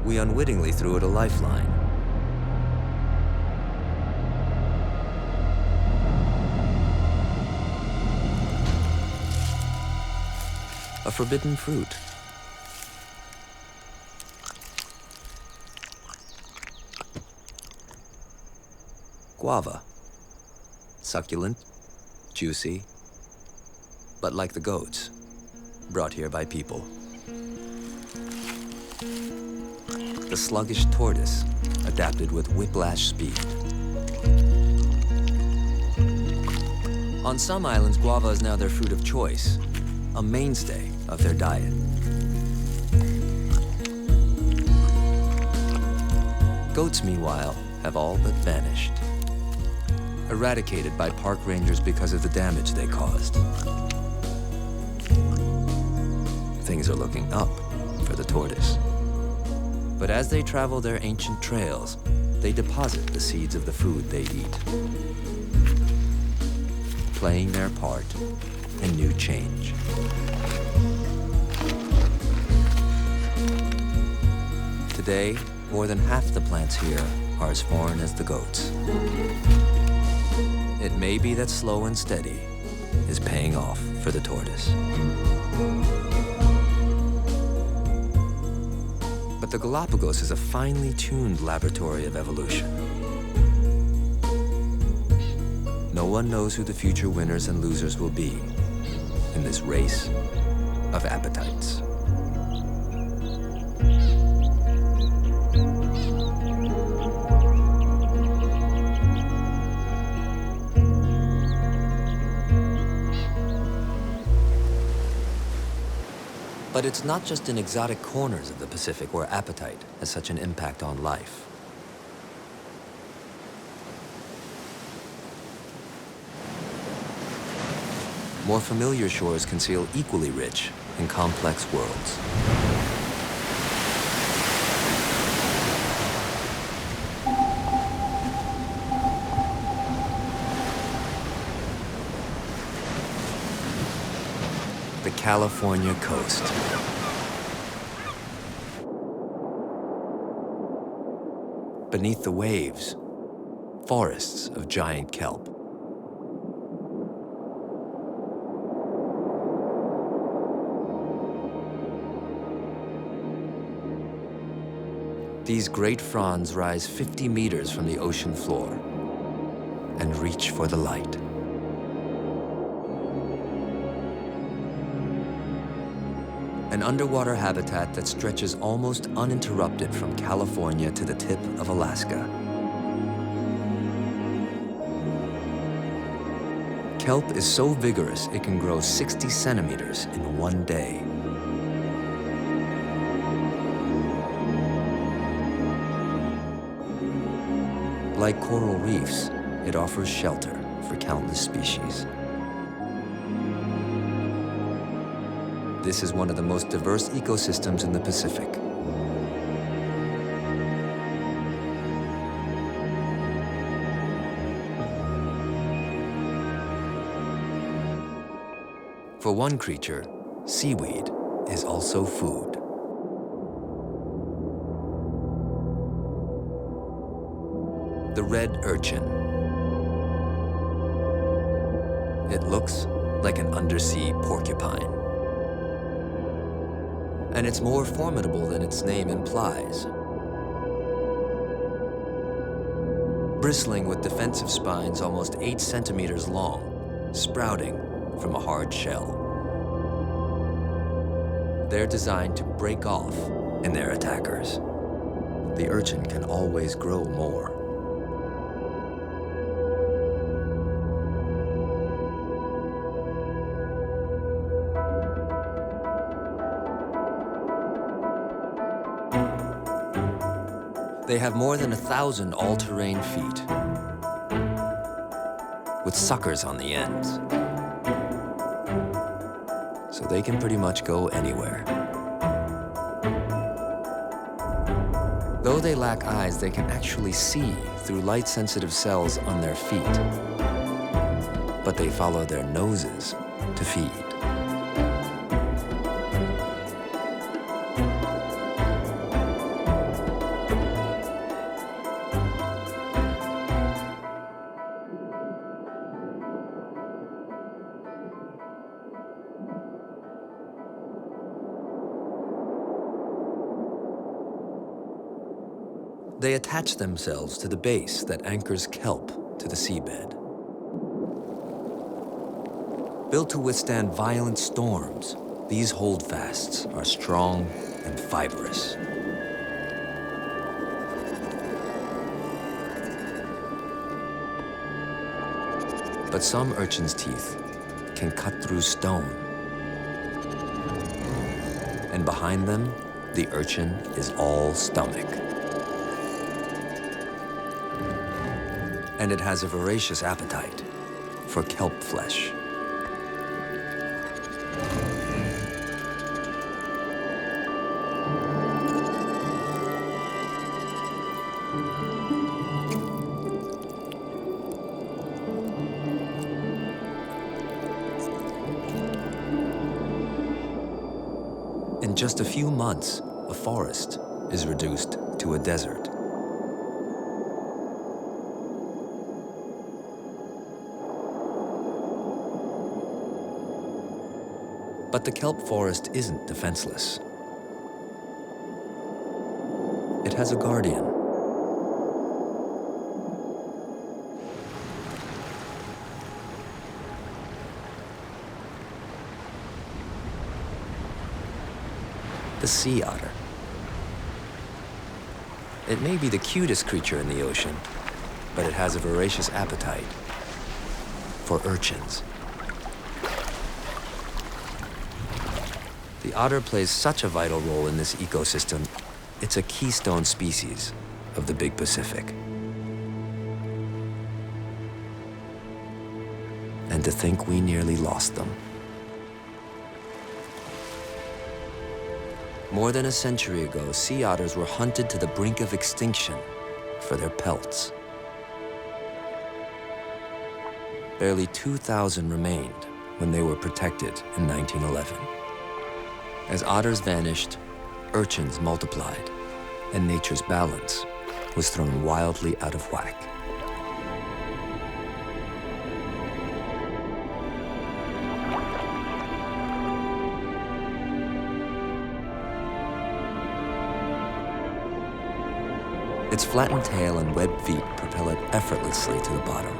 we unwittingly threw it a lifeline. A forbidden fruit. Guava. Succulent, juicy, but like the goats, brought here by people. The sluggish tortoise adapted with whiplash speed. On some islands, guava is now their fruit of choice, a mainstay of their diet. Goats, meanwhile, have all but vanished. Eradicated by park rangers because of the damage they caused. Things are looking up for the tortoise. But as they travel their ancient trails, they deposit the seeds of the food they eat, playing their part in new change. Today, more than half the plants here are as foreign as the goats. It may be that slow and steady is paying off for the tortoise. But the Galapagos is a finely tuned laboratory of evolution. No one knows who the future winners and losers will be in this race of appetites. But it's not just in exotic corners of the Pacific where appetite has such an impact on life. More familiar shores conceal equally rich and complex worlds. The California coast. Beneath the waves, forests of giant kelp. These great fronds rise 50 meters from the ocean floor and reach for the light. An underwater habitat that stretches almost uninterrupted from California to the tip of Alaska. Kelp is so vigorous it can grow 60 centimeters in one day. Like coral reefs, it offers shelter for countless species. This is one of the most diverse ecosystems in the Pacific. For one creature, seaweed is also food. The red urchin. It looks like an undersea porcupine. And it's more formidable than its name implies. Bristling with defensive spines almost 8 centimeters long, sprouting from a hard shell. They're designed to break off in their attackers. The urchin can always grow more. They have more than 1,000 all-terrain feet, with suckers on the ends. So they can pretty much go anywhere. Though they lack eyes, they can actually see through light-sensitive cells on their feet. But they follow their noses to feed. They attach themselves to the base that anchors kelp to the seabed. Built to withstand violent storms, these holdfasts are strong and fibrous. But some urchins' teeth can cut through stone. And behind them, the urchin is all stomach. And it has a voracious appetite for kelp flesh. In just a few months, a forest is reduced to a desert. But the kelp forest isn't defenseless. It has a guardian. The sea otter. It may be the cutest creature in the ocean, but it has a voracious appetite for urchins. The otter plays such a vital role in this ecosystem, it's a keystone species of the Big Pacific. And to think we nearly lost them. More than a century ago, sea otters were hunted to the brink of extinction for their pelts. Barely 2,000 remained when they were protected in 1911. As otters vanished, urchins multiplied, and nature's balance was thrown wildly out of whack. Its flattened tail and webbed feet propel it effortlessly to the bottom,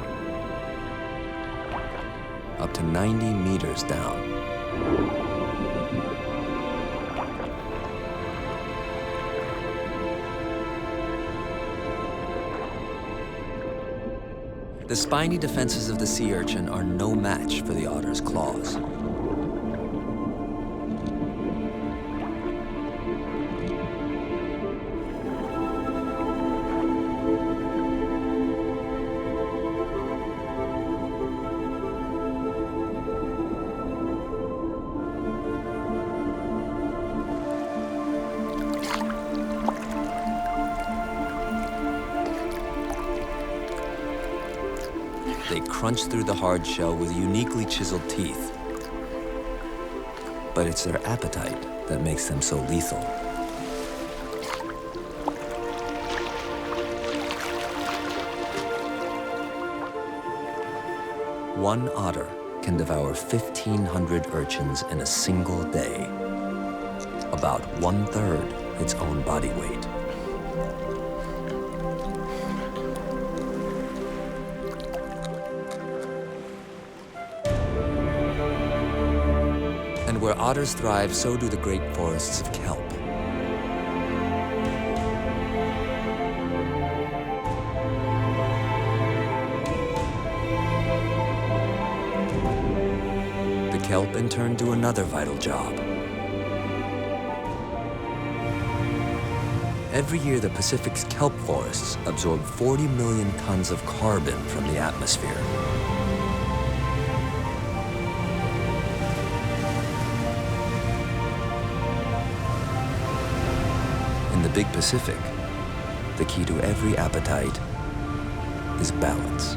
up to 90 meters down. The spiny defenses of the sea urchin are no match for the otter's claws. They crunch through the hard shell with uniquely chiseled teeth. But it's their appetite that makes them so lethal. One otter can devour 1,500 urchins in a single day, about 1/3 its own body weight. And where otters thrive, so do the great forests of kelp. The kelp in turn do another vital job. Every year, the Pacific's kelp forests absorb 40 million tons of carbon from the atmosphere. In the Big Pacific, the key to every appetite is balance.